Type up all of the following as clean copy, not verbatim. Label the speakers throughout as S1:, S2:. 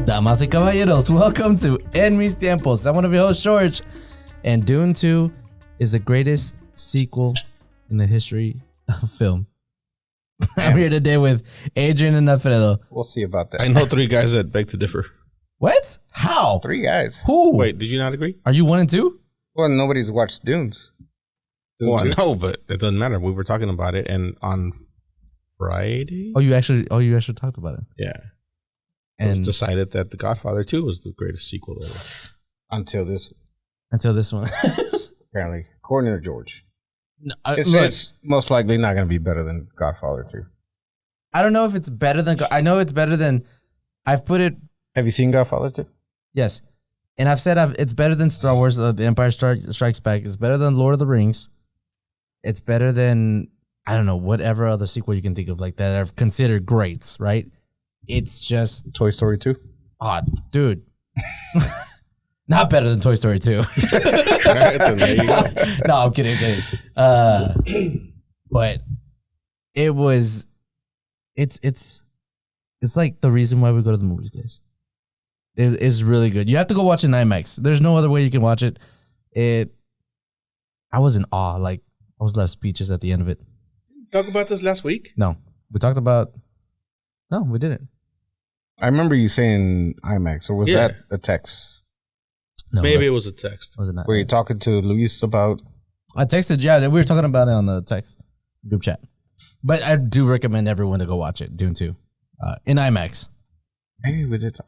S1: Damas y caballeros, welcome to En Mis Tiempos. I'm one of your hosts, George. And Dune 2 is the greatest sequel in the history of film. I'm here today with Adrian and Alfredo.
S2: We'll see about that.
S3: I know 3 guys that beg to differ.
S1: What? How?
S2: 3 guys.
S1: Who?
S3: Wait, did you not agree?
S1: Are you 1 and 2?
S2: Well, nobody's watched Dunes. Dune
S3: Well,
S2: 2?
S3: no, but it doesn't matter. We were talking about it, and on Friday,
S1: Oh, you actually talked about it.
S3: yeah, it was decided that The Godfather 2 was the greatest sequel ever.
S2: Until this,
S1: Until this one.
S2: apparently, according to George.
S1: No,
S2: It's most likely not going to be better than Godfather 2.
S1: I don't know if it's better than... I know it's better than... I've put it...
S2: Have you seen Godfather 2?
S1: Yes. And I've said it's better than Star Wars, The Empire Strikes Back. It's better than Lord of the Rings. It's better than, I don't know, whatever other sequel you can think of like that are considered greats, right? It's just
S2: Toy Story 2?
S1: odd. Dude. Not better than Toy Story 2.
S3: Then there you go.
S1: No, I'm kidding. But it was, it's like the reason why we go to the movies, guys. It is really good. You have to go watch it in IMAX. There's no other way you can watch it. I was in awe. Like, I was left speechless at the end of it.
S3: Talk about this last week?
S1: No, we talked about. No, we didn't.
S2: I remember you saying IMAX, or was
S3: Yeah.
S2: that a text?
S1: No,
S3: Maybe it was a text.
S1: was it not?
S2: Were you talking to Luis about?
S1: I texted. Yeah, we were talking about it on the text group chat. But I do recommend everyone to go watch it. Dune 2, in IMAX.
S2: Maybe we did.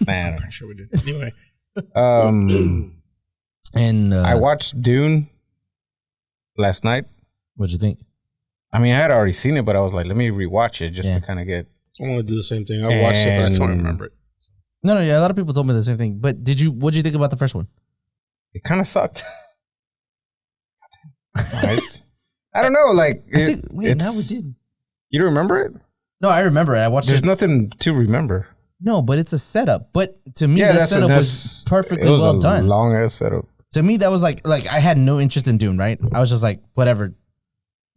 S2: Man,
S3: I'm sure we did. Anyway,
S1: And
S2: I watched Dune last night.
S1: what'd you think?
S2: I mean, I had already seen it, but I was like, let me rewatch it just
S1: Yeah.
S2: to kind of get.
S3: I want to do the same thing. I watched it, but I don't remember it.
S1: No, yeah, a lot of people told me the same thing. But what'd you think about the first one?
S2: It kind of sucked. I don't know. Like,
S1: Now we did.
S2: You don't remember it?
S1: No, I remember it. I watched
S2: There's
S1: it.
S2: nothing to remember.
S1: No, but it's a setup. But to me, that setup was perfectly well done.
S2: Long ass setup.
S1: To me, that was like I had no interest in Dune, right? I was just like, whatever.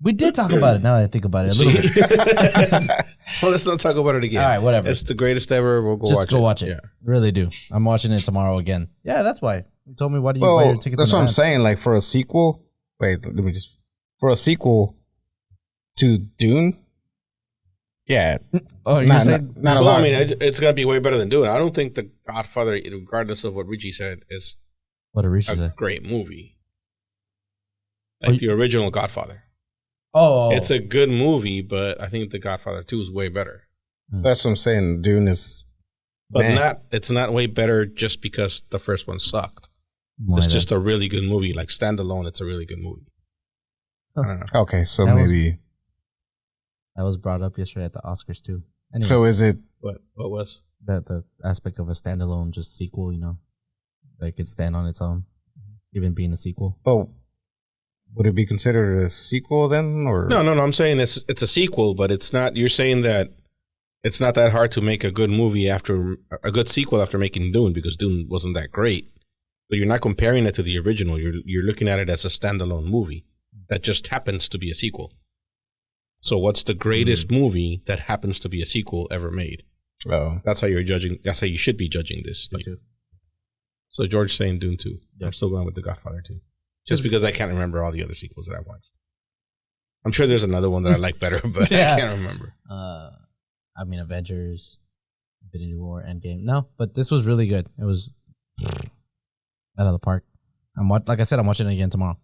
S1: We did talk about it now that I think about it a little bit.
S3: Well, let's not talk about it again.
S1: All right, whatever.
S3: It's the greatest ever. We'll go
S1: Just
S3: watch it.
S1: go watch it.
S3: Yeah.
S1: Really do. I'm watching it tomorrow again. Yeah, that's why. You told me, why do you buy
S2: Well,
S1: your ticket?
S2: that's what I'm saying. Like, for a sequel. Wait, let me just. For a sequel to Dune. Yeah.
S1: Oh, you're saying?
S2: Not a
S3: Well,
S2: lot.
S3: I mean, it's going to be way better than Dune. I don't think The Godfather, regardless of what Richie said, is
S1: What did Richie
S3: a
S1: say?
S3: great movie. Like the original Godfather.
S1: Oh.
S3: It's a good movie, but I think The Godfather 2 is way better.
S2: That's what I'm saying. Dune is.
S3: But
S2: Man.
S3: it's not way better just because the first one sucked.
S1: Why
S3: It's
S1: then?
S3: just a really good movie. Like, standalone, it's a really good movie. I don't know.
S2: Okay, so
S1: That was-
S2: maybe.
S1: That was brought up yesterday at the Oscars too. Anyways,
S2: So is it.
S3: What was?
S1: that the aspect of a standalone just sequel, you know, that could stand on its own, even being a sequel.
S2: Oh, would it be considered a sequel then? Or
S3: No. I'm saying it's a sequel, but it's not. You're saying that it's not that hard to make a good movie after a good sequel after making Dune, because Dune wasn't that great. But you're not comparing it to the original. You're looking at it as a standalone movie that just happens to be a sequel. So what's the greatest movie that happens to be a sequel ever made?
S2: Oh.
S3: That's how you're judging. That's how you should be judging this. Like, so George's saying Dune 2.
S1: Yeah.
S3: I'm still going with The Godfather 2. Just because I can't remember all the other sequels that I watched. I'm sure there's another one that I like better, but
S1: Yeah.
S3: I can't remember.
S1: I mean, Avengers, Infinity War, Endgame. No, but this was really good. It was out of the park. Like I said, I'm watching it again tomorrow.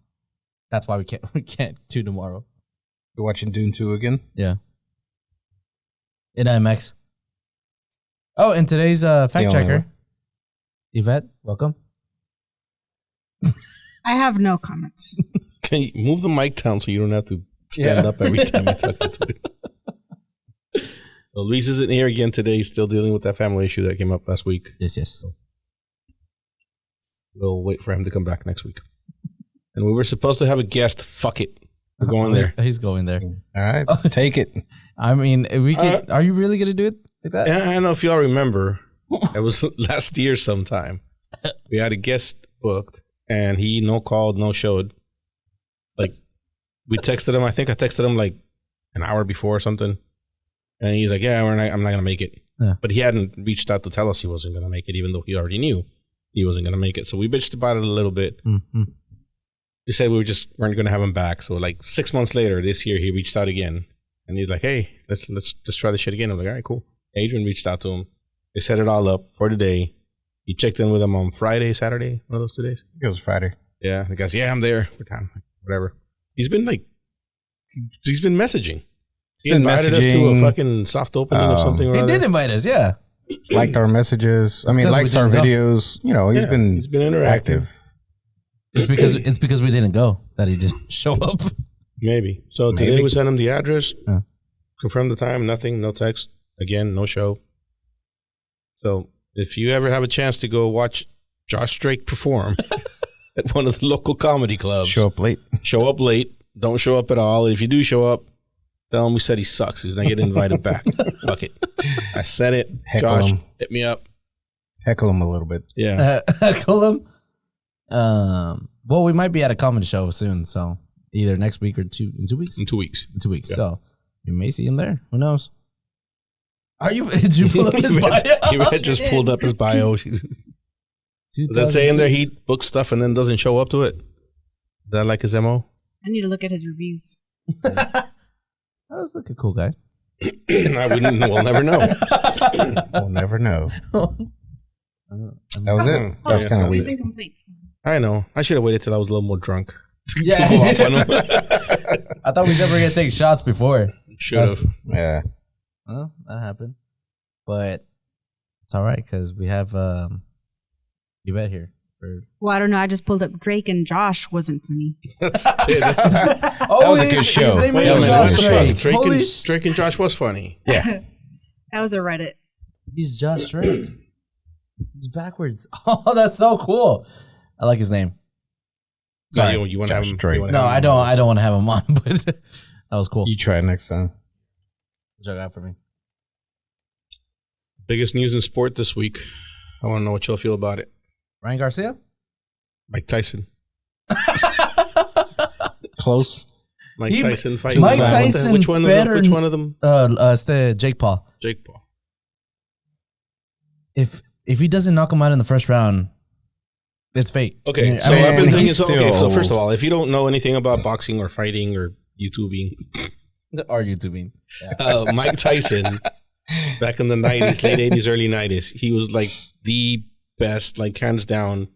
S1: That's why we can't do tomorrow.
S2: You're watching Dune 2 again?
S1: Yeah. In IMAX. Oh, and today's fact
S2: only
S1: checker,
S2: one.
S1: Yvette, welcome.
S4: I have no comment.
S3: Can you move the mic down so you don't have to stand up every time you talk to it? So Luis isn't here again today. He's still dealing with that family issue that came up last week.
S1: Yes.
S3: We'll wait for him to come back next week. And we were supposed to have a guest. Fuck it. We're going there.
S1: He's going there.
S2: All right. Take it.
S1: I mean, we could. Are you really gonna do it like that?
S3: Yeah, I don't know if y'all remember. It was last year sometime. We had a guest booked, and he no called, no showed. Like, we texted him. I think I texted him like an hour before or something. And he's like, yeah, I'm not going to make it.
S1: Yeah.
S3: But he hadn't reached out to tell us he wasn't going to make it, even though he already knew he wasn't going to make it. So we bitched about it a little bit.
S1: Mm-hmm.
S3: We said we weren't going to have him back. So like 6 months later, this year, he reached out again. And he's like, hey, let's just try this shit again. I'm like, all right, cool. Adrian reached out to him. They set it all up for today. He checked in with him on Friday, Saturday, one of those 2 days.
S2: It was Friday.
S3: Yeah. The guy's, yeah, I'm there. What time? Whatever. He's been messaging. He invited us to a fucking soft opening or something.
S1: He did invite us, yeah.
S2: Liked our messages. I mean, likes our videos. You know, he's been
S3: interactive.
S1: It's because we didn't go that he didn't show up.
S3: Maybe. So today we sent him the address, confirmed the time, nothing, no text. Again, no show. So if you ever have a chance to go watch Josh Drake perform at one of the local comedy clubs,
S2: show up late.
S3: Show up late. Don't show up at all. If you do show up, tell him we said he sucks. He's not getting invited back. Fuck it. I said it.
S2: Heckle
S3: Josh,
S2: him.
S3: hit me up.
S2: Heckle him a little bit.
S3: Yeah.
S1: Heckle him. Well, we might be at a comedy show soon, so either next week or in 2 weeks.
S3: In 2 weeks.
S1: In 2 weeks. Yeah. So you may see him there. Who knows? Did you pull up his bio?
S3: He just pulled up his bio. Does that say in there he books stuff and then doesn't show up to it? Is that like his MO?
S4: I need to look at his reviews.
S1: That's like a cool guy.
S3: We'll never know.
S2: We'll never know. That was it. That was kind of weak.
S3: I know. I should have waited till I was a little more drunk.
S1: Yeah.
S3: To go off on him.
S1: I thought we was never going to take shots before.
S3: Should have.
S2: Yeah.
S1: Well, that happened. But it's all right because we have Yvette here.
S4: Well, I don't know. I just pulled up Drake and Josh wasn't funny.
S2: That was a good show.
S3: Drake and Josh was funny.
S2: Yeah.
S4: That was a Reddit.
S1: He's Josh Drake. He's backwards. Oh, that's so cool. I like his name.
S3: Sorry, you want to have him?
S1: No, I don't. I don't want to have him on, but that was cool.
S2: You try it next time.
S1: What you got for me?
S3: Biggest news in sport this week. I want to know what y'all feel about it.
S1: Ryan Garcia?
S3: Mike Tyson.
S2: Close.
S3: Mike Tyson fighting.
S1: Mike Tyson.
S3: Which one of them?
S1: It's the Jake Paul.
S3: Jake Paul.
S1: If he doesn't knock him out in the first round, it's fate.
S3: Okay, so I've been thinking. So first of all, if you don't know anything about boxing or fighting or YouTubing, Mike Tyson, back in the 90s, late 80s, early 90s, he was like the best, like hands down,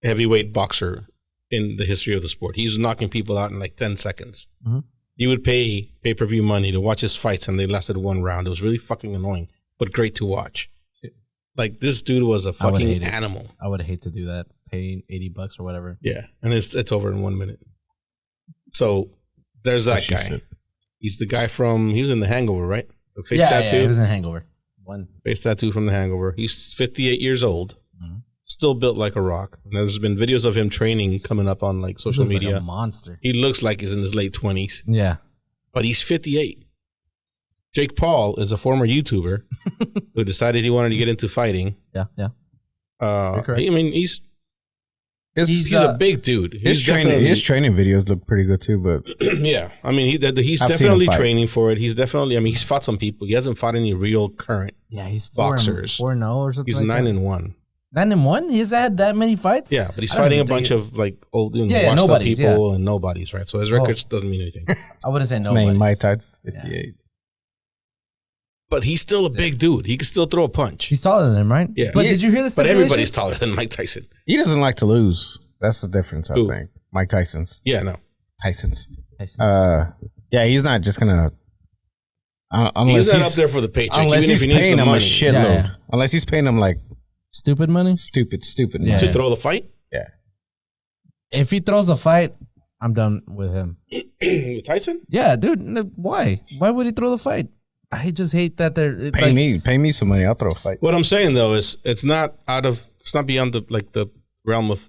S3: heavyweight boxer in the history of the sport. He was knocking people out in like 10 seconds. Mm-hmm. You would pay pay-per-view money to watch his fights, and they lasted one round. It was really fucking annoying, but great to watch. Like, this dude was a fucking animal.
S1: I would hate to do that. Pay $80 or whatever.
S3: Yeah, and it's over in 1 minute. So there's that guy. He's the guy he was in The Hangover, right? The face tattoo.
S1: Yeah, he was in Hangover.
S3: Face tattoo from The Hangover. He's 58 years old, still built like a rock. And there's been videos of him training coming up on like social media.
S1: Like a monster.
S3: He looks like he's in his late 20s.
S1: Yeah, but
S3: he's 58. Jake Paul is a former YouTuber who decided he wanted to get into fighting.
S1: Yeah.
S3: I mean, he's a big dude.
S2: His training videos look pretty good too, but
S3: yeah, I mean, he's definitely training for it. He's definitely. I mean, he's fought some people. He hasn't fought any real current.
S1: Yeah, he's
S3: boxers.
S1: 4-0 or something.
S3: He's 9-1.
S1: 9-1. He's had that many fights.
S3: Yeah, but he's fighting a bunch of like old, washed up people and nobodies, right? So his records doesn't mean anything.
S1: I wouldn't say nobodies.
S2: Man, Mike Tyson's 58. Yeah.
S3: But he's still a big dude. He can still throw a punch.
S1: He's taller than him, right?
S3: Yeah.
S1: But did you hear this?
S3: But everybody's taller than Mike Tyson.
S2: He doesn't like to lose. That's the difference, I think. Mike Tyson's.
S3: Yeah, no.
S2: Tyson's. Yeah, he's not just gonna.
S3: He's not up there for the paycheck.
S2: Unless he's paying him a shitload.
S1: Yeah.
S2: Unless he's paying him like
S1: stupid money.
S2: Stupid
S3: money. To throw the fight.
S2: Yeah.
S1: If he throws a fight, I'm done with him.
S3: With Tyson?
S1: Yeah, dude. Why? Why would he throw the fight? I just hate that they're
S2: pay me some money. I'll throw a fight.
S3: What I'm saying though is it's not beyond the realm of.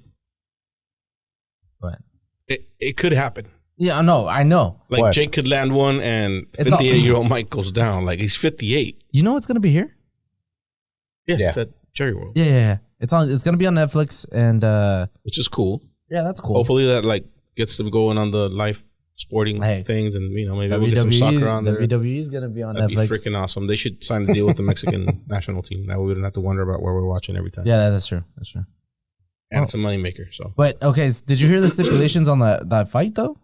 S1: What?
S3: It could happen.
S1: Yeah, I know.
S3: Like what? Jake could land one, and 58-year-old Mike goes down. Like he's 58.
S1: You know what's gonna be here?
S3: Yeah. It's at Cherry World.
S1: Yeah. It's gonna be on Netflix, and
S3: which is cool.
S1: Yeah, that's cool.
S3: Hopefully that like gets them going on the live sporting
S1: Hey.
S3: things, and maybe we'll get some soccer on there.
S1: WWE is gonna be on
S3: That'd
S1: Netflix.
S3: be freaking awesome. They should sign a deal with the Mexican national team. That way we don't have to wonder about where we're watching every time.
S1: Yeah, that's true. That's true.
S3: And it's a moneymaker. So,
S1: But okay, did you hear the stipulations on that fight though?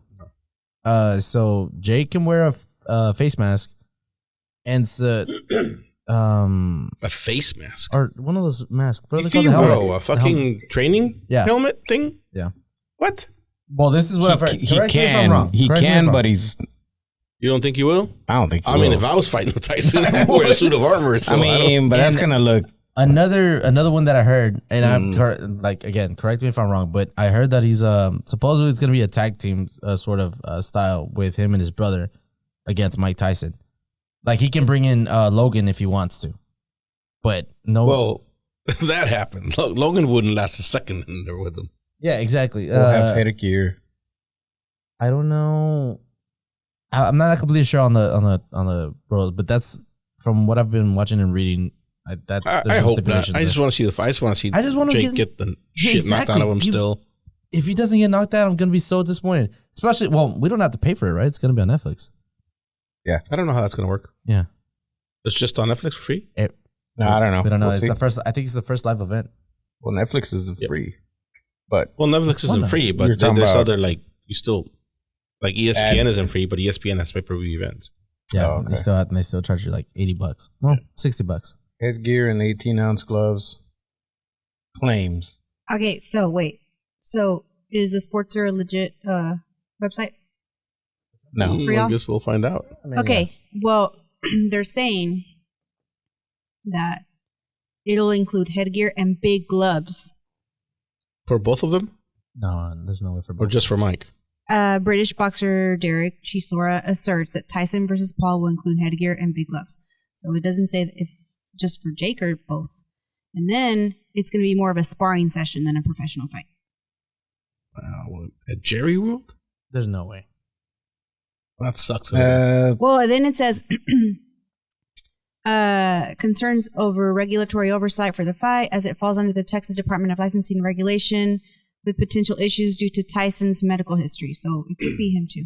S1: So Jake can wear a face mask, and
S3: a face mask.
S1: or one of those masks. What are they
S3: If
S1: called?
S3: you
S1: The helmets?
S3: a fucking training helmet thing?
S1: Yeah.
S3: What?
S1: Well, this is what I've heard.
S2: He
S1: Correct me if I'm
S2: can.
S1: wrong.
S2: He
S1: Correct me if
S2: can,
S1: I'm
S2: but
S1: wrong.
S2: he's.
S3: You don't think you will?
S2: I don't think. He
S3: I mean,
S2: will.
S3: if I was fighting Tyson, I'd wear a suit of armor. So
S2: but that's gonna look.
S1: Another one that I heard, and I'm again, correct me if I'm wrong, but I heard that he's supposedly it's gonna be a tag team sort of style with him and his brother against Mike Tyson. Like he can bring in Logan if he wants to, but no.
S3: Well, that happened. Logan wouldn't last a second in there with him.
S1: Yeah, exactly.
S2: We'll have headgear.
S1: I don't know. I'm not completely sure on the rules, but that's from what I've been watching and reading.
S3: I hope not. I just want to see the fight. I just want to see Jake get the shit knocked out of him still.
S1: If he doesn't get knocked out, I'm going to be so disappointed. Especially, we don't have to pay for it, right? It's going to be on Netflix.
S3: Yeah. I don't know how that's going to work.
S1: Yeah.
S3: It's just on Netflix for free?
S2: No, I don't know.
S1: We don't know.
S2: We'll
S1: It's
S2: see.
S1: the first. I think it's the first live event.
S2: Well, Netflix is free, but
S3: Netflix isn't free, but there's other you still ESPN isn't free, but ESPN has pay-per-view events.
S1: Yeah, they still charge you like $80. Well, $60.
S2: Headgear and 18-ounce gloves. Claims.
S4: Okay, so wait. So is the Sportster a legit website?
S2: No.
S3: I guess we'll find out.
S4: Okay, well, they're saying that it'll include headgear and big gloves.
S3: For both of them?
S1: No, there's no way for both.
S3: Or just for Mike?
S4: British boxer Derek Chisora asserts that Tyson versus Paul will include headgear and big gloves. So it doesn't say if just for Jake or both. And then it's going to be more of a sparring session than a professional fight.
S3: At Jerry World?
S1: There's no way.
S3: That sucks.
S4: Well, and then it says concerns over regulatory oversight for the fight as it falls under the Texas Department of Licensing and Regulation with potential issues due to Tyson's medical history. So it could be him too.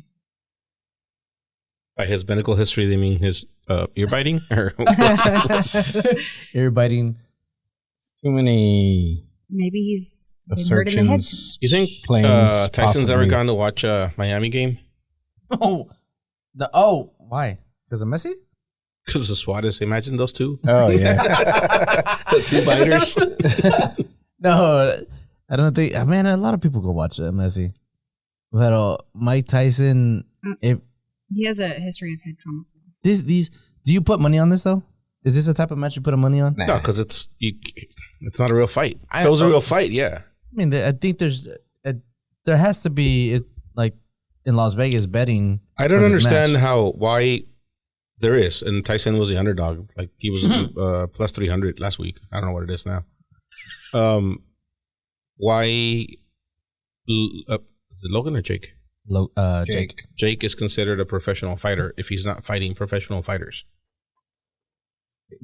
S3: By his medical history, they mean his ear biting? Or
S1: ear biting.
S2: Too many.
S4: Maybe he's been hurt in the head.
S3: You think
S2: claims
S3: Tyson's
S2: possibly.
S3: ever gone to watch a Miami game?
S1: Why? Because of Messi?
S3: Because the Suarez. Imagine those two.
S2: Oh, yeah.
S3: The two biters.
S1: No, I don't think. Man, a lot of people go watch Messi. But Mike Tyson,
S4: He has a history of head trauma.
S1: these. Do you put money on this though? Is this the type of match you put money on?
S2: Nah.
S3: No, because it's not a real fight. If it was a real fight, yeah.
S1: I mean, I think there has to be like in Las Vegas betting.
S3: I don't
S1: for this
S3: understand
S1: match.
S3: why there is. And Tyson was the underdog. Like he was plus 300 last week. I don't know what it is now. Why? Is it Logan or Jake?
S1: Jake.
S3: Jake is considered a professional fighter if he's not fighting professional fighters.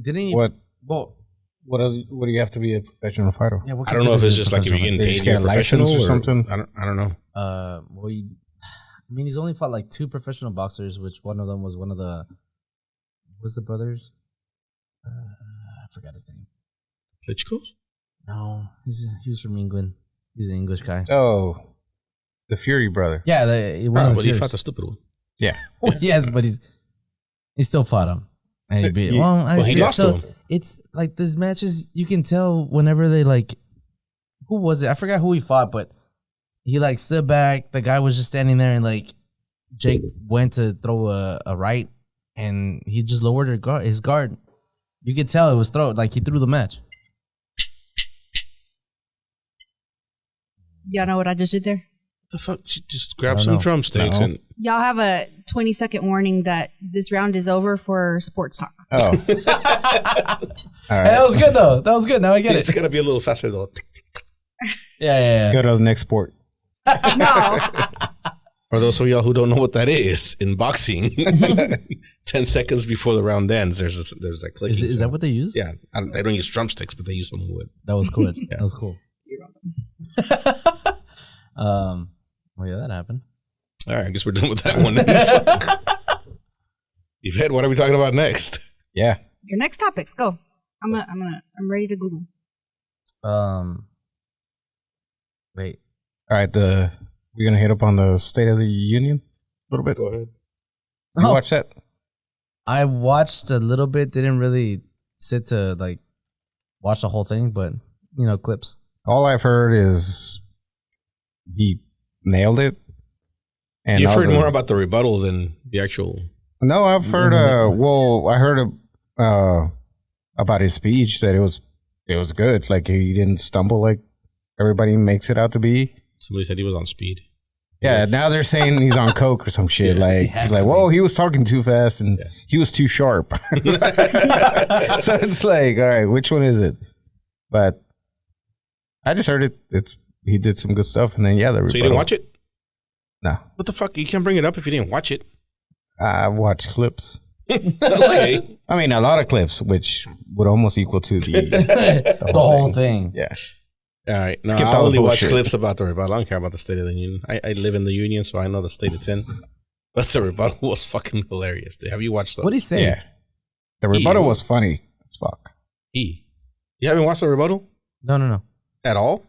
S1: Didn't he?
S2: What?
S1: Well,
S2: What do you have to be a professional fighter?
S1: yeah.
S3: I don't know if it's just like if you're getting
S2: They
S3: paid
S2: just
S3: to be
S2: get
S3: a
S2: a license
S3: professional
S2: or something?
S3: I don't know.
S1: Well, I mean, he's only fought like 2 professional boxers, which one of them was one of the. Was the brothers? I forgot his name.
S3: Klitschko's?
S1: No, he was from England. He's an English guy.
S2: Oh, the Fury brother.
S1: Yeah,
S3: But he fought the stupid one.
S2: Yeah.
S1: Yes, but he still fought him, and he beat.
S3: he lost to him.
S1: It's like these matches. You can tell whenever they like. Who was it? I forgot who he fought, but he like stood back. The guy was just standing there, and like Jake went to throw a right, and he just lowered his guard. You could tell it was like he threw the match.
S4: Y'all know what I just did there?
S3: The fuck? She just grabbed
S1: I don't
S3: some
S1: know.
S3: drumsticks
S2: No.
S3: and
S4: Y'all have a 20-second warning that this round is over for sports talk.
S2: Oh. All
S1: Hey,
S2: right.
S1: that was good though. That was good. Now I get
S3: it's
S1: it.
S3: gotta be a little faster though.
S1: Yeah.
S2: Go to the next sport.
S4: No.
S3: For those of y'all who don't know what that is, in boxing, 10 seconds before the round ends, there's a clicking.
S1: Is that
S3: sound.
S1: what they use?
S3: Yeah, they don't use drumsticks, but they use some wood.
S1: That was cool. That was cool. Well, yeah, that happened.
S3: All right, I guess we're done with that one. Then. Yvette, what are we talking about next?
S2: Yeah.
S4: Your next topics, go. I'm ready to Google.
S1: Wait.
S2: All right. We're gonna hit up on the State of the Union a little bit.
S3: Go ahead.
S2: You watch that?
S1: I watched a little bit. Didn't really sit to like watch the whole thing, but clips.
S2: All I've heard is he nailed it. And
S3: You've
S2: all
S3: heard more
S2: those-
S3: about the rebuttal than the actual.
S2: No, I've heard. I heard about his speech that it was good. Like he didn't stumble like everybody makes it out to be.
S3: Somebody said he was on speed.
S2: Yeah, now they're saying he's on coke or some shit. Like he's like, whoa, he was talking too fast and he was too sharp. So it's like, all right, which one is it? But I just heard it. He did some good stuff, and then the
S3: So you didn't watch it?
S2: No,
S3: What the fuck? You can't bring it up if you didn't watch it.
S2: I watched clips.
S3: Okay.
S2: I mean, a lot of clips, which would almost equal to the
S1: whole thing.
S2: Yeah.
S3: All right. No,
S2: Skipped
S3: I
S2: all the
S3: only watch
S2: bullshit.
S3: clips about the rebuttal. I don't care about the State of the Union. I live in the Union, so I know the state it's in. But the rebuttal was fucking hilarious. Have you watched that?
S1: What did he say?
S2: Yeah. The rebuttal was funny as fuck.
S3: You haven't watched the rebuttal
S1: No.
S3: at all?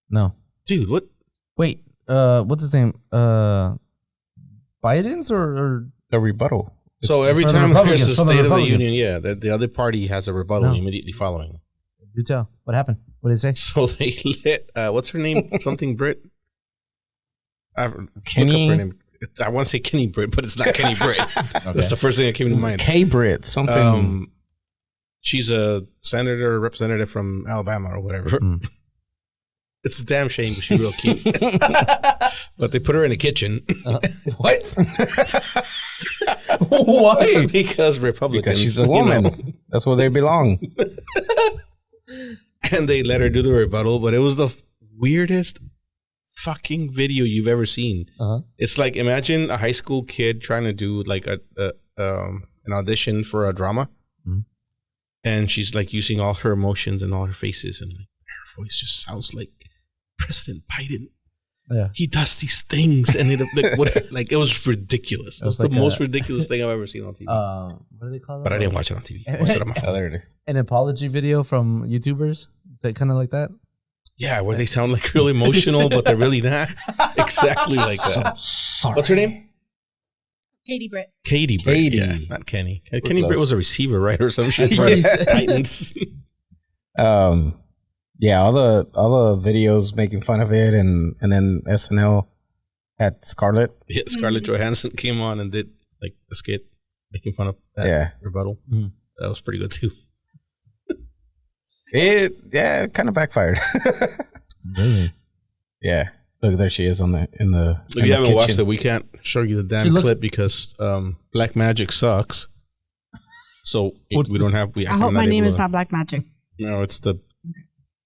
S1: No.
S3: Dude, what?
S1: Wait. What's his name? Biden's or
S2: The rebuttal.
S3: So every
S1: from the
S3: time there's
S1: Republicans,
S3: a
S1: from the
S3: State of the
S1: Republicans.
S3: Union, the other party has a rebuttal
S1: No.
S3: immediately following.
S1: do tell? What happened? What did he say?
S3: So they let, what's her name? Something Britt?
S2: Kenny?
S3: Her name. I want to say Kenny Britt, but it's not Kenny Britt. That's the first thing that came to mind.
S2: K-Brit, something.
S3: She's a senator or representative from Alabama or whatever. It's a damn shame, but she's real cute. But they put her in a kitchen.
S1: What? Why?
S3: Because Republicans.
S2: Because she's a woman. That's where they belong.
S3: And they let her do the rebuttal, but it was the weirdest fucking video you've ever seen. It's like, imagine a high school kid trying to do like an audition for a drama. And she's like using all her emotions and all her faces, and like her voice just sounds like President Biden.
S1: Yeah.
S3: He does these things, and it was ridiculous. That's
S1: like
S3: the most ridiculous thing I've ever seen on TV.
S1: What do they call it?
S3: But I didn't watch it on TV. I watched it on my phone.
S1: An apology video from YouTubers. Is that kind of like that?
S3: Yeah, where they sound like real emotional, but they're really not. Exactly like that.
S2: Sorry.
S3: What's her name?
S4: Katie Britt.
S3: Katie Britt.
S2: Katie.
S3: Yeah, not Kenny. Kenny
S2: close.
S3: Britt was a receiver, right, or some shit.
S1: That's what he said.
S3: Titans.
S2: Yeah, all the videos making fun of it, and then SNL had Scarlett.
S3: Yeah, Scarlett Johansson came on and did like a skit making fun of that rebuttal. That was pretty good too.
S2: It kind of backfired.
S1: Really?
S2: Yeah. Look, there she is in the
S3: If you haven't watched it, we can't show you the damn clip because Black Magic sucks. So we don't have.
S4: I hope my name is not Black Magic.
S3: No, it's the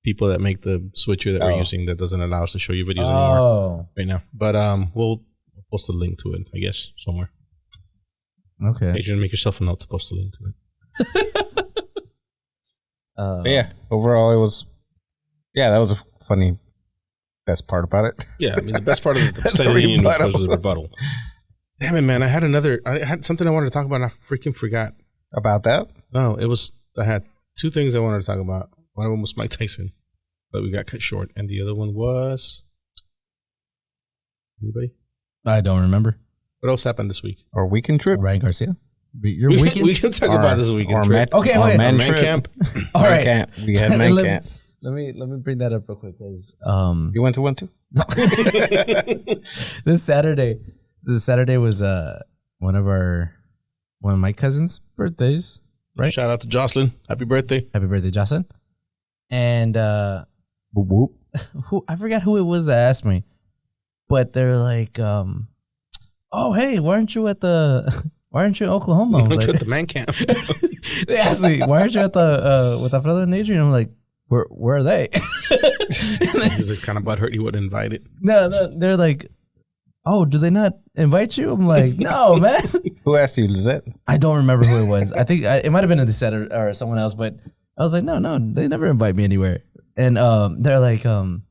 S3: people that make the switcher that we're using that doesn't allow us to show you videos anymore right now. But we'll post a link to it, I guess, somewhere.
S1: Okay.
S3: Adrian, make yourself a note to post a link to it.
S2: But yeah, overall, it was. Yeah, that was a funny. Best part about it.
S3: Yeah, I mean the best part of the State of the Union was the rebuttal. Damn it, man! I had something I wanted to talk about, and I freaking forgot
S2: about that.
S3: No, I had two things I wanted to talk about. One of them was Mike Tyson, but we got cut short, and the other one was anybody?
S1: I don't remember.
S3: What else happened this week?
S2: Our weekend trip.
S1: Ryan Garcia. Your
S3: We
S1: weekend.
S3: can talk about this weekend trip.
S1: Okay,
S2: our
S1: wait.
S2: man
S3: Man
S2: trip.
S3: camp.
S1: All right.
S2: Camp. We had man camp.
S1: Let me bring that up real quick, because
S2: You went to one too?
S1: this Saturday was one of my cousin's birthdays. Right.
S3: Shout out to Jocelyn. Happy birthday.
S1: Happy birthday, Jocelyn. And
S2: Whoop whoop.
S1: I forgot who it was that asked me, but they're like, "Oh, hey, why aren't you in Oklahoma?" I was
S3: Went
S1: like,
S3: to the man camp.
S1: they asked me, "Why aren't you at the with Alfredo and Adrian?" I'm like, "Where are they?"
S3: He's kind of butthurt he wasn't invited.
S1: No, they're like, "Oh, do they not invite you?" I'm like, "No, man."
S2: Who asked you, Lizette?
S1: I don't remember who it was. I think it might have been in the set or someone else, but I was like, no, they never invite me anywhere. And they're like, "Oh,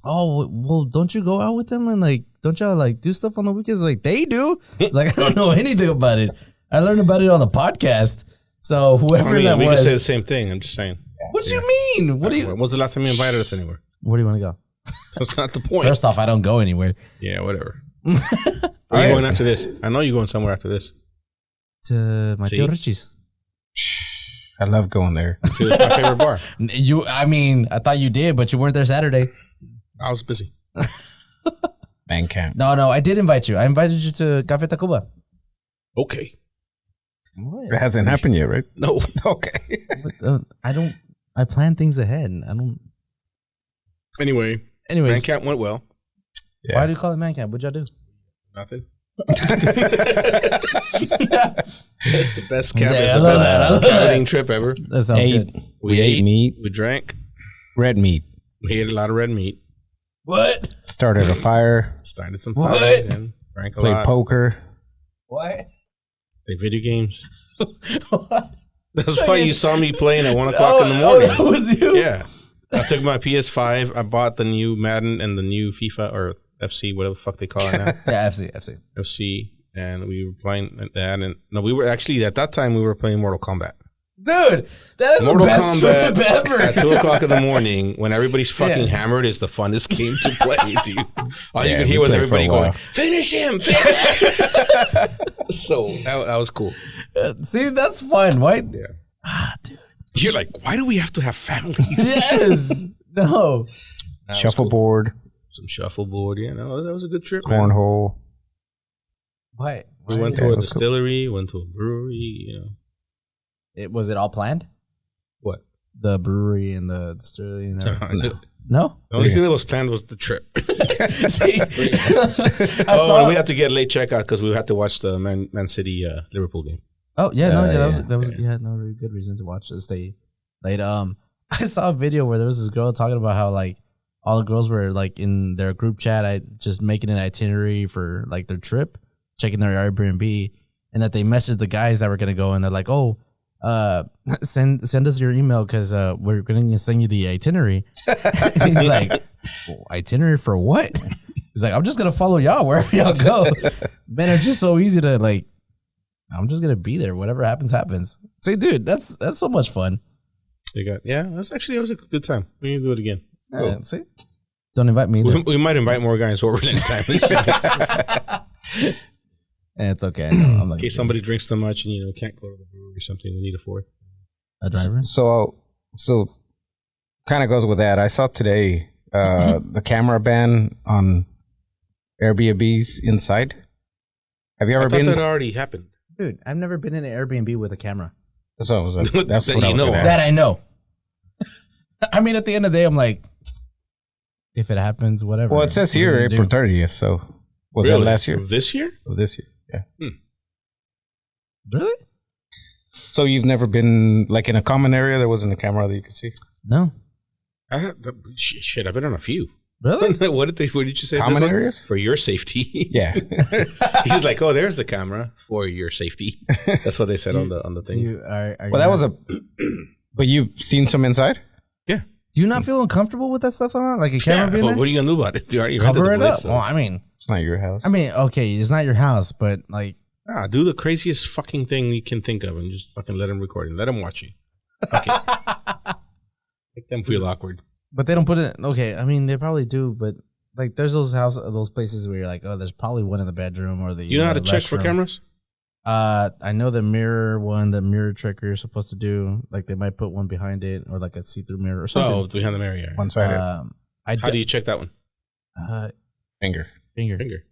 S1: well, don't you go out with them and like don't y'all like do stuff on the weekends? Like they do. It's like I don't know anything about it. I learned about it on the podcast. So whoever that
S3: we
S1: was,
S3: can say the same thing. I'm just saying.
S1: What do you mean? What do you?
S3: When's the last time you invited us anywhere?
S1: Where do you want to go?
S3: That's not the point.
S1: First off, I don't go anywhere.
S3: Yeah, whatever. Where are you going after this? I know you're going somewhere after this.
S1: To my Tio Richie's.
S2: I love going there.
S3: It's my favorite bar.
S1: I thought you did, but you weren't there Saturday.
S3: I was busy.
S2: Man camp.
S1: No, I did invite you. I invited you to Café Tacuba.
S3: Okay.
S2: It hasn't happened yet, right?
S3: No.
S2: Okay.
S1: I plan things ahead. I don't.
S3: Anyways, man camp went well.
S1: Yeah. Why do you call it man camp? What'd y'all do?
S3: Nothing. It's the best camp.
S1: Yeah,
S3: it's the best camping trip ever.
S1: That sounds good.
S2: We ate meat.
S3: We drank.
S2: Red meat.
S3: We ate a lot of red meat.
S1: What?
S2: Started a fire.
S3: Started some fire. And drank a lot.
S2: Played poker.
S1: What?
S3: Played video games.
S1: What?
S3: That's why you saw me playing at 1 o'clock in the morning.
S1: That was you?
S3: Yeah. I took my PS5. I bought the new Madden and the new FIFA or FC, whatever the fuck they call it now.
S1: Yeah, FC.
S3: FC. And we were playing that. And no, we were actually, at that time, we were playing Mortal Kombat.
S1: Dude, that is
S3: Mortal
S1: the best
S3: Kombat
S1: trip ever.
S3: At 2 o'clock in the morning, when everybody's fucking hammered, is the funnest game to play, dude. All you could hear was everybody going, finish him, finish him. So that was cool.
S1: See, that's fun, right?
S3: Yeah.
S1: Dude.
S3: You're like, why do we have to have families?
S1: Yes. No.
S2: Shuffleboard.
S3: Cool. Some shuffleboard. Yeah, no, that was a good trip.
S2: Cornhole.
S1: What?
S3: We went to a distillery, went to a brewery, you know.
S1: Was it all planned?
S3: What?
S1: The brewery and the distillery and everything?
S3: No? The only thing that was planned was the trip. And we had to get late checkout because we had to watch the Man City Liverpool game.
S1: Oh yeah, that was no really good reason to watch this. Stay late. I saw a video where there was this girl talking about how like all the girls were like in their group chat, just making an itinerary for like their trip, checking their Airbnb, and that they messaged the guys that were gonna go, and they're like, oh. Send us your email because we're going to send you the itinerary. He's like, well, itinerary for what? He's like, I'm just going to follow y'all wherever y'all go. Man, it's just so easy to like, I'm just going to be there. Whatever happens, happens. Say, dude, that's so much fun.
S3: It was a good time. We need to do it again.
S1: Cool. See? Don't invite me either.
S3: We might invite more guys over next time.
S1: It's okay. I'm like,
S3: in case somebody drinks too much and can't go to the brewery or something, we need a fourth.
S1: A driver.
S2: So kind of goes with that. I saw today the camera ban on Airbnbs inside. Have you ever been?
S3: That already happened,
S1: dude. I've never been in an Airbnb with a camera.
S2: That's what I was. That's what I was.
S1: That I know. I mean, at the end of the day, I'm like, if it happens, whatever.
S2: Well, it says here April 30th. So was that last year?
S3: This year?
S2: This year. Yeah.
S1: Really?
S2: So you've never been like in a common area? There wasn't a camera that you could see?
S1: No.
S3: Shit, I've been on a few.
S1: Really?
S3: What did you say?
S2: Common areas?
S3: For your safety.
S2: Yeah.
S3: He's like, oh, there's the camera for your safety. That's what they said on the thing.
S2: That was but you've seen some inside?
S3: Yeah.
S1: Do you not feel uncomfortable with that stuff on? Like a camera being there?
S3: What are you going to do about it? You
S1: cover it up. So. Well, I mean.
S2: It's not your house.
S1: I mean, okay, it's not your house, but like.
S3: Do the craziest fucking thing you can think of and just fucking let them record it. Let them watch you. Fuck it. Make them feel awkward.
S1: But they don't put it. Okay, I mean, they probably do, but like there's those places where you're like, oh, there's probably one in the bedroom or the.
S3: You know how to check for cameras?
S1: I know the mirror trick you're supposed to do. Like they might put one behind it or like a see-through mirror or something.
S3: Oh, behind the mirror, yeah.
S2: One-sided.
S3: How do you check that one?
S2: Finger.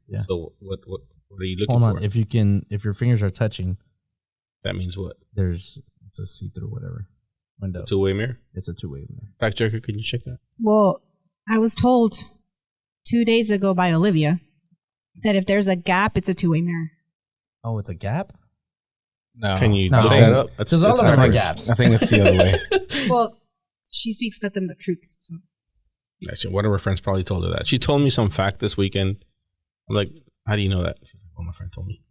S1: Yeah.
S3: So what are you looking for?
S1: Hold on. If your fingers are touching.
S3: That means what?
S1: It's a see-through whatever window.
S3: A two-way mirror?
S1: It's a two-way mirror.
S3: Fact checker, can you check that?
S4: Well, I was told 2 days ago by Olivia that if there's a gap, it's a two-way mirror.
S1: Oh, it's a gap?
S2: No.
S3: Can you look that up?
S1: Because all of them are gaps.
S2: I think it's the other way.
S4: Well, she speaks nothing but truth. So.
S3: Actually, one of her friends probably told her that. She told me some fact this weekend. I'm like, how do you know that? She's like, well, my friend told me.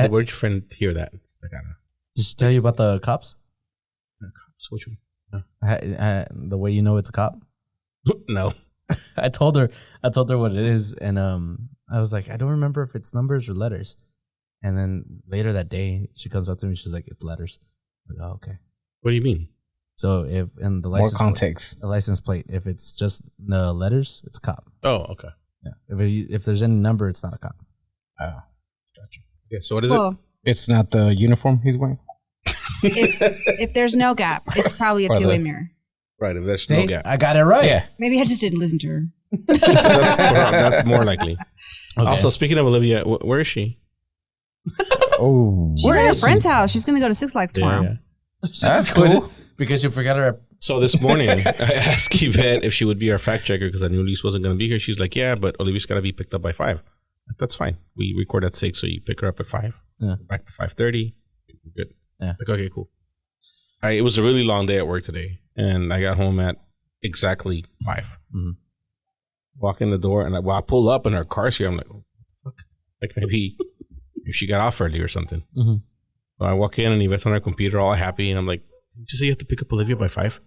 S3: Where'd your friend hear that? Like, I don't know.
S1: Did she tell you about the cops?
S3: Cops? Which one?
S1: No. The way you know it's a cop?
S3: No.
S1: I told her what it is, and I was like, I don't remember if it's numbers or letters. And then later that day, she comes up to me. She's like, it's letters. I'm like, oh, okay.
S3: What do you mean?
S1: So if in the
S2: More
S1: license
S2: context.
S1: the license plate, if it's just the letters, it's cop.
S3: Oh, okay.
S1: Yeah. If there's any number, it's not a cop.
S2: Oh.
S3: Gotcha. Okay, so what is
S4: Well,
S2: It's not the uniform he's wearing?
S4: if there's no gap, it's probably a
S2: Or
S4: two-way
S2: the-
S4: mirror.
S3: it? Right, if there's
S1: See,
S3: no gap.
S1: I got it right.
S2: Yeah.
S4: Maybe I just didn't listen to her.
S3: That's more likely.
S1: Okay.
S3: Also, speaking of Olivia, where is she?
S2: Oh.
S4: She's at her friend's house. She's going to go to Six Flags tomorrow.
S2: That's cool.
S1: Because you forgot her.
S3: So this morning, I asked Yvette if she would be our fact checker because I knew Elise wasn't going to be here. She's like, yeah, but Olivia's got to be picked up by 5. That's fine. We record at 6, so you pick her up at 5.
S1: Yeah.
S3: Back at 5:30. Good.
S1: Yeah.
S3: Like, okay, cool. It was a really long day at work today, and I got home at exactly 5.
S1: Mm-hmm.
S3: Walk in the door, and I pull up, and her car's here. I'm like, oh, fuck. Like maybe if she got off early or something.
S1: Mm-hmm.
S3: So I walk in, and Yvette's on her computer, all happy, and I'm like, did you say you have to pick up Olivia by 5?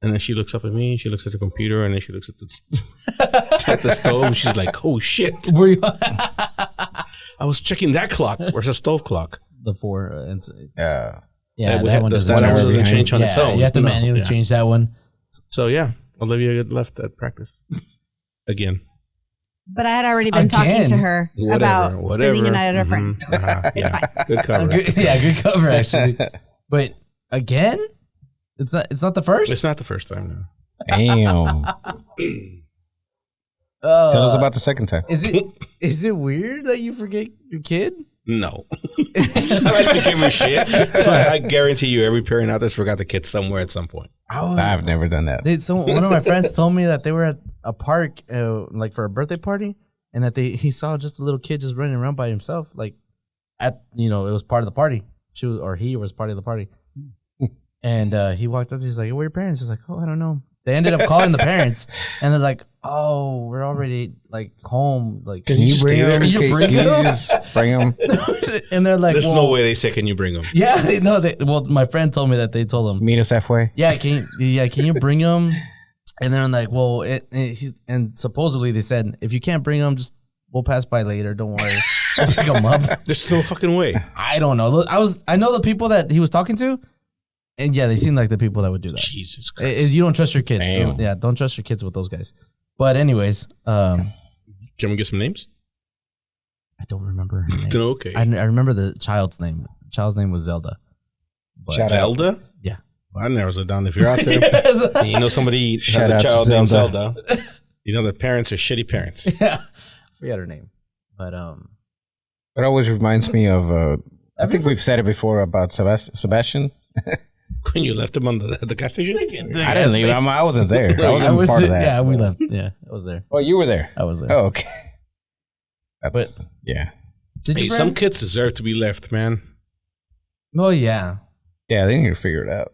S3: And then she looks up at me, she looks at her computer, and then she looks at the stove, and she's like, oh shit.
S1: Were you
S3: I was checking that clock. Where's the stove clock?
S1: the 4?
S2: Yeah.
S1: Yeah,
S3: we
S1: that
S3: had-
S1: one
S3: the
S1: doesn't
S3: timer
S1: change.
S3: doesn't change on
S1: Yeah,
S3: its own.
S1: you have to
S3: No.
S1: manually
S3: Yeah.
S1: change that one.
S3: So yeah, Olivia had left at practice again.
S4: But I had already been talking
S1: Again.
S4: to her about spending a night at her
S3: Mhm.
S4: friends. So it's fine.
S3: Good cover.
S1: Good cover actually. But again, it's not the first.
S3: It's not the first time now.
S2: Damn. Tell us about the second time.
S1: Is it weird that you forget your kid?
S3: No. I like to give her shit, but I guarantee you every parent out there's forgot the kid somewhere at some point.
S2: I've never done that.
S1: One of my friends told me that they were at a park, like for a birthday party, and that he saw just a little kid just running around by himself, like it was part of the party. He was part of the party, and he walked up. He's like, "Where are your parents?" He's like, "Oh, I don't know." They ended up calling the parents, and they're like, "Oh, we're already like home. Like,
S3: Can you
S2: bring
S3: stay
S2: him?
S3: there?
S1: Can you bring
S2: Can
S1: him?"
S2: you just bring him?
S1: And they're like,
S3: There's
S1: well,
S3: no way they say, "Can you bring them?"
S1: Yeah, well, my friend told me that they told him,
S2: Meet us halfway.
S1: yeah, can you bring him? And then I'm like, well, and supposedly they said, if you can't bring him, we'll pass by later. Don't worry, we'll pick him up.
S3: There's no fucking way.
S1: I don't know. I know the people that he was talking to, and yeah, they seem like the people that would do that.
S3: Jesus Christ.
S1: You don't trust your kids.
S2: Damn.
S1: Yeah, don't trust your kids with those guys. But anyways,
S3: Can we get some names?
S1: I don't remember her name.
S3: Okay.
S1: I remember the child's name. The child's name was Zelda. But
S2: Shout out.
S3: Zelda?
S1: Yeah.
S3: Well, that narrows it down. If you're out there and you know somebody has
S2: Shout
S3: a
S2: out to
S3: child named
S2: Zelda.
S3: Zelda, you know their parents are shitty parents.
S1: Yeah, I forgot her name. But
S2: It always reminds me of, I think we've said it before about Sebastian.
S3: When you left him at the gas station?
S2: I didn't leave. I wasn't there. I wasn't
S1: I was
S2: part of that.
S1: Yeah, we left. Yeah, I was there.
S2: Oh, you were there.
S1: I was there.
S2: Oh, okay. That's, yeah.
S1: Did
S3: Hey,
S1: you?
S3: some kids deserve to be left, man.
S1: Oh yeah.
S2: Yeah, they need to figure it out.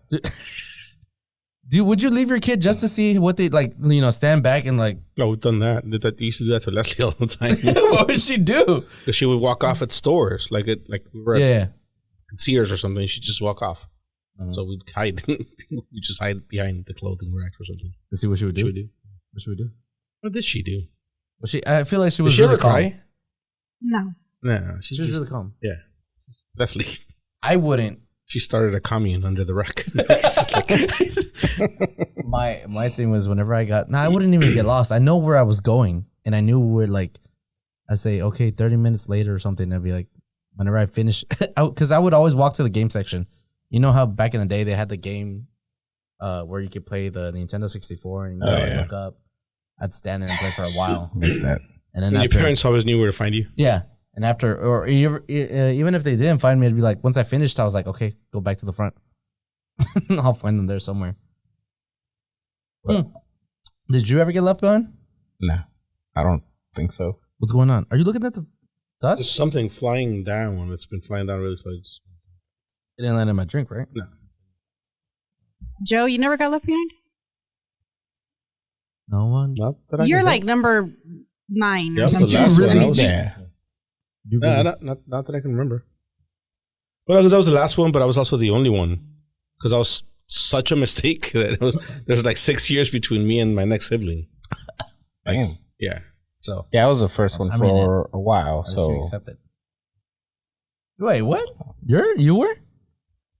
S1: Dude, would you leave your kid just to see what they like? Stand back and like.
S3: No, we've done that. They used to do that to Leslie all the time.
S1: What would she do?
S3: Because she would walk off at stores, like we were
S1: Yeah.
S3: at Sears or something. She'd just walk off.
S1: Mhm.
S3: So we'd hide. We'd just hide behind the clothing rack or something.
S1: To see what she would do.
S3: What she would do?
S1: What she would do?
S3: What did she do?
S1: Well, I feel like she
S3: Did
S1: was
S3: she
S1: really
S3: ever
S1: calm.
S3: cry?
S4: No.
S3: No,
S1: She was really calm.
S3: Yeah. Leslie.
S1: I wouldn't.
S3: She started a commune under the rack. It's like-
S1: My thing was whenever I wouldn't even get lost. I know where I was going, and I knew where I'd say okay, 30 minutes later or something. I'd be like, whenever I finish, because I would always walk to the game section. You know how back in the day they had the game where you could play the Nintendo 64 and you look up. I'd stand there and play for a while,
S2: Missed that.
S1: and then
S3: And your
S1: after,
S3: parents always knew where to find you.
S1: yeah, and after or even if they didn't find me, it'd be like once I finished, I was like, okay, go back to the front. I'll find them there somewhere. Did you ever get left behind?
S2: No, I don't think so.
S1: What's going on? Are you looking at the
S3: There's
S1: dust?
S3: something flying down. It's been flying down really slow.
S1: It didn't land in my drink, right?
S3: No.
S4: Joe, you never got left behind?
S1: No one.
S3: Not that I
S4: You're
S3: can
S4: like
S3: think.
S4: number 9
S3: Yeah,
S4: or
S3: I was the
S4: something.
S3: last one.
S1: really
S3: I was-
S2: Yeah.
S1: You
S3: Yeah,
S1: really-
S3: not that I can remember. Well, because I was the last one, but I was also the only one. Because I was such a mistake that there was like 6 years between me and my next sibling.
S2: Damn.
S3: Yeah.
S1: So
S2: Yeah, I was the first one for a while.
S1: I
S2: So
S1: accept it. Wait, what? You were?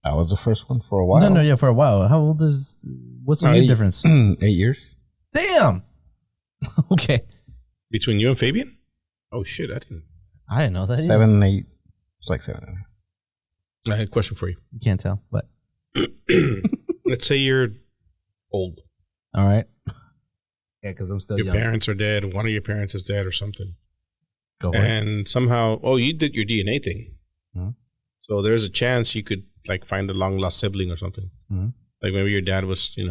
S2: I was the first one for a while.
S1: No, yeah, for a while. How old is? What's the age difference?
S2: 8 years.
S1: Damn. Okay.
S3: Between you and Fabian? Oh shit, I didn't
S1: know that.
S2: 7, 8. It's like 7.
S3: I had a question for you.
S1: You can't tell, but
S3: Let's say you're old.
S1: all right. Yeah, because I'm still
S3: Your
S1: young.
S3: parents are dead. One of your parents is dead or something.
S1: Go ahead.
S3: And somehow, you did your DNA thing.
S1: Mm-hmm.
S3: So there's a chance you could like find a long lost sibling or something.
S1: Mm-hmm.
S3: Like maybe your dad was,
S1: I've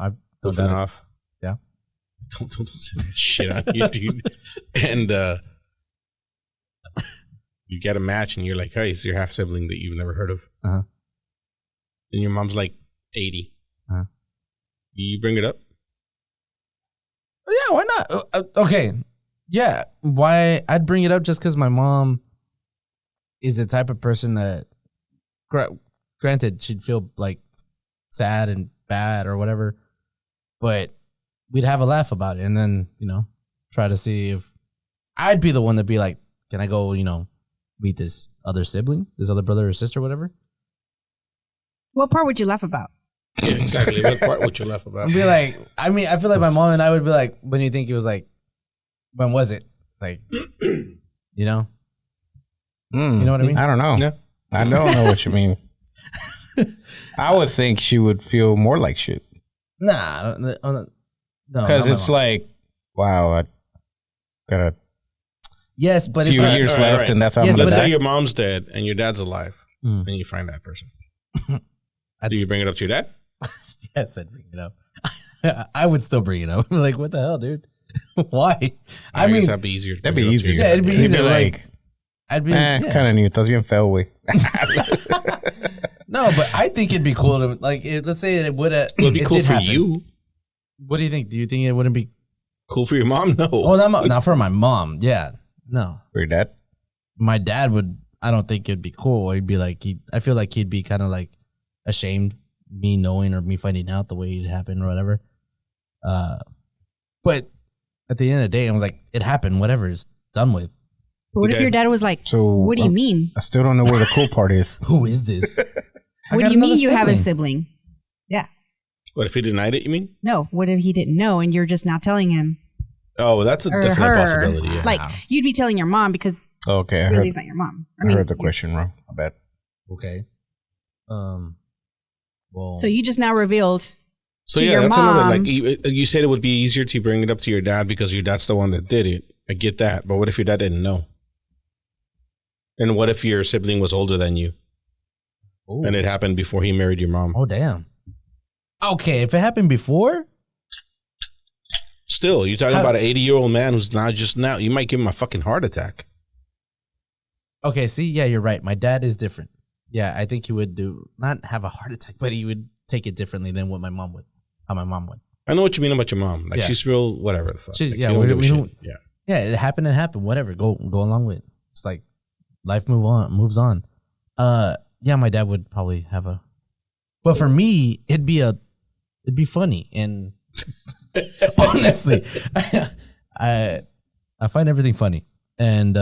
S1: done
S3: goofing
S1: that.
S3: off.
S1: Yeah.
S3: Don't say that shit on you, dude. And you get a match and you're like, hey, it's your half sibling that you've never heard of.
S1: Uh-huh.
S3: And your mom's like 80.
S1: Uh-huh.
S3: You bring it up?
S1: Yeah, why not? Okay. Yeah. Why? I'd bring it up just because my mom is the type of person that, granted, she'd feel like sad and bad or whatever, but we'd have a laugh about it and then, try to see if I'd be the one to be like, can I go, meet this other sibling, this other brother or sister, whatever?
S4: What part would you laugh about?
S3: Yeah, exactly. What part would you laugh about?
S1: I'd be like, I feel like my mom and I would be like, when do you think it was like, when was it? It's like, you know what I mean?
S2: I don't know.
S3: Yeah.
S2: I don't know what you mean. I would think she would feel more like shit.
S1: Nah, no.
S2: Because it's like, wow, I got a
S1: yes, but
S2: few
S1: it's
S2: years
S3: All right,
S2: left,
S3: right.
S2: and that's how
S1: Yes,
S2: I'm
S3: Let's
S2: gonna
S3: say
S2: die.
S3: your mom's dead and your dad's alive,
S1: Mm.
S3: and you find that person.
S1: I'd
S3: Do you bring it up to your dad?
S1: yes, I'd bring it up. I would still bring it up. Like, what the hell, dude? Why? I
S3: guess
S1: mean,
S3: that'd be easier. to
S2: That'd
S3: bring
S2: be
S3: it up to
S2: easier.
S3: your
S1: yeah,
S3: dad.
S1: it'd be
S2: He'd be
S1: easier. Like,
S2: like,
S1: I'd be yeah.
S2: kind of new. Estás bien feo, güey.
S1: No, but I think it'd be cool to like. Let's say it would.
S3: Well, it'd be cool for
S1: happen.
S3: you.
S1: What do you think? Do you think it wouldn't be?
S3: Cool for your mom? No.
S1: Oh, not for my mom. Yeah, no.
S2: For your dad?
S1: My dad would. I don't think it'd be cool. He'd be like, I feel like he'd be kind of like ashamed me knowing or me finding out the way it happened or whatever. But at the end of the day, I was like, it happened. Whatever, it's done with.
S4: But what if
S3: Okay.
S4: your dad was like,
S2: So
S4: what do you mean?
S2: I still don't know where the cool part is.
S1: Who is this?
S4: What do you mean you have a sibling? Yeah.
S3: What if he denied it? You mean?
S4: No, what if he didn't know and you're just now telling him?
S3: Oh, well, that's a
S4: Or
S3: definite
S4: her.
S3: possibility. Yeah.
S4: Like, you'd be telling your mom because
S2: Okay, I
S4: really
S2: heard,
S4: it's not your mom.
S2: I heard the question wrong. I bet.
S1: Okay. Well.
S4: So you just now revealed
S3: So
S4: to
S3: yeah,
S4: your
S3: that's another.
S4: mom.
S3: Like you said, it would be easier to bring it up to your dad because your dad's the one that did it. I get that, but what if your dad didn't know? And what if your sibling was older than you
S1: Ooh.
S3: and it happened before he married your mom?
S1: Oh damn. Okay, if it happened before,
S3: Still, you're talking about an 80-year-old man who's now. You might give him a fucking heart attack.
S1: okay. See, yeah, you're right. My dad is different. Yeah, I think he would not have a heart attack, but he would take it differently than what my mom would. How my mom would.
S3: I know what you mean about your mom. Like
S1: Yeah.
S3: she's real, whatever the fuck.
S1: She's
S3: Like,
S1: yeah.
S3: you don't give a
S1: We
S3: shit.
S1: don't.
S3: Yeah.
S1: Yeah, it happened. It happened. Whatever. Go along with it. It's like life moves on. Yeah, my dad would probably have a. But for me, it'd be funny and honestly, I find everything funny and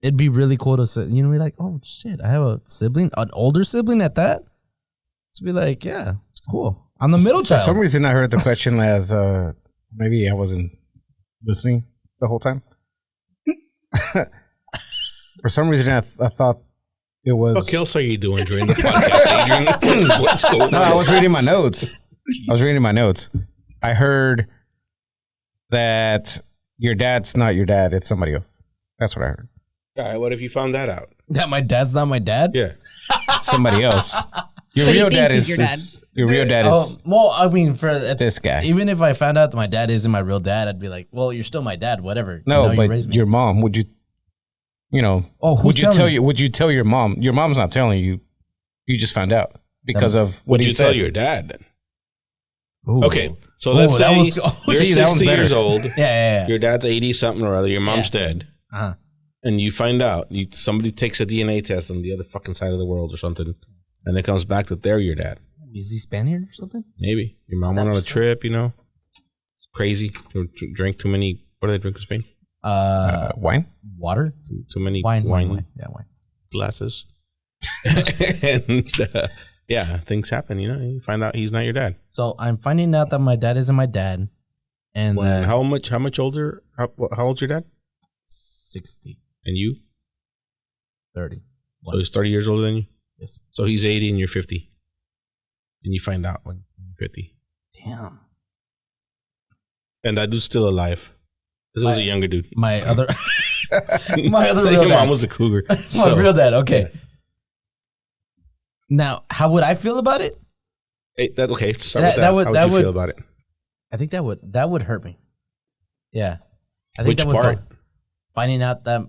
S1: it'd be really cool to say, be like, oh shit, I have a sibling, an older sibling at that. To be like, yeah, it's cool. I'm the middle
S2: For
S1: child.
S2: some reason, I heard the question as maybe I wasn't listening the whole time. For some reason, I thought it was.
S3: What else are you doing during the podcast, Adrian? What's going on?
S2: No, I was reading my notes. I heard that your dad's not your dad; it's somebody else. That's what I heard.
S3: All right, what if you found that out?
S1: That my dad's not my dad.
S3: Yeah.
S2: Somebody else. Your
S4: But he
S2: real dad
S4: thinks
S2: is
S4: he's your dad.
S2: your real dad
S1: Oh,
S2: is
S1: well, I mean, for
S2: this guy.
S1: even if I found out that my dad isn't my real dad, I'd be like, well, you're still my dad. Whatever.
S2: No,
S1: I know you
S2: but
S1: raised me.
S2: your mom. Would you?
S1: Oh, who's
S2: would you
S1: telling
S2: tell
S1: me?
S2: you? Would you tell your mom? Your mom's not telling you. You just found out because of what
S3: Would
S2: he
S3: you
S2: said.
S3: tell your dad then?
S1: Ooh.
S3: Okay, so
S1: Ooh,
S3: let's
S1: that
S3: say
S1: was-
S3: you're
S2: see, that one's
S3: 60 years
S2: better.
S3: old.
S1: Yeah.
S3: Your dad's 80 something or other. Your mom's dead.
S1: Uh-huh.
S3: And you find out somebody takes a DNA test on the other fucking side of the world or something, and it comes back that they're your dad.
S1: Is he Spaniard or something?
S3: Maybe your mom went on a trip. crazy, or drink too many. What do they drink in Spain?
S2: Wine?
S1: Water?
S3: Too many
S1: Wine.
S3: Yeah, wine glasses. And yeah, things happen. You find out he's not your dad.
S1: So I'm finding out that my dad isn't my dad, and
S3: how much older? How old's your dad?
S1: 60.
S3: And you?
S1: 30.
S3: So he's 30 years older than you.
S1: Yes.
S3: So he's 80 and you're 50, and you find out when you're 50.
S1: Damn.
S3: And that dude's still alive. This was a younger dude.
S1: My other real
S3: Your
S1: dad.
S3: mom was a cougar.
S1: My real dad. Okay. Now, how would I feel about it?
S3: Hey, okay. Start with that. How would you feel about it?
S1: I think that would hurt me. Yeah. I think
S3: Which
S1: that would
S3: part?
S1: Finding out that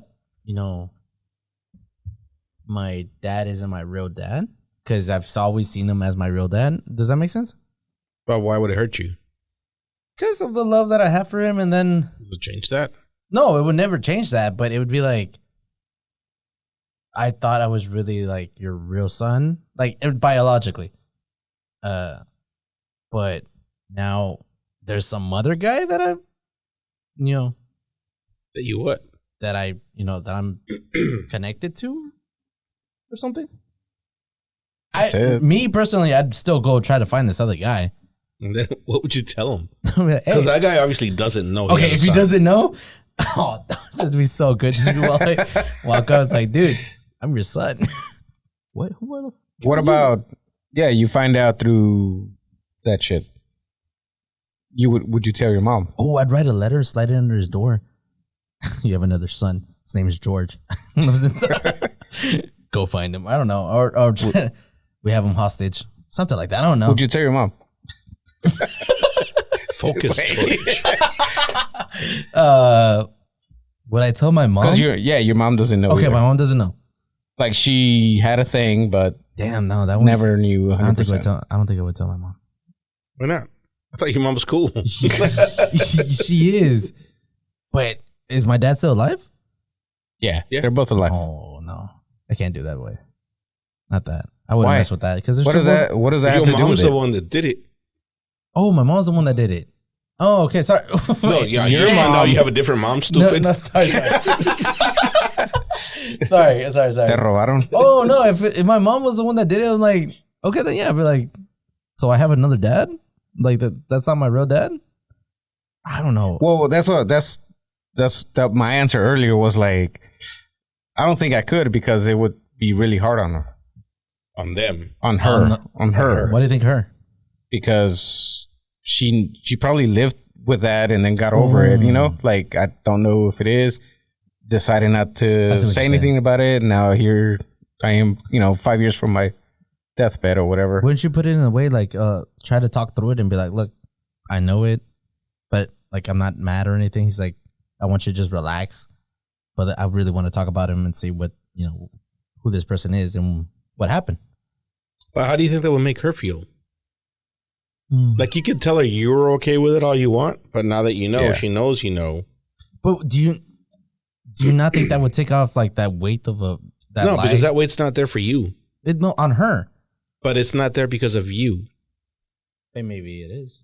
S1: my dad isn't my real dad, because I've always seen him as my real dad. Does that make sense?
S3: But why would it hurt you?
S1: Because of the love that I have for him, and then
S3: Does it change that?
S1: no, it would never change that. But it would be like, I thought I was really like your real son, like biologically. But now there's some other guy that I,
S3: That you what?
S1: that I'm connected to, or something.
S2: That's it.
S1: Me personally, I'd still go try to find this other guy.
S3: And then what would you tell him?
S1: Because
S3: Because that guy obviously doesn't know.
S1: okay, if he doesn't know, oh, that'd be so good. Just walk up, it's like, dude, I'm your son. What? Who are the?
S2: What about? Yeah, you find out through that shit. Would you tell your mom?
S1: Oh, I'd write a letter, slide it under his door. You have another son. His name is George. Lives inside. Go find him. I don't know, or we have him hostage, something like that. I don't know.
S2: Would you tell your mom?
S3: Focus, George.
S1: Would I tell my mom?
S2: Because your mom doesn't know.
S1: Okay,
S2: either.
S1: my mom doesn't know.
S2: Like she had a thing, but
S1: Damn, no, that one
S2: never knew. 100%.
S1: I don't think I would tell my mom.
S3: Why not? I thought your mom was cool.
S1: She is, but is my dad still alive?
S2: Yeah,
S3: Yeah.
S2: they're both alive.
S1: Oh no, I can't do that way. Not that. I wouldn't
S2: Why?
S1: mess with that because
S2: What does that? What does that have
S3: Your
S2: to do with
S3: mom's the
S2: it?
S3: one that did it.
S1: Oh, my mom's the one that did it. Oh, okay, sorry.
S3: No,
S1: Wait,
S3: yeah,
S2: your
S3: you found
S2: mom-
S3: out you have a different mom, stupid.
S1: No, sorry. sorry.
S2: Te robaron.
S1: Oh no, if my mom was the one that did it, I'm like, okay, then yeah, I'd be like, so I have another dad? Like that's not my real dad? I don't know.
S2: Well, that's my answer earlier was like, I don't think I could because it would be really hard on her.
S3: On them.
S2: On her. On her.
S1: Why do you think her?
S2: Because she probably lived with that and then got over it, you know? Like, I don't know if it is. Decided not to say anything about it. Now here I am, 5 years from my deathbed or whatever.
S1: Wouldn't you put it in a way like try to talk through it and be like, look, I know it, but like I'm not mad or anything. He's like, I want you to just relax. But I really want to talk about him and see what, who this person is and what happened.
S3: But how do you think that would make her feel? Like you could tell her you're okay with it all you want, but now that you know,
S2: Yeah.
S3: she knows you know.
S1: But do you not think that would take off like that weight of that
S3: No,
S1: lie?
S3: because that weight's not there for you.
S1: No, on her.
S3: But it's not there because of you.
S1: Hey, maybe it is.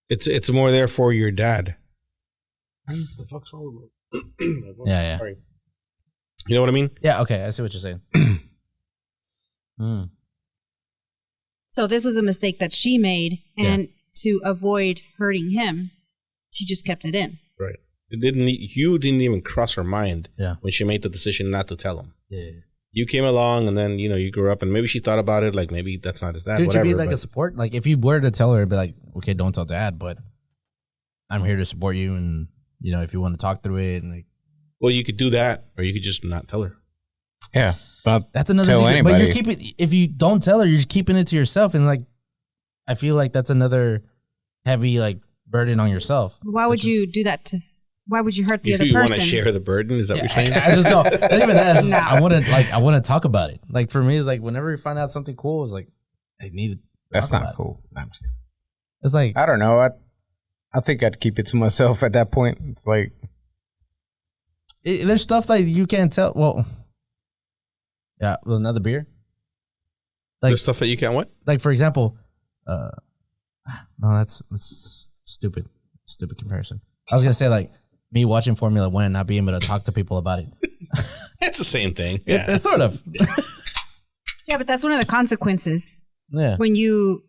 S3: It's more there for your dad. What the fuck's wrong with me?
S1: Yeah.
S3: Sorry. You know what I mean?
S1: Yeah, okay, I see what you're saying.
S4: So this was a mistake that she made, and to avoid hurting him, she just kept it in.
S3: Right. You didn't even cross her mind
S1: Yeah.
S3: when she made the decision not to tell him.
S1: Yeah.
S3: You came along and then, you grew up and maybe she thought about it, like maybe that's not his dad,
S1: Could
S3: whatever.
S1: you be like
S3: but-
S1: a support? Like if you were to tell her, it'd be like, okay, don't tell dad, but I'm here to support you, and if you want to talk through it, and like
S3: Well, you could do that, or you could just not tell her.
S2: Yeah. But
S1: that's another
S2: tell
S1: secret. But
S2: anybody.
S1: you're keeping, if you don't tell her, you're just keeping it to yourself, and like I feel like that's another heavy like burden on yourself.
S4: Why would you do that why would you hurt the other
S3: You want
S4: person?
S3: to share the burden? Is that what you're saying?
S1: I just don't. Not even that. It's just,
S4: No.
S1: I want to talk about it. Like for me, it's like whenever you find out something cool, it's like I need to.
S2: that's
S1: talk
S2: not
S1: about it.
S2: cool.
S1: It's like
S2: I don't know. I think I'd keep it to myself at that point. It's like,
S1: there's stuff like you can't tell. Well, yeah, well, another beer. Like
S3: There's stuff that you can't what?
S1: like for example, no, that's stupid. stupid comparison. I was gonna say like me watching Formula One and not being able to talk to people about it.
S3: It's the same thing. Yeah,
S1: It's sort of.
S4: Yeah, but that's one of the consequences
S1: Yeah.
S4: when you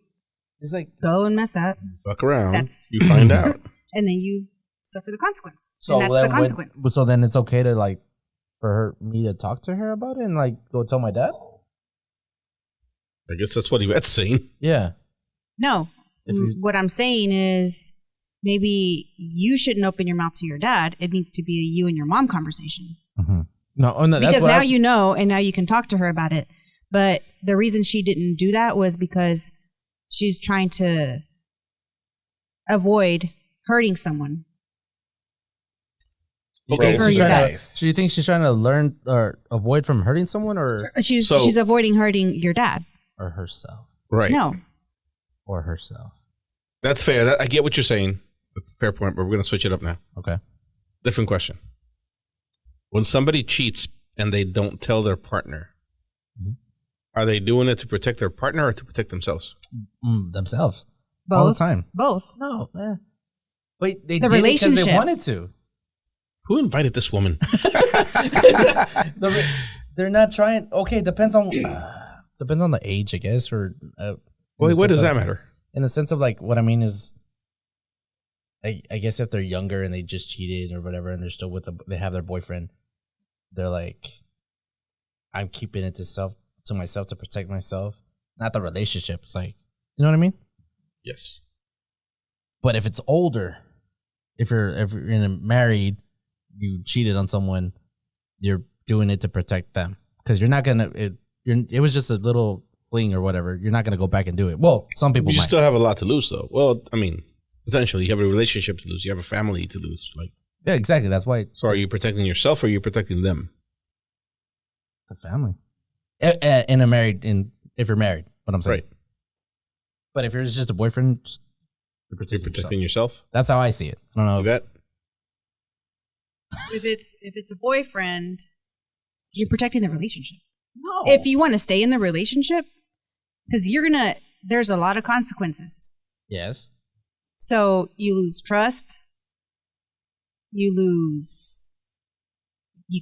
S1: It's like
S4: go and mess up,
S3: fuck around.
S4: That's-
S3: You find out.
S4: and then you suffer the consequence.
S1: so.
S4: and that's
S1: Then
S4: the consequence.
S1: so then it's okay to like for me to talk to her about it and like go tell my dad.
S3: I guess that's what Yvette's saying.
S1: Yeah.
S4: No,
S1: If you-
S4: what I'm saying is maybe you shouldn't open your mouth to your dad. It needs to be a you and your mom conversation.
S1: No, oh, no, that's
S4: Because
S1: what
S4: now
S1: I,
S4: you know, and now you can talk to her about it. But the reason she didn't do that was because she's trying to avoid hurting someone.
S3: Okay,
S4: For
S1: she's
S4: your
S1: trying
S4: dad.
S1: to, do you think she's trying to learn or avoid from hurting someone or
S4: She's avoiding hurting your dad.
S1: herself
S3: right.
S4: No.
S1: or herself?
S3: That's fair. I get what you're saying. That's a fair point, but we're going to switch it up now.
S1: Okay.
S3: Different question. When somebody cheats and they don't tell their partner, are they doing it to protect their partner or to protect themselves?
S1: Themselves.
S4: Both.
S1: All the time.
S4: Both.
S1: No. Wait, they
S4: The
S1: did it 'cause
S4: relationship.
S1: they wanted to.
S3: Who invited this woman?
S1: They're not trying. Okay, depends on the age, I guess, or.
S3: Wait, what does that matter?
S1: In the sense of like, what I mean is, I guess if they're younger and they just cheated or whatever, and they're still they have their boyfriend, they're like, I'm keeping it to myself to protect myself, not the relationship. It's like, you know what I mean?
S3: Yes.
S1: But if it's older, if you're married, you cheated on someone, you're doing it to protect them because you're not gonna. It was just a little fling or whatever. You're not gonna go back and do it. Well, some people
S3: You
S1: might.
S3: still have a lot to lose, though. Well, I mean, potentially, you have a relationship to lose. You have a family to lose. Like,
S1: Yeah, exactly. That's why
S3: so are you protecting yourself or are you protecting them?
S1: the family. If you're married, what I'm saying.
S3: Right.
S1: But if you're just a boyfriend, you're
S3: You're
S1: protecting
S3: protecting
S1: yourself.
S3: yourself.
S1: That's how I see it. I don't know.
S3: Yvette?
S4: If it's a boyfriend, you're protecting the relationship.
S1: No.
S4: If you want to stay in the relationship, because there's a lot of consequences.
S1: Yes.
S4: So you lose trust. You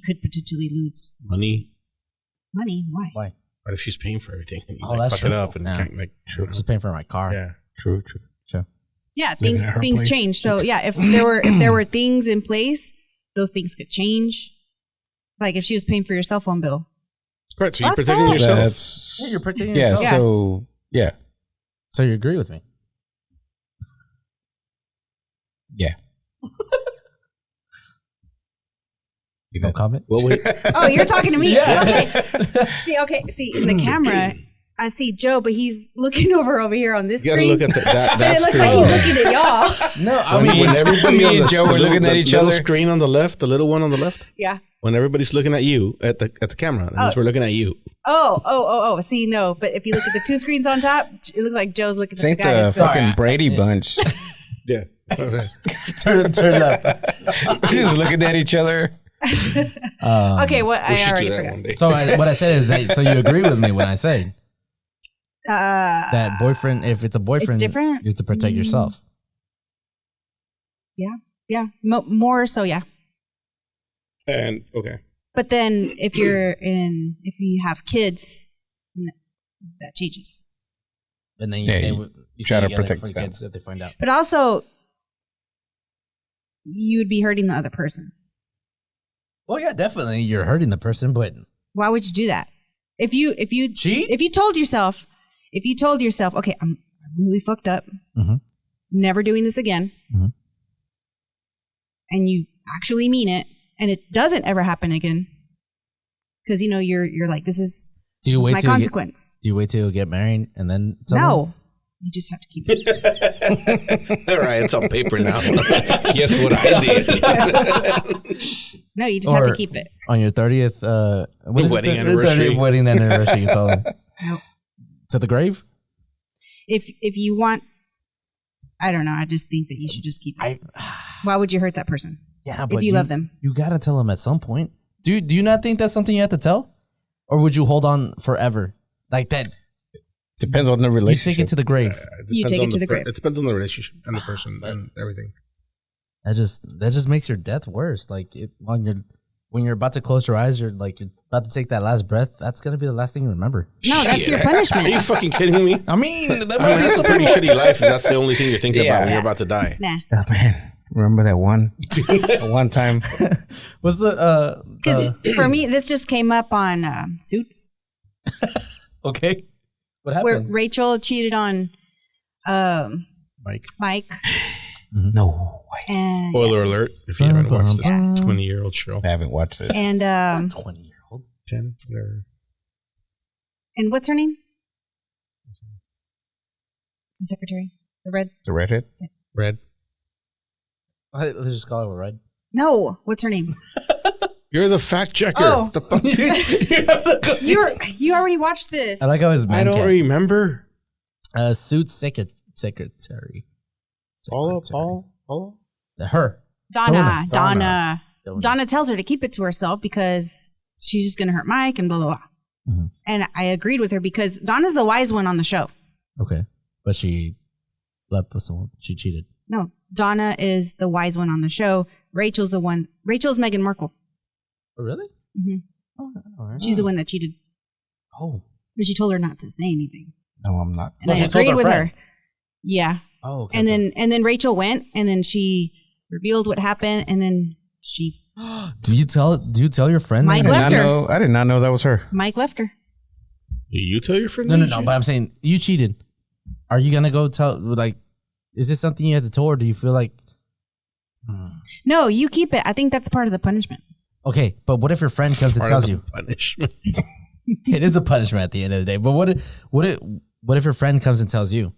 S4: could potentially lose
S3: Money.
S4: money. Why?
S1: Why?
S3: What if she's paying for everything and you
S1: Oh, that's
S3: fuck
S1: true.
S3: it up and
S1: Yeah.
S3: can't, like,
S1: Just paying for my car.
S3: yeah.
S2: True.
S4: Yeah,
S2: Living
S4: things
S2: at her
S4: things
S2: place.
S4: change. So yeah, if there were things in place, those things could change. Like if she was paying for your cell phone bill.
S3: Right, so you're
S4: Fuck
S3: protecting
S4: that.
S3: yourself.
S2: That's
S1: Yeah, you're protecting
S2: yeah.
S1: yourself.
S2: So yeah,
S1: So you agree with me?
S2: yeah.
S1: No comment.
S3: Well, wait.
S4: Oh, you're talking to me.
S1: Yeah.
S4: Okay. See, in the camera, I see Joe, but he's looking over here on this
S3: You gotta
S4: screen.
S3: look at that
S4: and it looks
S3: screen.
S4: like he's looking at y'all.
S1: No, I
S3: When,
S1: mean,
S3: when everybody
S2: me
S3: on
S2: and
S3: the,
S2: Joe
S3: the
S2: were
S3: little-
S2: looking at
S3: the
S2: each
S3: little
S2: other.
S3: screen on the left, the little one on the left,
S4: Yeah.
S3: when everybody's looking at you at the camera, that means we're looking at you.
S4: Oh. See, no, but if you look at the two screens on top, it looks like Joe's looking
S2: This
S4: at
S2: ain't
S4: the guy.
S2: the
S4: that's-
S2: fucking Brady bunch.
S3: Yeah.
S1: turn left.
S2: We're just looking at each other.
S4: Okay, what
S3: We
S4: I
S3: should do
S4: already
S3: that
S4: forgot.
S3: one day.
S1: So what I said is that. So you agree with me when I say that boyfriend? If it's a boyfriend,
S4: It's different?
S1: You have to protect yourself.
S4: Yeah, more so, yeah.
S3: And okay.
S4: But then if you have kids, that changes.
S1: And then you
S2: Yeah,
S1: stay
S2: you
S1: with you
S2: try
S1: stay
S2: to
S1: together
S2: protect
S1: for your
S2: them.
S1: kids if they find out.
S4: But also, you would be hurting the other person.
S1: Well, yeah, definitely you're hurting the person, but
S4: Why would you do that? If you
S1: cheat.
S4: if you told yourself, okay, I'm really fucked up,
S1: Mhm.
S4: never doing this again,
S1: Mhm.
S4: and you actually mean it, and it doesn't ever happen again, because you're like, this is my consequence.
S1: Do you wait till you get married and then tell them?
S4: No, you just have to keep it.
S3: All right, it's on paper now. Guess what I did?
S4: No, you just have to
S1: Or-
S4: keep it.
S1: On your 30th
S3: wedding anniversary.
S1: 30th wedding anniversary, you tell them.
S4: Nope.
S1: To the grave?
S4: If you want, I don't know. I just think that you should just keep it. Why would you hurt that person
S1: Yeah,
S4: if you love them?
S1: You gotta tell them at some point. Do you not think that's something you have to tell? Or would you hold on forever? Like that,
S2: Depends on the
S1: you
S2: relationship.
S1: take it to the grave.
S3: It
S4: You
S3: depends
S4: take
S3: on
S4: it to the
S3: per-
S4: grave.
S3: It depends on the relationship and the person and everything.
S1: That just makes your death worse. Like when you're about to close your eyes, you're about to take that last breath. That's gonna be the last thing you remember.
S4: No, that's your punishment.
S3: Are you fucking kidding me?
S1: I mean,
S3: That's a pretty shitty life. If that's the only thing you're thinking about when you're about to die.
S4: Nah.
S2: Oh, man, remember that one time?
S1: What's the
S4: Because for me, this just came up on Suits,
S1: okay? What
S4: where
S1: happened?
S4: Rachel cheated on Mike.
S2: No way.
S4: And
S3: Spoiler alert, if you haven't watched this 20-year-old show.
S2: I haven't watched it.
S4: and
S1: 20-year-old.
S3: 10, whatever.
S4: and what's her name? The secretary, the red.
S2: The redhead?
S3: Red.
S1: Let's just call her Red.
S4: No, what's her name?
S3: You're the fact checker.
S4: Oh.
S3: The fuck-
S4: You already watched this.
S1: I like how his man
S3: I don't remember.
S1: Suits secretary.
S3: Paul?
S1: Her.
S4: Donna.
S1: Donna.
S4: Donna tells her to keep it to herself because she's just going to hurt Mike and blah, blah, blah.
S1: Mm-hmm.
S4: And I agreed with her because Donna's the wise one on the show.
S1: Okay, but she slept with someone. She cheated.
S4: No, Donna is the wise one on the show. Rachel's Meghan Markle.
S1: Oh, really?
S4: Mm-hmm.
S1: Oh, all right.
S4: She's the one that cheated.
S1: Oh.
S4: But she told her not to say anything.
S2: No, I'm not.
S4: And I
S1: she told
S4: agreed
S1: her
S4: with
S1: friend.
S4: her. Yeah.
S1: Oh, okay.
S4: And then Rachel went and then she revealed what happened and then she
S1: do you tell your friend?
S4: Mike
S1: that?
S4: left her.
S2: I did not know that was her.
S4: Mike left her.
S3: Do you tell your friend?
S1: No. But I'm saying you cheated. Are you gonna go tell? Like, is this something you have to tell, or do you feel like?
S4: No, you keep it. I think that's part of the punishment.
S1: Okay, but what if your friend comes and tells you?
S3: Punishment.
S1: It is a punishment at the end of the day. But what if your friend comes and tells you,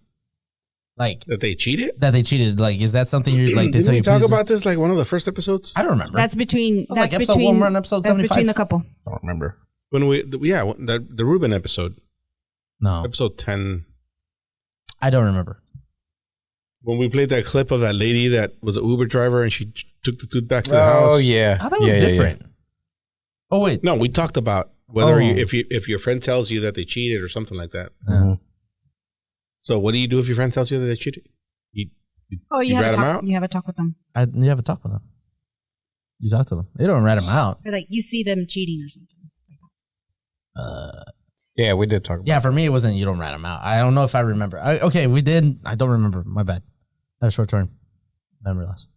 S1: like
S3: That they cheated?
S1: that they cheated? Like, is that something you're like? They
S3: Didn't
S1: tell
S3: we
S1: you
S3: talk
S1: please-
S3: about this like one of the first episodes?
S1: I don't remember.
S4: That's between
S1: was like
S4: that's
S1: episode
S4: between
S1: 1 and episode
S4: that's
S1: 75.
S4: between the couple.
S2: I don't remember.
S3: When the Ruben episode,
S1: no,
S3: episode 10.
S1: I don't remember.
S3: When we played that clip of that lady that was an Uber driver and she took the dude back to the house.
S2: Oh yeah,
S1: I thought it was different. Oh wait,
S3: No, we talked about whether
S1: Oh.
S3: if your friend tells you that they cheated or something like that.
S2: Mhm.
S3: So what do you do if your friend tells you that they cheated?
S4: Oh, you
S3: You
S4: have a
S3: rat 'em
S4: talk.
S3: out?
S4: You have a talk with them.
S1: you have a talk with them. You talk to them. They don't rat them out.
S4: Or like you see them cheating or something.
S2: Yeah, we did talk about
S1: Yeah, for me it wasn't. You don't rat them out. I don't know if I remember. Okay, we did. I don't remember. My bad. I have short term memory loss.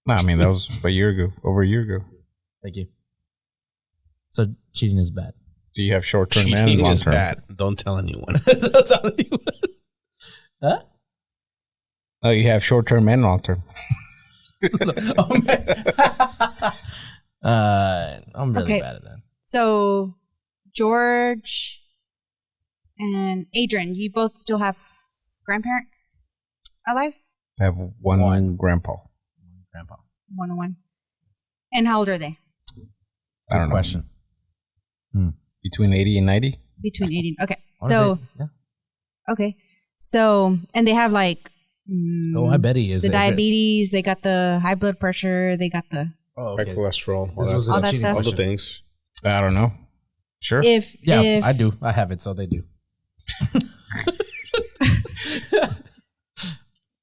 S2: No, I mean, that was a year ago, over a year ago.
S1: Thank you. So cheating is bad.
S2: Do you have short term and
S3: Cheating
S2: long
S3: is
S2: term?
S3: bad. Don't tell anyone.
S1: Huh?
S2: Oh, you have short term and long term.
S1: Oh, man. I'm really
S4: Okay.
S1: bad at that.
S4: So George and Adrian, you both still have grandparents alive?
S2: I have one grandpa.
S1: Grandpa.
S4: 101. And how old are they?
S2: I don't
S1: Good
S2: know.
S1: question.
S2: Between 80 and 90?
S4: Between 80. Okay.
S1: Or is
S4: So
S1: it- yeah.
S4: okay. So and they have like
S1: Oh, I bet he is.
S4: the
S1: If it-
S4: diabetes, they got the high blood pressure, they got the
S1: Oh,
S3: High
S1: okay.
S3: cholesterol.
S1: This was
S4: All
S1: a
S4: that
S1: cheating
S4: stuff.
S3: all the
S1: question.
S3: things.
S2: I don't know. Sure.
S1: Yeah, I do. I have it, so they do.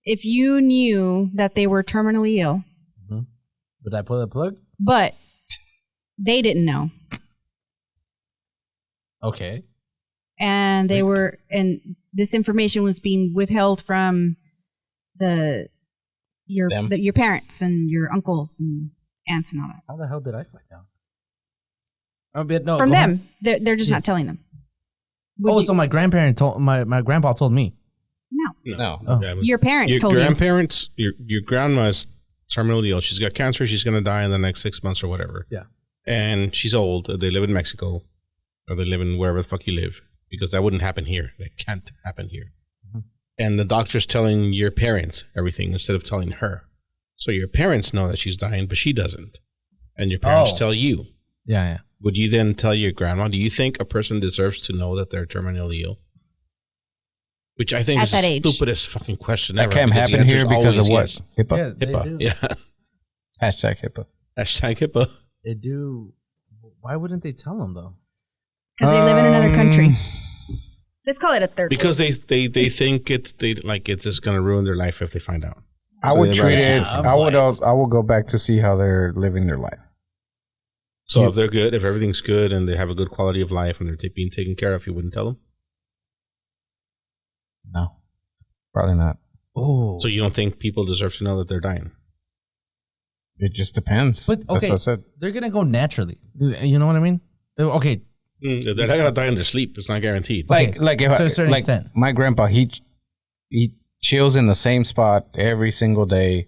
S4: If you knew that they were terminally ill,
S1: Would I pull the plug?
S4: but they didn't know,
S1: Okay.
S4: and they were, and this information was being withheld from your parents and your uncles and aunts and all that
S1: How the hell did I find out? Oh, but no.
S4: from
S1: go
S4: them.
S1: ahead.
S4: They're just not telling them. Would
S1: Oh,
S4: you-
S1: so my grandparent told my grandpa told me.
S4: no,
S2: No.
S1: Oh.
S3: Yeah, but
S4: your parents
S3: your
S4: told you.
S3: grandparents, your grandma's terminally ill. She's got cancer. She's going to die in the next 6 months or whatever.
S1: Yeah.
S3: And she's old. They live in Mexico, or they live in wherever the fuck you live, because that wouldn't happen here. That can't happen here. And the doctor's telling your parents everything instead of telling her. So your parents know that she's dying, but she doesn't. And your parents
S1: Oh.
S3: tell you.
S1: Yeah.
S3: Would you then tell your grandma? Do you think a person deserves to know that they're terminally ill? Which I think
S4: At
S3: is
S4: that
S3: the
S4: age.
S3: stupidest fucking question
S2: That
S3: ever.
S2: can't
S3: because the
S2: happen
S3: answer
S2: here
S3: is
S2: because of
S3: always
S2: what?
S3: yes.
S2: HIPAA?
S1: Yeah, they
S3: HIPAA.
S1: do.
S3: Yeah.
S2: Hashtag HIPAA.
S3: Hashtag HIPAA.
S1: They do. Why wouldn't they tell them though?
S4: Because they live in another country. Let's call it a third.
S3: Because they think it's just gonna ruin their life if they find out.
S2: I
S3: So
S2: would
S3: they'd
S2: treat
S3: rather
S2: it.
S3: keep them.
S2: I would go back to see how they're living their life.
S3: So if they're good, if everything's good and they have a good quality of life and they're being taken care of, you wouldn't tell them?
S2: No, probably not.
S1: Oh,
S3: So you don't think people deserve to know that they're dying?
S2: It just depends.
S1: but
S2: That's
S1: okay,
S2: what I said.
S1: they're gonna go naturally. You know what I mean? Okay,
S3: If they're not going to die in their sleep, it's not guaranteed.
S1: Okay,
S2: Like if
S1: to a certain extent.
S2: my grandpa, he chills in the same spot every single day.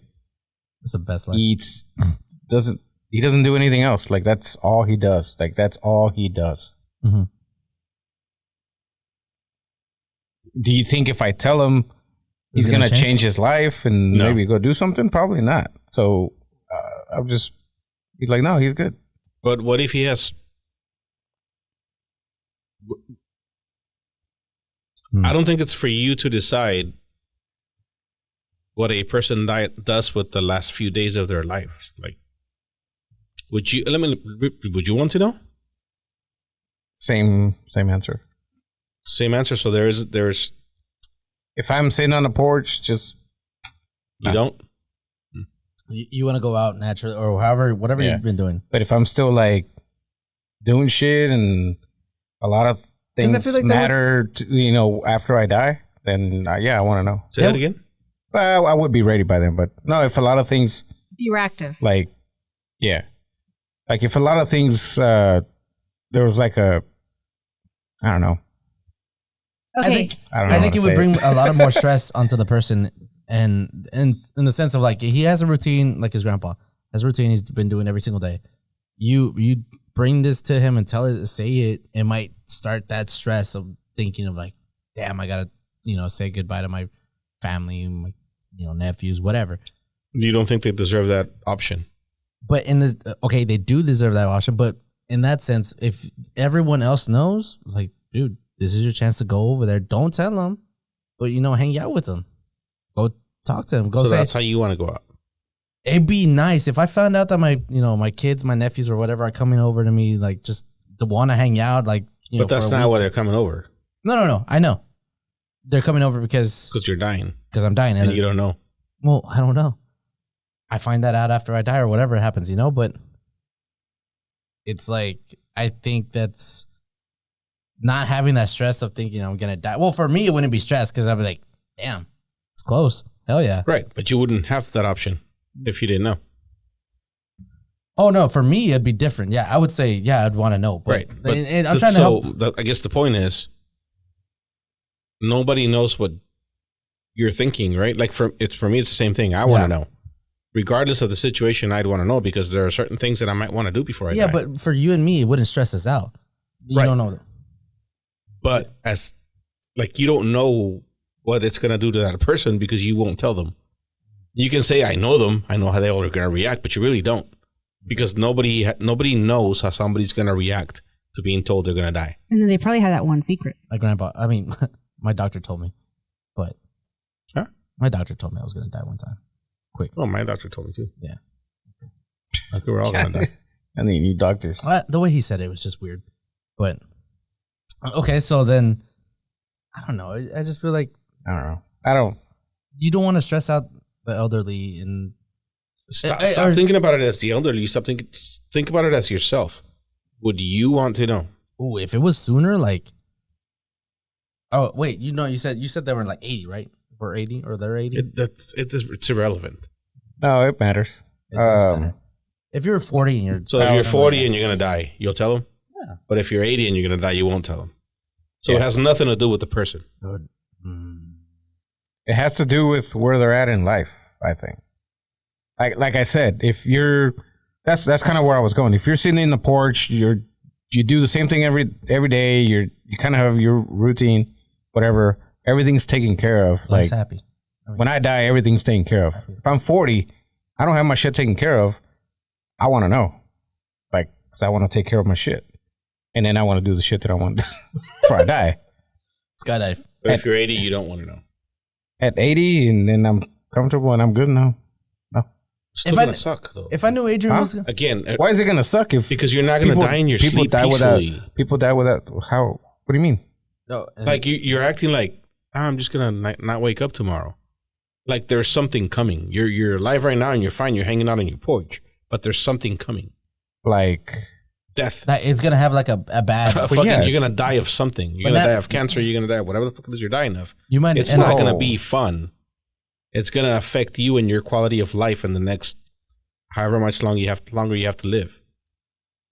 S1: it's the best life.
S2: Eats, he doesn't do anything else. Like that's all he does. Like that's all he does.
S1: Mm-hmm.
S2: Do you think if I tell him he's gonna change his life and
S3: No.
S2: maybe go do something? Probably not. So I'll just be like, no, he's good.
S3: But what if he has... I don't think it's for you to decide what a person does with the last few days of their life. Like, would you want to know?
S2: Same answer.
S3: Same answer. So there's
S2: If I'm sitting on the porch, just
S3: you don't.
S1: You want to go out naturally or however, whatever
S2: Yeah.
S1: you've been doing.
S2: but if I'm still like doing shit and a lot of
S1: 'Cause
S2: things
S1: I feel like that
S2: matter, after I die, then I want to know.
S3: Say that again.
S2: Well, I would be ready by then, but no, if a lot of things
S4: Be reactive.
S2: like, yeah, like if a lot of things, there was like I don't know.
S4: Okay.
S1: I think it would bring a lot of more stress onto the person, and in the sense of like he has a routine, like his grandpa has a routine he's been doing every single day. You bring this to him and say it might start that stress of thinking of like, damn, I gotta say goodbye to my family, my nephews, whatever.
S3: You don't think they deserve that option?
S1: But in this, okay, they do deserve that option. But in that sense, if everyone else knows, like, dude, this is your chance to go over there. Don't tell them, but hang out with them. Go talk to them. Go
S3: So
S1: say.
S3: that's how you want to go out.
S1: It'd be nice if I found out that my kids, my nephews, or whatever are coming over to me, like just to want to hang out, like.
S3: But that's not why they're coming over.
S1: No. I know. They're coming over because
S3: You're dying.
S1: Because I'm dying,
S3: And you don't know.
S1: Well, I don't know. I find that out after I die or whatever happens, but it's like, I think that's not having that stress of thinking I'm going to die. Well, for me, it wouldn't be stress because I'd be like, damn, it's close. Hell yeah.
S3: Right. But you wouldn't have that option if you didn't know.
S1: Oh, no. For me, it'd be different. Yeah. I would say, yeah, I'd want to know. But,
S3: Right. But
S1: and I'm trying to help.
S3: I guess the point is nobody knows what you're thinking, right? Like for me, it's the same thing. I want to know. Regardless of the situation, I'd want to know because there are certain things that I might want to do before I die.
S1: Yeah, but for you and me, it wouldn't stress us out. You
S3: Right.
S1: don't know.
S3: But you don't know what it's going to do to that person because you won't tell them. You can say, I know them. I know how they all are going to react, but you really don't because nobody knows how somebody's going to react to being told they're going to die.
S4: And then they probably have that one secret.
S1: My grandpa, my doctor told me, but my doctor told me I was going to die one time. Quick.
S3: Oh, my doctor told me too.
S1: Yeah.
S3: Like we're all going to die.
S2: And then you need doctors.
S1: The way he said it was just weird. But, okay, so then, I don't know. I just feel like
S2: I don't know.
S1: you don't want to stress out the elderly. And
S3: Stop thinking about it as the elderly. Think about it as yourself. Would you want to know?
S1: ooh, if it was sooner, like, oh, wait, you said they were like 80, right? Or 80, or they're 80?
S3: It's irrelevant.
S2: No, it matters.
S1: It does matter. If you're 40 and you're...
S3: So if you're 40 and you're going to die, you'll tell them?
S1: Yeah.
S3: But if you're 80 and you're going to die, you won't tell them. So it has nothing to do with the person.
S2: It has to do with where they're at in life, I think. Like I said, if you're... That's kind of where I was going. If you're sitting in the porch, you do the same thing every day, you kind of have your routine, whatever, everything's taken care of.
S1: Life's
S2: Like
S1: happy.
S2: when I die, everything's taken care of. If I'm 40, I don't have my shit taken care of. I want to know. Like, because I want to take care of my shit. And then I want to do the shit that I want to do before I die.
S1: Skydive.
S3: But if you're 80, you don't want to know.
S2: At 80, and then I'm comfortable and I'm good now. No.
S3: Still
S1: If I-
S3: going to suck, though.
S1: If I knew Adrian was...
S3: Again,
S2: Why is it going to suck if...
S3: because you're not going to die in your sleep peacefully.
S2: People die without... How... What do you mean?
S1: No,
S3: Like, you're acting like, I'm just going to not wake up tomorrow. Like there's something coming. You're alive right now and you're fine. You're hanging out on your porch, but there's something coming.
S2: Like
S3: death.
S1: That it's gonna have like a bad.
S3: You're gonna die of something. You're gonna die of cancer. You're gonna die of whatever the fuck it is you're dying of.
S1: You might.
S3: It's not gonna be fun. It's gonna affect you and your quality of life in the next however much longer you have to live.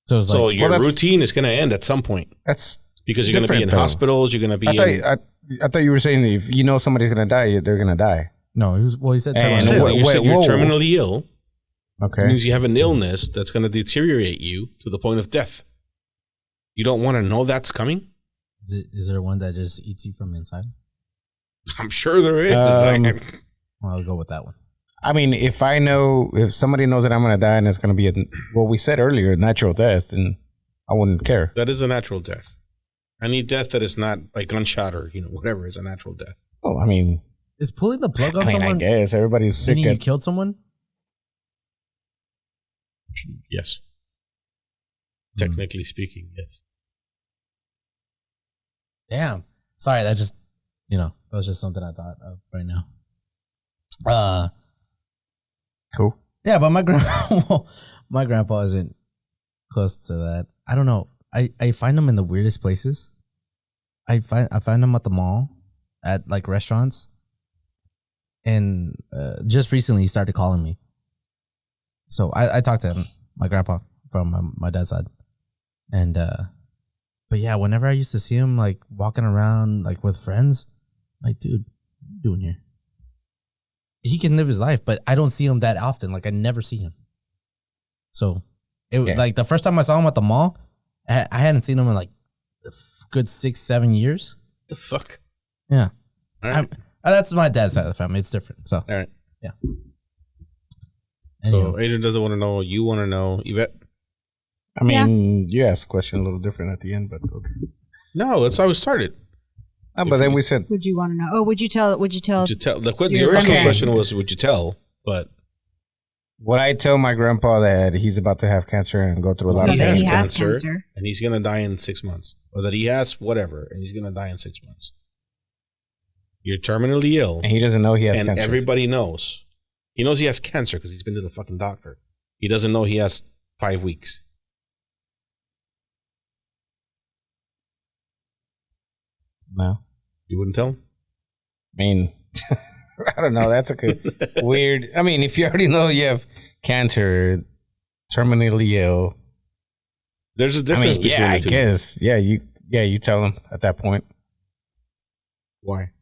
S3: So your routine is gonna end at some point.
S2: That's
S3: because you're gonna be in hospitals. You're gonna be.
S2: I thought you were saying if you know somebody's gonna die, they're gonna die.
S1: No, he said
S3: terminally. You said you're terminally ill.
S2: Okay.
S3: It means you have an illness that's going to deteriorate you to the point of death. You don't want to know that's coming?
S1: Is there one that just eats you from inside?
S3: I'm sure there is.
S1: Well, I'll go with that one.
S2: I mean, if somebody knows that I'm going to die and it's going to be what we said earlier, a natural death, and I wouldn't care.
S3: That is a natural death. Any death that is not like gunshot or whatever is a natural death.
S2: Oh, I mean,
S1: is pulling the plug on someone?
S2: I guess everybody's sick.
S1: You killed someone?
S3: Yes. Technically speaking, yes.
S1: Damn. Sorry, that just that was just something I thought of right now.
S2: Cool.
S1: Yeah, but my grandpa isn't close to that. I don't know. I find them in the weirdest places. I find them at the mall, at like restaurants. And just recently he started calling me. So I talked to him, my grandpa from my dad's side. And but yeah, whenever I used to see him like walking around like with friends, like, dude, what are you doing here? He can live his life, but I don't see him that often. Like I never see him. So like the first time I saw him at the mall, I hadn't seen him in like a good 6-7 years.
S3: The fuck?
S1: Yeah.
S3: All right.
S1: That's my dad's side of the family. It's different. So
S3: all right.
S1: Yeah.
S3: So Adrian doesn't want to know. You want to know, Yvette?
S2: I mean, you asked a question a little different at the end, but okay.
S3: No, that's how we started.
S2: But then we said,
S4: would you want to know? Oh, would you tell?
S3: Would you tell? The original question was, would you tell? But
S2: would I tell my grandpa that he's about to have cancer and go through a lot of pain?
S4: He has cancer,
S3: and he's gonna die in 6 months, or that he has whatever, and he's gonna die in 6 months. You're terminally ill,
S2: and he doesn't know he has cancer.
S3: And everybody knows. He knows he has cancer because he's been to the fucking doctor. He doesn't know he has 5 weeks.
S2: No.
S3: You wouldn't tell him?
S2: I mean, I don't know. That's weird. I mean, if you already know you have cancer, terminally ill.
S3: There's a difference between the two.
S2: I guess. Yeah, you tell him at that point.
S3: Why?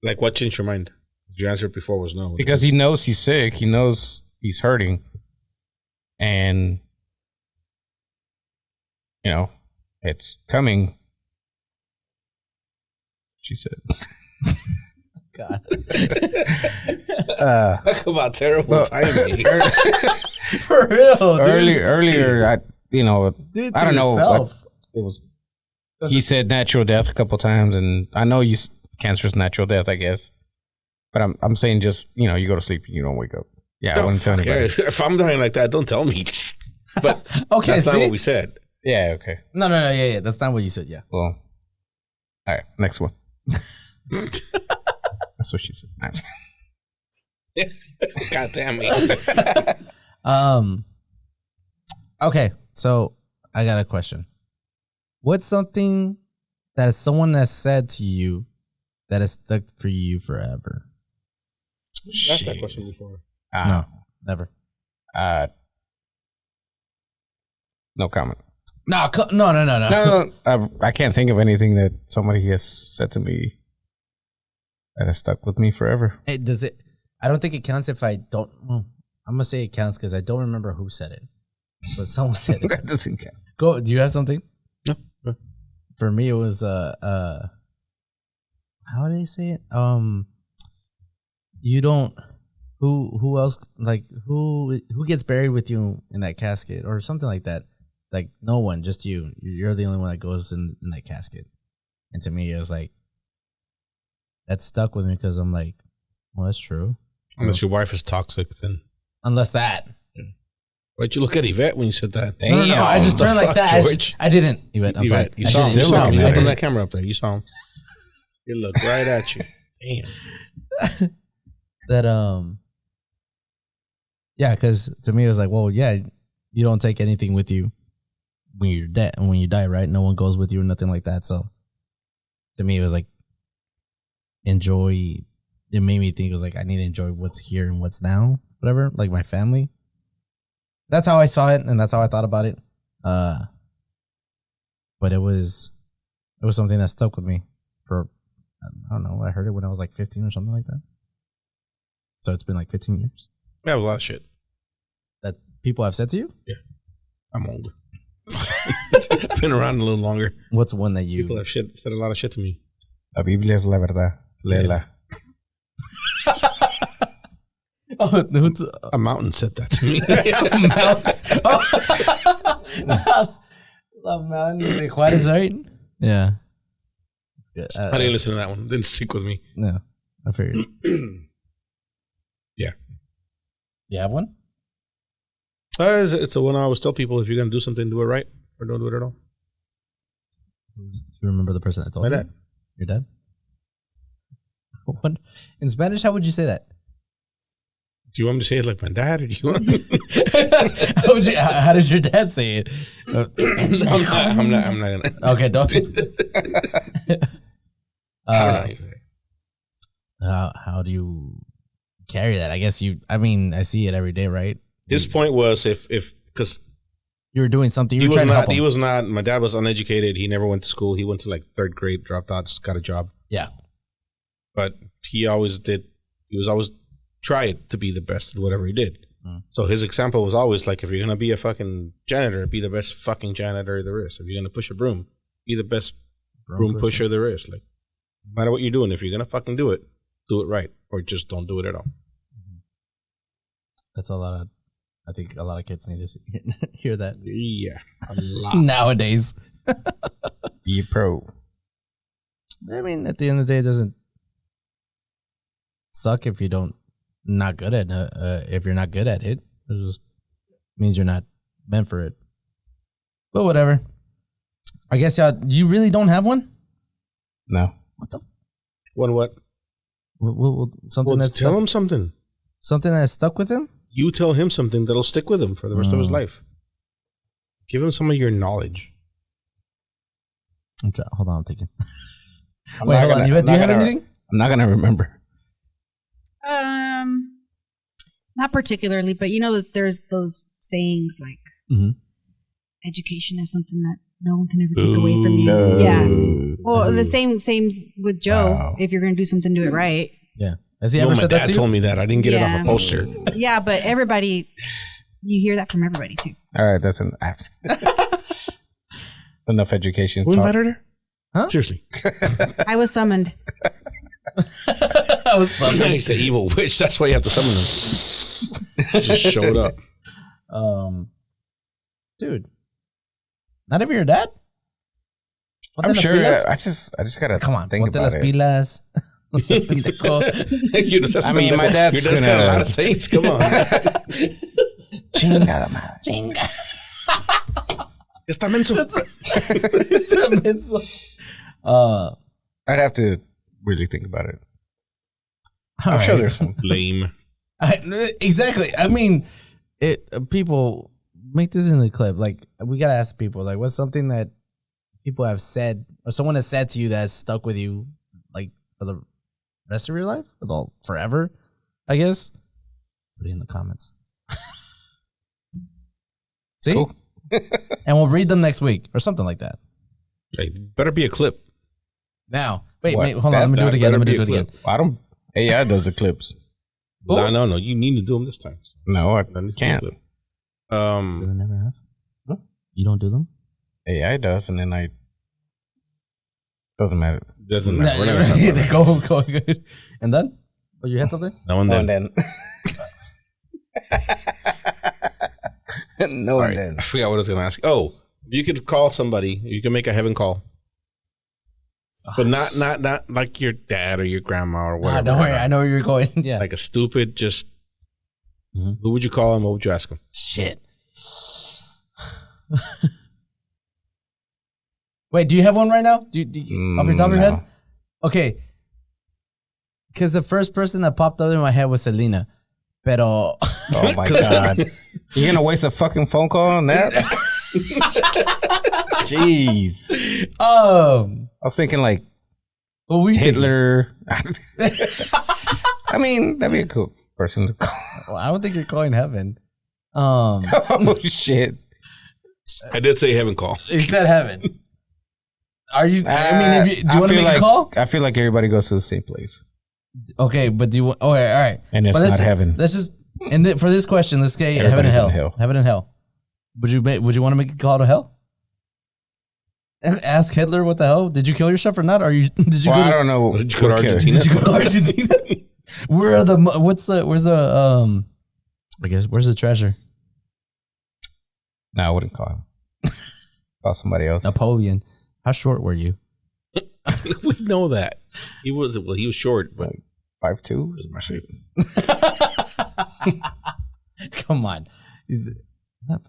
S3: Like, what changed your mind? Your answer before was no.
S2: Because he knows he's sick. He knows he's hurting. And, it's coming. She said.
S1: God.
S3: Talk about terrible timing.
S1: For real, dude.
S2: Earlier, I don't know. It was. He said natural death a couple times, and I know cancer is natural death, I guess. But I'm saying just you go to sleep and you don't wake up. Yeah, I wouldn't tell anybody.
S3: If I'm dying like that, don't tell me. But
S1: okay,
S3: that's not what we said.
S2: Yeah. Okay.
S1: No. Yeah. That's not what you said. Yeah.
S2: Well. All right. Next one. That's what she said.
S3: God damn it.
S1: Okay, so I got a question. What's something that someone has said to you that has stuck for you forever?
S3: Asked that question before.
S1: No, never.
S2: No comment.
S1: No.
S2: No. I can't think of anything that somebody has said to me that has stuck with me forever.
S1: Does it? I don't think it counts if I don't. Well, I'm gonna say it counts because I don't remember who said it, but someone said it.
S2: That doesn't count.
S1: Go. Do you have something?
S3: No.
S1: For me, it was how do they say it? You don't. Who else? Like who gets buried with you in that casket or something like that? Like no one, just you. You're the only one that goes in that casket. And to me, it was like that stuck with me because I'm like, well, that's true.
S3: Unless your wife is toxic, then.
S1: Unless that.
S3: Yeah. Why'd you look at Yvette when you said that?
S1: No. I just turned like that.
S3: George?
S1: I didn't. Yvette, I'm sorry.
S3: You saw him. You saw him. You had that camera up there. You saw him. He looked right at you. Damn.
S1: that yeah, because to me it was like, well, yeah, you don't take anything with you when you're dead and when you die, right? No one goes with you or nothing like that. So to me it was like enjoy. It made me think it was like I need to enjoy what's here and what's now, whatever. Like my family. That's how I saw it, and that's how I thought about it. But it was something that stuck with me for, I don't know. I heard it when I was like 15 or something like that. So it's been like 15 years.
S3: I have a lot of shit
S1: That people have said to you?
S3: Yeah, I'm old. I've been around a little longer.
S1: What's one that you...
S3: People have said a lot of shit to me.
S2: La Biblia es la verdad. Léela.
S1: Oh,
S3: A mountain said that to me.
S1: La Mountain de Juárez, right? Yeah. That's good.
S3: I didn't listen to that one. Didn't stick with me.
S1: No, I figured.
S3: Yeah.
S1: You have one?
S3: It's the one I always tell people: if you're gonna do something, do it right, or don't do it at all.
S1: Do you remember the person that told
S3: My
S1: you?
S3: dad.
S1: Your dad? What? In Spanish, how would you say that?
S3: Do you want me to say it like my dad, or do you want?
S1: How does your dad say it?
S3: I'm not gonna.
S1: Okay, don't.
S3: I don't know.
S1: How do you carry that? I guess I see it every day, right?
S3: His point was if because
S1: you were doing something, you
S3: he
S1: were
S3: was
S1: trying to help
S3: not.
S1: him.
S3: He was not. My dad was uneducated. He never went to school. He went to like third grade, dropped out, just got a job.
S1: Yeah,
S3: but he always did. He was always try to be the best at whatever he did. So his example was always like, if you're gonna be a fucking janitor, be the best fucking janitor there is. If you're gonna push a broom, be the best broom pusher there is. Like, no matter what you're doing, if you're gonna fucking do it right, or just don't do it at all.
S1: That's I think a lot of kids need to hear that.
S3: Yeah, a lot.
S1: Nowadays.
S2: Be a pro.
S1: I mean, at the end of the day, it doesn't suck if you not good at if you're not good at it. It just means you're not meant for it. But whatever. I guess you really don't have one?
S2: No.
S1: What the?
S3: What?
S1: Something that's
S3: tell him something.
S1: Something that stuck with him?
S3: You tell him something that'll stick with him for the rest of his life. Give him some of your knowledge.
S1: Hold on, I'm thinking.
S2: Wait, hold on.
S1: Do you have anything?
S2: I'm not gonna remember.
S4: Not particularly, but you know that there's those sayings like education is something that no one can ever take away from you.
S2: No.
S4: Yeah. Well, the same with Joe. Wow. If you're going to do something, do it right.
S1: Yeah. Has he ever said that to you?
S3: My dad told me that. I didn't get it off a poster.
S4: Yeah, but everybody, you hear that from everybody too.
S2: All right, that's enough education.
S3: Who invited her?
S1: Huh?
S3: Seriously.
S4: I was summoned.
S1: I was summoned.
S3: He's the evil witch. That's why you have to summon him. Just showed up.
S1: Dude. Not even your dad?
S2: I'm sure. I just gotta
S1: come on.
S2: think about it.
S1: Pilas.
S2: I mean, my dad's
S3: got a lot of saints. Come on.
S2: Chingada madre.
S1: Chinga.
S3: Está menso.
S1: Está menso.
S2: I'd have to really think about it.
S1: I'm
S2: sure there's some
S3: lame.
S1: Exactly. I mean, people make this in the clip. Like, we gotta ask people, like, what's something that people have said or someone has said to you that has stuck with you, like, for the rest of your life, forever, I guess. Put it in the comments. See,
S2: cool.
S1: And we'll read them next week or something like that.
S3: Like, better be a clip.
S1: Now, wait, hold on. Let me do it again.
S2: I don't. AI does the clips.
S3: No. You need to do them this time.
S2: No, I can't.
S1: Do they never have? Huh? You don't do them?
S2: AI does, and then I. Doesn't matter.
S3: Doesn't matter. We're not gonna talk about
S1: go. And then? Oh, you had something?
S3: No, and then.
S2: No, and then.
S3: I forgot what I was going to ask. Oh, you could call somebody. You can make a heaven call. But not like your dad or your grandma or whatever.
S1: Don't worry. I know where you're going. Yeah.
S3: Like a stupid, just. Who would you call him? What would you ask him?
S1: Shit. Wait, do you have one right now? Do you, off your top of your head? Okay. Because the first person that popped up in my head was Selena. Pero...
S2: Oh my God. You're going to waste a fucking phone call on that? Jeez. I was thinking like Hitler. I mean, that'd be a cool person to call.
S1: Well, I don't think you're calling heaven.
S2: Oh, shit.
S3: I did say heaven call.
S1: You said heaven. Are you... I mean, do you want to make a call?
S2: I feel like everybody goes to the same place.
S1: Okay, but do you want... Oh, all right.
S2: And it's not heaven.
S1: Let's just... And for this question, let's get heaven and hell. Heaven and hell. Would you want to make a call to hell? And ask Hitler what the hell? Did you kill yourself or not? Or did you
S2: I don't know.
S3: Did you go to Argentina?
S1: Did you go to Argentina? Where's the I guess where's the treasure?
S2: No, I wouldn't call him. Call somebody else.
S1: Napoleon. How short were you?
S3: We know that. He was short, but
S2: like 5'2".
S1: Come on. He's not,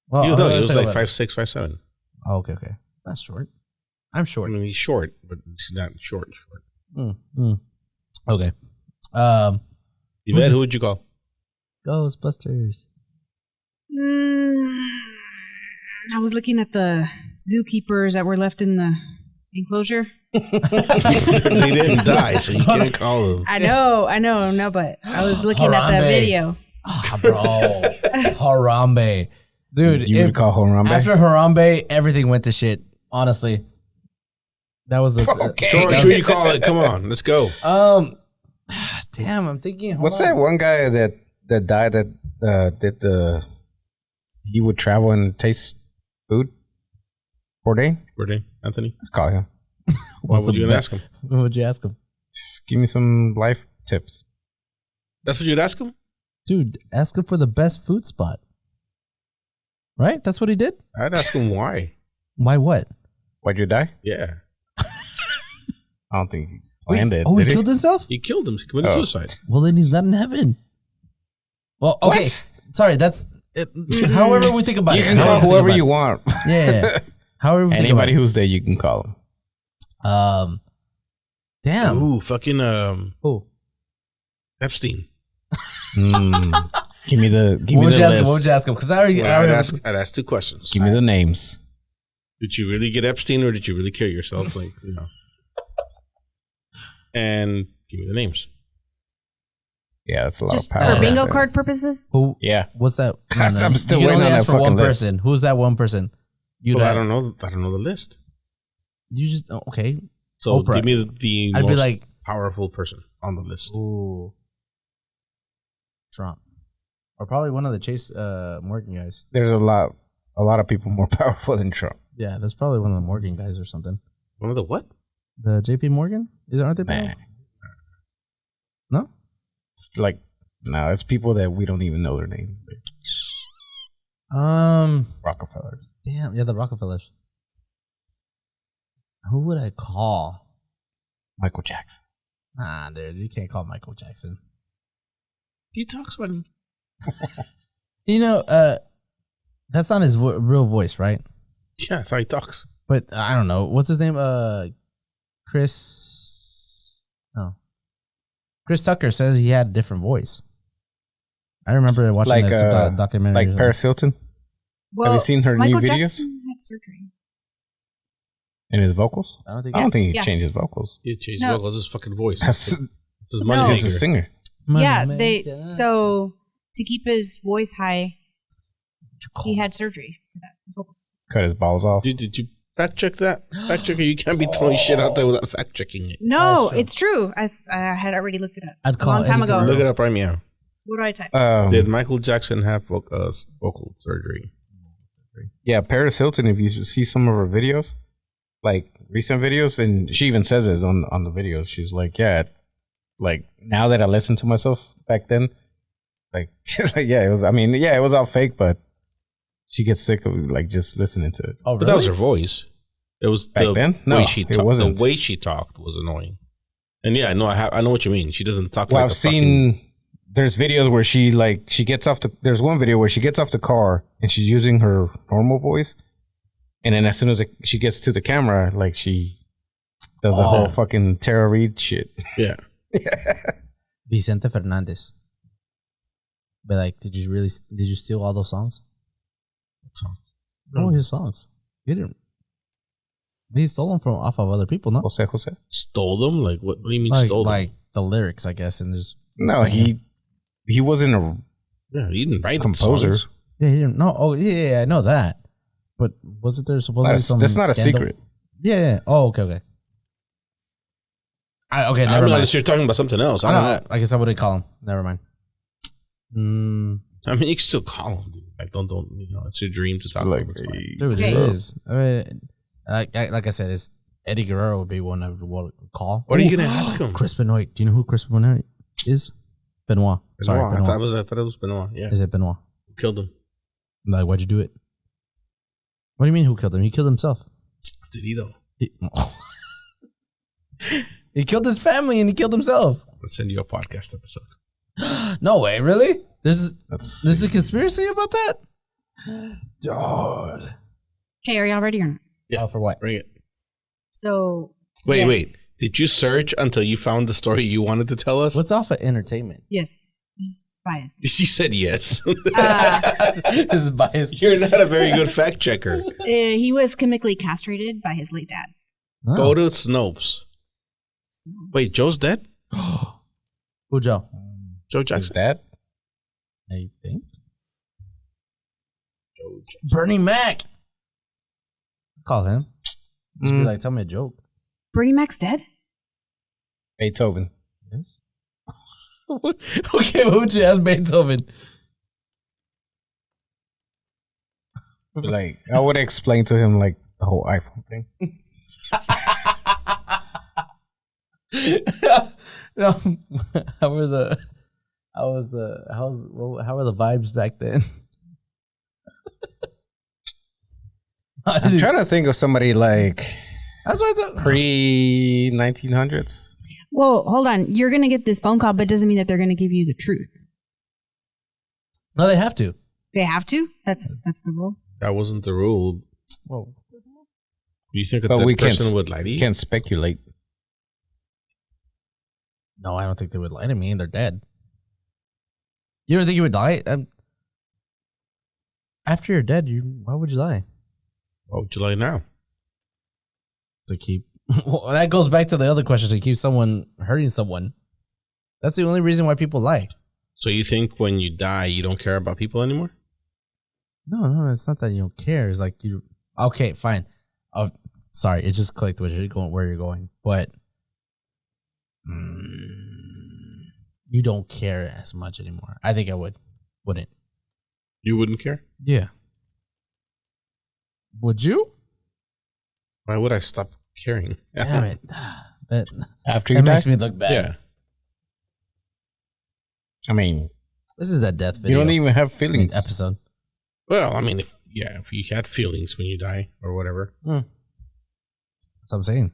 S3: well, he was like 5'6", 5'7".
S1: Oh, okay. It's not short. I'm short.
S3: I mean, he's short, but he's not short.
S1: Okay.
S3: Yvette, who would you call?
S1: Ghostbusters.
S4: I was looking at the zookeepers that were left in the enclosure.
S3: They didn't die, so you can't call them.
S4: I know, but I was looking at the video.
S1: Oh, bro. Harambe. Dude,
S2: you would call Harambe?
S1: After Harambe, everything went to shit. Honestly. That was the...
S3: Okay. George, who you call it? Come on, let's go.
S1: Damn, I'm thinking...
S2: What's that one guy that died that he would travel and taste food? Bourdain,
S3: Anthony?
S2: Let's call him.
S3: What would you gonna ask him?
S1: What would you ask him?
S2: Just give me some life tips.
S3: That's what you'd ask him?
S1: Dude, ask him for the best food spot. Right? That's what he did?
S3: I'd ask him why.
S1: Why what?
S2: Why'd you die?
S3: Yeah.
S2: I don't think he planned it.
S1: Oh, he killed himself?
S3: He killed him. He committed suicide.
S1: Well, then he's not in heaven. Well, okay. What? Sorry, that's... however we think about
S2: it.
S1: You
S2: can call whoever you want.
S1: Yeah. However we
S2: Anybody who's there, you can call him.
S1: Damn.
S3: Ooh, fucking Epstein.
S2: Give me the list.
S1: What would you ask him? Because
S3: I'd ask two questions.
S2: Give me the names.
S3: Did you really get Epstein, or did you really kill yourself? And give me the names.
S2: Yeah, that's a lot
S4: just
S2: of power.
S4: For bingo card purposes?
S1: Who?
S2: Yeah.
S1: What's that?
S2: I'm still waiting on that
S1: for
S2: fucking
S1: one
S2: list.
S1: person. Who's that one person?
S3: I don't know. I don't know the list.
S1: You just okay.
S3: So
S1: Oprah.
S3: give me the
S1: I'd
S3: most
S1: be like
S3: powerful person on the list.
S1: Ooh. Trump, or probably one of the Chase Morgan guys.
S2: There's a lot of people more powerful than Trump.
S1: Yeah, that's probably one of the Morgan guys or something.
S3: One of the what?
S1: The JP Morgan? Aren't they?
S2: Nah.
S1: No.
S2: It's like it's people that we don't even know their name. Rockefellers.
S1: Damn, yeah, the Rockefellers. Who would I call?
S2: Michael Jackson.
S1: Nah, dude, you can't call Michael Jackson.
S3: He talks about him.
S1: That's not his real voice, right?
S3: Yeah, that's how he talks.
S1: But I don't know. What's his name? Chris Tucker says he had a different voice. I remember watching this documentary.
S2: Like Paris Hilton?
S4: Well,
S2: have you seen her
S4: Michael
S2: new videos?
S4: Jackson had surgery.
S2: In his vocals?
S1: I don't
S2: think he changed his vocals.
S3: He changed his vocals. His fucking voice.
S2: That's
S3: his money
S2: He's a singer.
S4: So to keep his voice high, he had surgery for that. His vocals.
S2: Cut his balls off.
S3: Did you fact check that? Fact checker, you can't be throwing shit out there without fact checking it.
S4: No, it's true. I had already looked it up a long time ago.
S3: Look it up right now.
S4: What do I type?
S3: Did Michael Jackson have vocal surgery?
S2: Yeah, Paris Hilton, if you see some of her videos, like recent videos, and she even says it on the videos, she's like, like now that I listen to myself back then, like she's like, it was all fake, but she gets sick of like just listening to it.
S1: Oh, really?
S3: But that was her voice. It was
S2: back then? No,
S3: it wasn't. The way she talked was annoying. And yeah, I know what you mean. She doesn't talk.
S2: Well,
S3: like
S2: I've seen. There's videos where she gets off there's one video where she gets off the car and she's using her normal voice, and then as soon as she gets to the camera, like she does the whole fucking Tara Reid shit.
S3: Yeah.
S1: Vicente Fernandez. But like, did you steal all those songs?
S3: What song?
S1: No, his songs. He didn't. He stole them from off of other people, no?
S2: Jose.
S3: Stole them? Like, what do you mean
S1: Like,
S3: stole them?
S1: like the lyrics, I guess, and just
S2: No, he wasn't a
S3: Yeah, he didn't write
S2: composer.
S3: songs.
S1: Yeah, he didn't. No, oh yeah, I know that. But wasn't there supposedly some?
S2: That's not a
S1: scandal?
S2: secret.
S1: Yeah. Oh, okay. Okay,
S3: I
S1: never
S3: don't know,
S1: mind.
S3: unless you're talking about something else. I don't know.
S1: I guess I wouldn't call him. Never mind.
S3: I mean, you can still call him. Dude. Like, don't. You know, it's your dream to talk
S2: Like,
S3: to him. It's fine.
S1: Dude,
S4: Okay.
S1: it is. I mean, like I said, it's Eddie Guerrero would be one I would call.
S3: What are you gonna ask him?
S1: Chris Benoit. Do you know who Chris Benoit is? Benoit. Sorry,
S3: Benoit.
S1: Benoit.
S3: I thought it was Benoit. Yeah,
S1: Is it Benoit?
S3: who killed him?
S1: Like, why'd you do it? What do you mean? Who killed him? He killed himself.
S3: Did he though?
S1: He killed his family and he killed himself.
S3: Let's send you a podcast episode.
S1: No way, really? There's
S2: That's
S1: a conspiracy about that? God.
S4: Okay, are y'all ready or not?
S3: Yeah.
S1: Oh, for what?
S3: Bring it.
S4: So
S3: Wait. Did you search until you found the story you wanted to tell us?
S1: What's off of entertainment?
S4: Yes, this is biased.
S3: She said yes.
S1: This is biased.
S3: You're not a very good fact checker.
S4: He was chemically castrated by his late dad.
S1: Oh.
S3: Go to Snopes. Wait, Joe's dead?
S1: Who, Joe?
S3: Joe
S2: his
S3: Jackson.
S2: dad.
S1: I think.
S3: Joe Jackson.
S1: Bernie Mac. Call him. Just be
S2: Mm.
S1: like, tell me a joke.
S4: Bernie Mac's dead?
S2: Beethoven.
S1: Yes. Okay, who'd you ask Beethoven?
S2: Like, I would explain to him like the whole iPhone thing.
S1: No, how were the vibes back then?
S2: I'm trying to think of somebody like
S1: That's why it's
S2: pre 1900s.
S4: Well, hold on. You're going to get this phone call, but it doesn't mean that they're going to give you the truth.
S1: No, they have to.
S4: They have to? That's the rule.
S3: That wasn't the rule.
S1: Whoa.
S3: Do you think
S2: But
S3: that
S2: we
S3: person
S2: can't-
S3: would lie to you?
S2: Can't speculate.
S1: No, I don't think they would lie to me. They're dead. You don't think you would lie? After you're dead, why would you lie?
S3: Why would you lie now?
S1: To keep. Well, that goes back to the other question. To keep someone hurting someone. That's the only reason why people lie.
S3: So you think when you die, you don't care about people anymore?
S1: No, it's not that you don't care. It's like you. Okay, fine. Sorry, it just clicked where you're going, but you don't care as much anymore. I think I wouldn't.
S3: You wouldn't care?
S1: Yeah. Would you?
S3: Why would I stop caring?
S1: Damn it. That
S2: After you die?
S1: makes me look bad.
S3: Yeah.
S2: I mean,
S1: This is that death video.
S2: you don't even have feelings.
S1: Episode.
S3: Well, I mean, if you had feelings when you die or whatever.
S1: That's what I'm saying.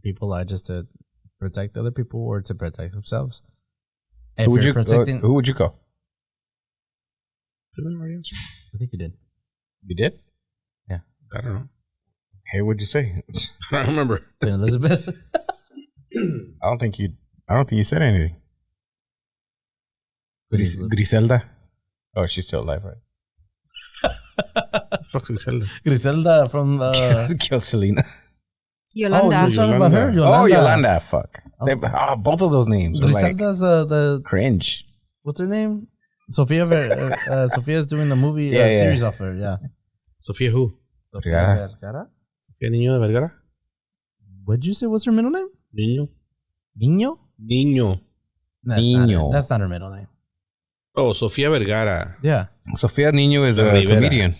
S1: People lie just to protect other people or to protect themselves. If
S2: Who would
S1: you're
S2: you
S1: protecting,
S2: who would you go?
S3: Didn't I already answer?
S1: I think you did.
S2: You did?
S3: I don't know.
S2: Hey, what'd you say?
S3: I don't remember.
S1: Queen Elizabeth.
S2: I don't think you said anything. Griselda. Oh, she's still alive, right?
S3: Fuck's Griselda.
S1: Griselda from.
S2: Kill Selena.
S4: Yolanda.
S1: Oh, you're talking about her?
S2: Oh, Yolanda. Fuck.
S1: Oh.
S2: Both of those names were like
S1: Griselda's the
S2: cringe.
S1: what's her name? Sophia. Sophia's doing the movie
S2: Yeah, yeah.
S1: series of her. Yeah.
S3: Sofia who?
S1: Sofia
S2: Vergara.
S1: Vergara.
S3: Sofia Niño de Vergara?
S1: What'd you say? What's her middle name?
S3: Niño?
S1: Niño.
S3: Niño.
S1: That's not her middle name.
S3: Oh, Sofia Vergara.
S1: Yeah.
S2: Sofia Niño is
S3: De
S2: a
S3: Rivera.
S2: comedian.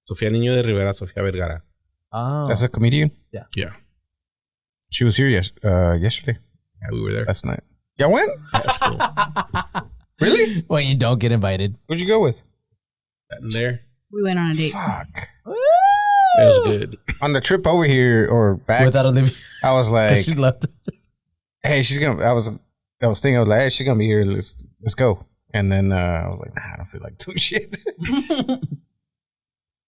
S3: Sofia Niño de Rivera, Sofia Vergara.
S1: Oh.
S2: That's a comedian?
S3: Yeah.
S2: She was here yesterday,
S3: Yeah, we were there.
S2: last night. Y'all went?
S3: That's cool.
S2: Really?
S1: when you don't get invited.
S2: Where'd you go with?
S3: That in there.
S4: We went on a date.
S2: Fuck.
S3: That was good.
S2: On the trip over here or back,
S1: Without Olivia,
S2: I was like,
S1: she left.
S2: hey, she's gonna. I was thinking, I was like, hey, she's gonna be here. Let's go. And then I was like, nah, I don't feel like doing shit.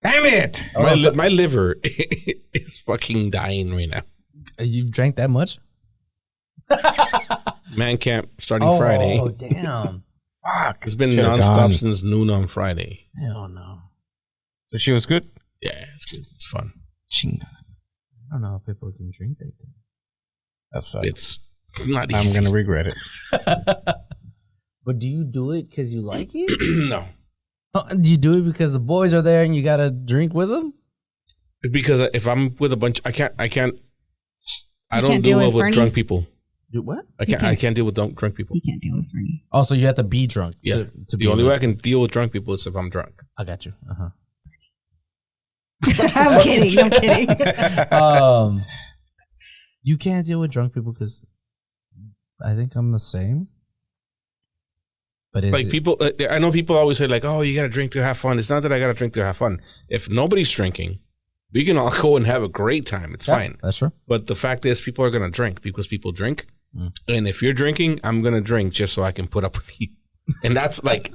S2: Damn it!
S3: My liver is fucking dying right now.
S1: You drank that much?
S3: Man camp starting Friday.
S1: Oh, damn.
S2: Fuck.
S3: It's been
S2: Should've
S3: nonstop
S2: gone.
S3: since noon on Friday.
S1: Hell no.
S2: So she was good?
S3: Yeah, it's good. It's fun.
S2: Chinga.
S1: I don't know how people can drink that thing.
S2: That sucks.
S3: It's not
S2: I'm
S3: easy.
S2: going to regret it.
S1: But do you do it because you like it?
S3: No.
S1: Do you do it because the boys are there and you got to drink with them?
S3: Because if I'm with a bunch, I don't
S4: can't
S3: do
S4: deal
S3: well
S4: with
S3: with
S4: Fernie?
S3: drunk people.
S1: Do what?
S3: I can't deal with drunk people.
S4: You can't deal with Fernie.
S1: Also, you have to be drunk.
S3: Yeah.
S1: To be
S3: The only
S1: drunk.
S3: way I can deal with drunk people is if I'm drunk.
S1: I got you. Uh-huh.
S4: I'm kidding. I'm kidding.
S1: You can't deal with drunk people because I think I'm the same. But is
S3: Like
S1: it,
S3: people, I know people always say like, "Oh, you got to drink to have fun." It's not that I got to drink to have fun. If nobody's drinking, we can all go and have a great time. It's fine.
S1: That's true.
S3: But the fact is, people are gonna drink because people drink.
S1: Mm.
S3: And if you're drinking, I'm gonna drink just so I can put up with you. And that's like,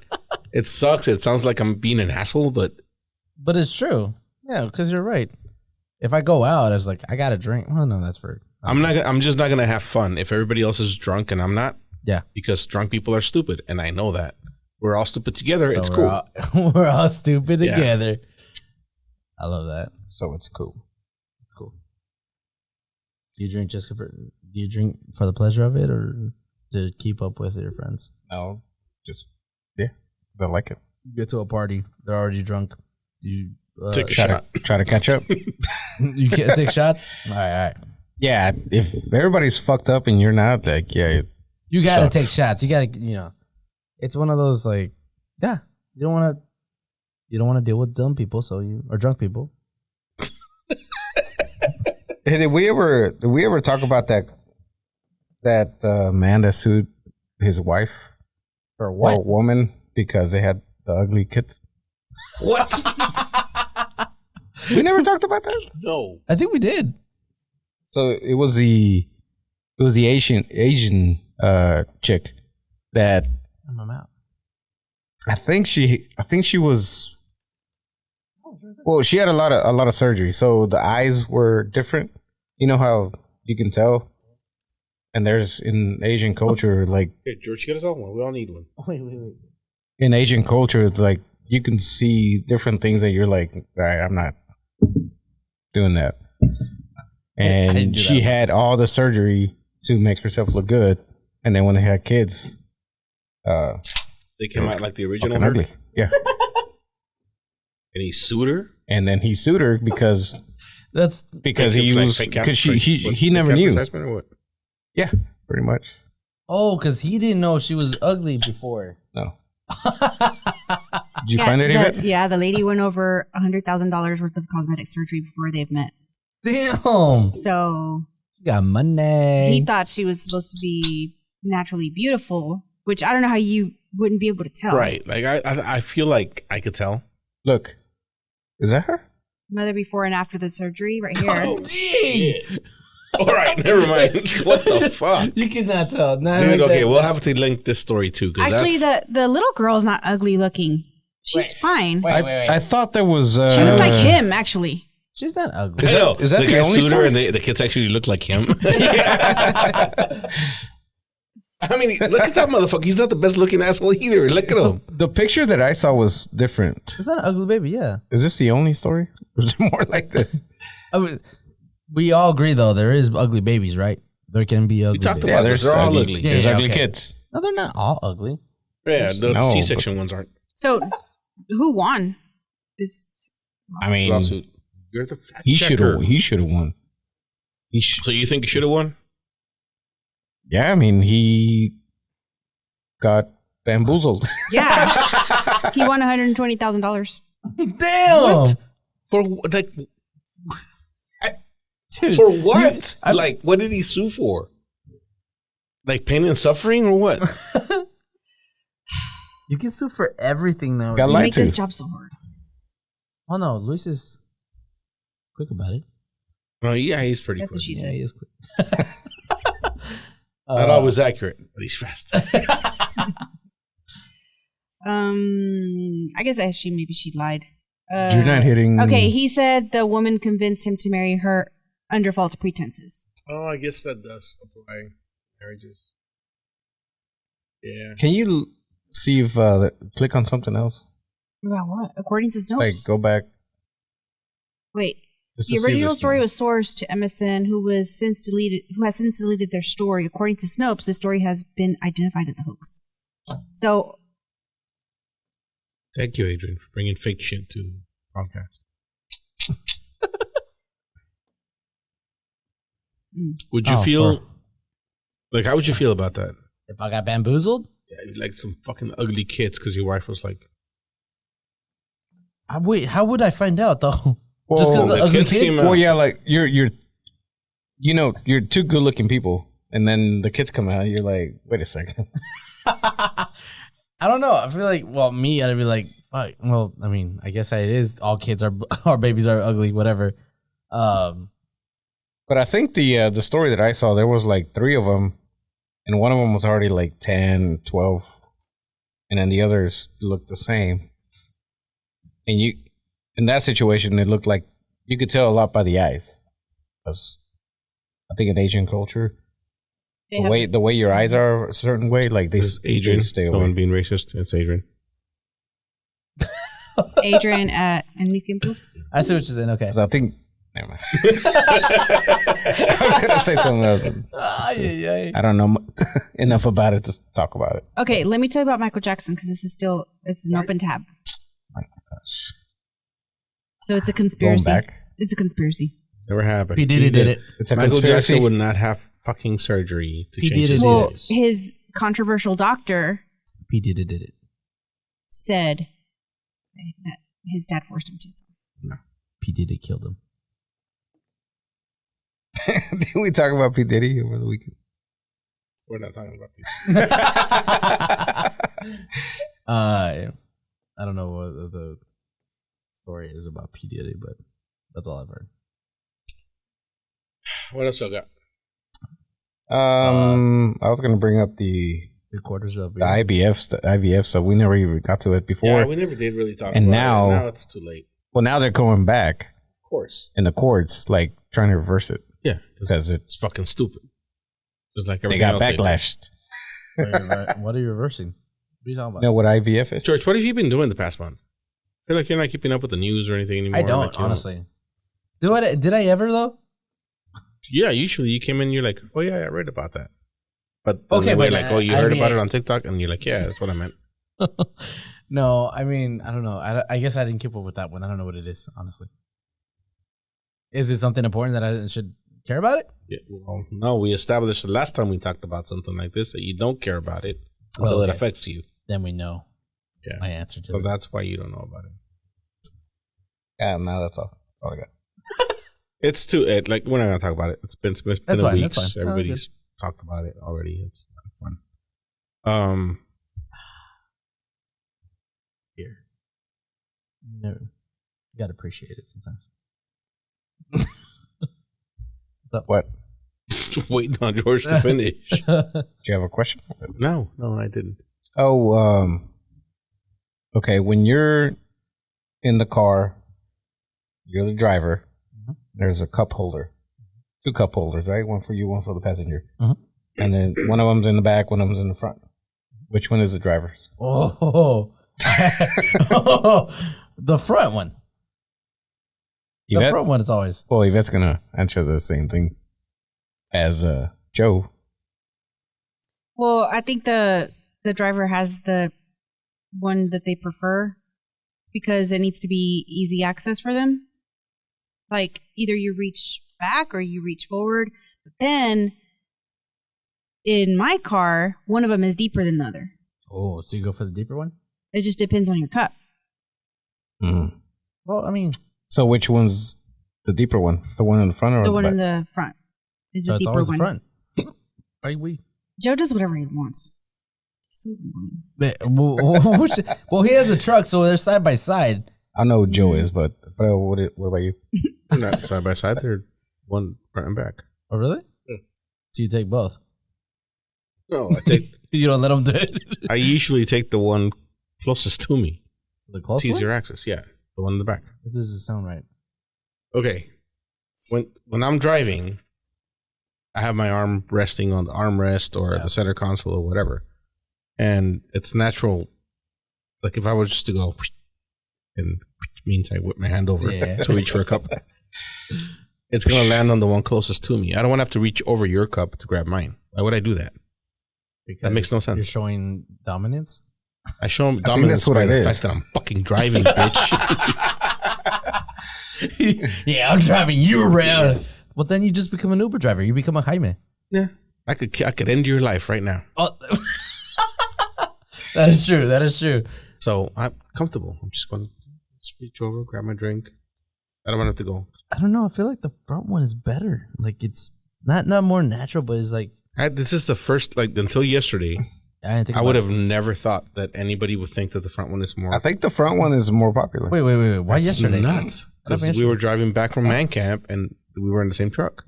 S3: it sucks. It sounds like I'm being an asshole, but
S1: But it's true. Yeah, because you're right. If I go out, I was like, I got to drink. Well, no, that's for.
S3: I'm just not gonna have fun if everybody else is drunk and I'm not.
S1: Yeah.
S3: Because drunk people are stupid, and I know that. We're all stupid together.
S1: So
S3: it's
S1: we're
S3: cool.
S1: All, we're all stupid
S3: Yeah.
S1: together. I love that.
S2: So it's cool.
S1: It's cool. Do you drink for the pleasure of it or to keep up with your friends?
S2: No, just, yeah, I like it.
S1: You get to a party, they're already drunk. Do you
S3: Take a
S2: Try
S3: shot.
S2: to, try to catch up.
S1: you can't take shots? All right.
S2: Yeah, if everybody's fucked up and you're not, like, yeah,
S1: You got to
S2: Sucks.
S1: take shots. You got to, it's one of those like, yeah, you don't want to deal with dumb people, or drunk people.
S2: Hey, did we ever talk about that man that sued his wife
S1: For
S2: or
S1: what?
S2: woman because they had the ugly kids?
S3: What?
S2: We never talked about that.
S3: No.
S1: I think we did.
S2: So it was the Asian chick that
S1: I'm out.
S2: I think she was. Well, she had a lot of surgery, so the eyes were different. You know how you can tell, and there's in Asian culture, like
S3: Here, George, get us all one. We all need one.
S1: Wait.
S2: in Asian culture, like you can see different things that you're like, all right, I'm not doing that.
S1: didn't
S2: And
S1: do
S2: she
S1: that.
S2: had all the surgery to make herself look good, and then when they had kids,
S3: They came out like the original
S2: fucking ugly.
S3: her,
S2: Yeah.
S3: and he sued her.
S2: And then he sued her because he was because he never knew.
S3: Or what?
S2: Yeah, pretty much.
S1: because he didn't know she was ugly before.
S2: No. Did you find any of it?
S4: Yeah, the lady went over $100,000 worth of cosmetic surgery before they've met.
S1: Damn.
S4: So
S1: You got money.
S4: he thought she was supposed to be naturally beautiful, which I don't know how you wouldn't be able to tell.
S3: Right. Like I feel like I could tell.
S2: Look, is that her?
S4: Mother before and after the surgery, right here.
S3: Oh, shit. All right, never mind. What the fuck?
S1: You cannot tell. Not
S3: Dude,
S1: like
S3: okay,
S1: that.
S3: we'll have to link this story too.
S4: Actually, the little girl's not ugly looking. She's fine.
S1: Wait.
S2: I thought there was.
S4: She looks like him, actually.
S1: She's not ugly.
S3: I know.
S2: Is that the
S3: guy
S2: only
S3: sued her
S2: story?
S3: and the kids actually look like him? I mean, look at that motherfucker. He's not the best looking asshole either. Look at him.
S2: The picture that I saw was different.
S1: It's not an ugly baby, yeah.
S2: Is this the only story? Or is it more like this?
S1: I mean, we all agree, though, there is ugly babies, right? There can be ugly
S3: We talked
S1: babies.
S3: about this. They're all ugly.
S1: Yeah,
S2: There's
S1: yeah,
S2: ugly
S1: okay.
S2: kids.
S1: No, they're not all ugly.
S3: Yeah, the
S2: No,
S3: C-section ones aren't.
S4: So, who won this?
S2: I mean,
S3: Lawsuit. You're the fact
S2: he should
S3: checker.
S2: have. He should have won.
S3: So you think he should have won?
S2: Yeah, I mean, he got bamboozled.
S4: Yeah, he won $120,000.
S1: Damn!
S3: What? For like,
S1: Dude,
S3: for what? Like, what did he sue for? Like pain and suffering or what?
S1: you can sue for everything, though.
S2: Got
S4: He
S2: lied
S4: makes
S2: to.
S4: his job so hard.
S1: Oh, no, Luis is quick about it.
S3: Well, yeah, he's pretty
S4: That's
S3: quick.
S4: what she
S1: Yeah,
S4: said.
S1: he is quick.
S3: Not always accurate, but he's fast.
S4: I guess maybe she lied.
S2: You're not hitting.
S4: Okay, he said the woman convinced him to marry her under false pretenses.
S3: Oh, I guess that does apply marriages. Yeah.
S2: Can you see if click on something else?
S4: About what? According to Snopes.
S2: Like go back.
S4: Wait.
S2: Just
S4: The
S2: to see if
S4: original
S2: it's
S4: story
S2: new.
S4: was sourced to MSN, who has since deleted their story. According to Snopes, the story has been identified as a hoax. So,
S3: Thank you, Adrian, for bringing fake shit to the podcast. Would you feel like? How would you feel about that?
S1: If I got bamboozled,
S3: Yeah, like some fucking ugly kids because your wife was like,
S1: wait, how would I find out though?
S2: Well,
S1: Just because the ugly
S3: kids
S1: kids?
S3: came out.
S2: Well, yeah, like you're two good looking people, and then the kids come out. You're like, wait a second.
S1: I don't know. I feel like, well, me, I'd be like, fuck. Well, I mean, I guess it is. All kids are, our babies are ugly, whatever.
S2: But I think the story that I saw, there was like 3 of them, and one of them was already like 10, 12, and then the others looked the same. And you, in that situation, it looked like you could tell a lot by the eyes, because I think in Asian culture, the way your eyes are a certain way, like they
S3: Adrian,
S2: stay
S3: no
S2: away.
S3: one being racist. It's Adrian.
S4: Adrian at Enemies Campus.
S1: I see what you're saying. Okay.
S2: 'Cause I think, never mind. I was gonna say something else. I don't know enough about it to talk about it.
S4: Okay, let me tell you about Michael Jackson because it's an open tab.
S2: My gosh.
S4: So it's a conspiracy.
S2: Going back.
S4: It's a conspiracy.
S3: Never happened.
S1: P. Diddy did it.
S2: It's a
S3: Michael
S2: conspiracy.
S3: Jackson would not have fucking surgery to
S1: He
S3: change
S1: did
S3: his
S1: it.
S4: Well,
S3: voice.
S4: his controversial doctor
S1: P. Diddy did it.
S4: said that his dad forced him to.
S1: P. Diddy killed him.
S2: Did we talk about P. Diddy over the weekend?
S3: We're not talking about these.
S1: I don't know what the story is about P. Diddy, but that's all I've heard.
S3: What else I got?
S2: I was gonna bring up the
S1: 3/4 of
S2: the IVF stuff. We never even got to it before.
S3: Yeah, we never did really talk
S2: And
S3: about
S2: now-
S3: it. Now it's too late.
S2: Well, now they're going back
S3: Of course.
S2: in the courts, like trying to reverse it
S3: Yeah.
S2: because
S3: It's fucking stupid. Just like
S2: they
S3: everything
S2: got
S3: else they do.
S2: backlash.
S1: What are you reversing? What are you talking about?
S2: You know what IVF is?
S3: George, what have you been doing the past month? I feel like you're not keeping up with the news or anything anymore.
S1: I don't,
S3: Like, you
S1: honestly. Did I ever though?
S3: Yeah, usually you came in, you're like, oh yeah, I read about that. But
S1: Okay,
S3: okay,
S1: but
S3: like, oh, you heard
S1: mean,
S3: about it on TikTok, and you're like, yeah, that's what I meant.
S1: No, I mean, I don't know. I guess I didn't keep up with that one. I don't know what it is, honestly. Is it something important that I should care about it?
S3: Yeah, well, no, we established the last time we talked about something like this that you don't care about it until
S1: Well,
S3: it
S1: okay.
S3: affects you.
S1: Then we know
S3: Yeah,
S1: my answer to
S3: so
S1: it.
S3: that's why you don't know about it.
S2: Yeah, no, that's all. That's all I got.
S3: It's too like we're not gonna talk about it. It's been
S1: That's
S3: a
S1: fine,
S3: week.
S1: that's fine.
S3: Everybody's talked about it already. It's not fun.
S1: Here. No, you gotta appreciate it sometimes. What's up?
S2: What?
S3: Waiting on George to finish.
S2: Do you have a question?
S3: No, I didn't.
S2: Oh, okay. When you're in the car, you're the driver.
S1: Mhm.
S2: There's a cup holder, 2 cup holders, right? One for you, one for the passenger.
S1: Mhm.
S2: And then one of them's in the back, one of them's in the front. Which one is the driver's?
S1: Oh, the front one. The
S2: Yvette?
S1: front one is always.
S2: Well, Yvette's gonna answer the same thing as Joe.
S4: Well, I think the driver has the one that they prefer because it needs to be easy access for them. Like either you reach back or you reach forward. But then in my car, one of them is deeper than the other.
S1: Oh, so you go for the deeper one?
S4: It just depends on your cup.
S2: Mm.
S1: Well, I mean,
S2: So which one's the deeper one? The one in the front or
S4: The
S2: the
S4: one
S2: back?
S4: in the front is
S1: so
S4: the
S1: it's
S4: deeper
S1: always
S4: one.
S1: the front. Right, we.
S4: Joe does whatever he wants. So annoying.
S1: Well, he has a truck, so they're side by side.
S2: I know who Joe is, but what about you?
S3: They're not side by side. They're one front and back.
S1: Oh, really?
S3: Yeah.
S1: So you take both.
S3: No, I take.
S1: You don't let them do it.
S3: I usually take the one closest to me.
S1: So the
S3: It's
S1: close one?
S3: easier access. Yeah, the one in the back.
S1: That doesn't sound right.
S3: Okay, when I'm driving, I have my arm resting on the armrest or the center console or whatever. And it's natural. Like if I was just to go, and means I whip my hand over to reach for a cup. It's going to land on the one closest to me. I don't want to have to reach over your cup to grab mine. Why would I do that?
S1: Because
S3: that makes no sense.
S1: You're showing dominance?
S3: I show them dominance by the fact that I'm fucking driving, bitch.
S1: Yeah, I'm driving you around. Well, then you just become an Uber driver. You become a Jaime.
S3: Yeah. I could end your life right now.
S1: Oh. That is true. That is true.
S3: So I'm comfortable. I'm just going to reach over, grab my drink. I don't want to have to go.
S1: I don't know. I feel like the front one is better. Like it's not more natural, but it's like.
S3: This is the first, like until yesterday, I would have never thought that anybody would think that the front one is more.
S2: I think the front one is more popular.
S1: Wait. Why
S3: That's
S1: yesterday?
S3: Nuts. Because we were driving back from Man Camp and we were in the same truck.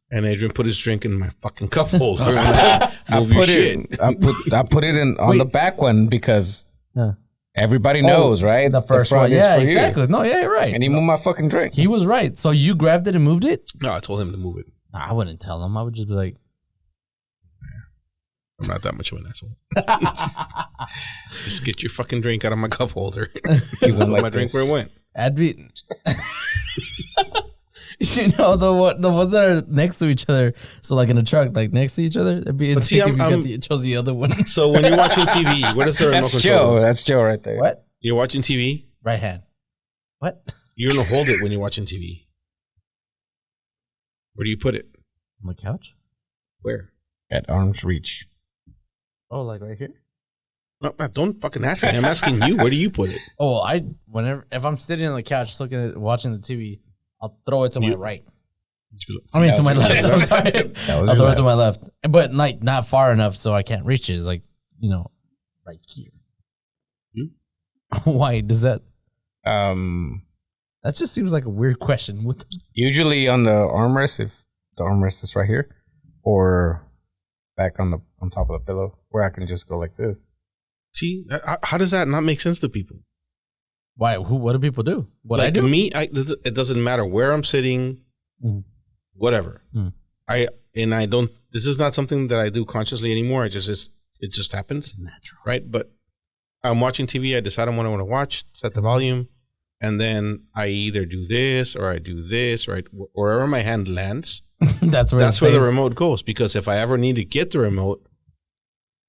S3: And Adrian put his drink in my fucking cup holder. I put it on the back one because everybody knows, right?
S1: The first one. Yeah, exactly. No, yeah, you're right.
S2: And he moved my fucking drink.
S1: He was right. So you grabbed it and moved it?
S3: No, I told him to move it.
S1: No, I wouldn't tell him. I would just be like,
S3: I'm not that much of an asshole. Just get your fucking drink out of my cup holder. You put my drink where it went.
S1: Adrian. You know, the ones that are next to each other. So like in a truck, like next to each other. It'd be chose the other one.
S3: So when you're watching TV, what is the remote control?
S2: That's Joe right there.
S1: What?
S3: You're watching TV?
S1: Right hand. What?
S3: You're going to hold it when you're watching TV. Where do you put it?
S1: On the couch?
S3: Where?
S2: At arm's reach.
S1: Oh, like right here?
S3: No, don't fucking ask me. I'm asking you. Where do you put it?
S1: Oh, if I'm sitting on the couch watching the TV, I'll throw it to my right. I mean, to my left. I'm sorry. I'll throw it to my left. But like not far enough so I can't reach it. It's like, right here. Why does that? That just seems like a weird question.
S2: Usually on the armrest, if the armrest is right here, or back on top of the pillow, where I can just go like this.
S3: See, how does that not make sense to people?
S1: Why? What do people do? What
S3: like
S1: I do?
S3: To me, it doesn't matter where I'm sitting, whatever. I don't. This is not something that I do consciously anymore. It just happens.
S1: It's natural,
S3: right? But I'm watching TV. I decide on what I want to watch. Set the volume, and then I either do this or I do this, right? Wherever my hand lands, that's where the remote goes. Because if I ever need to get the remote,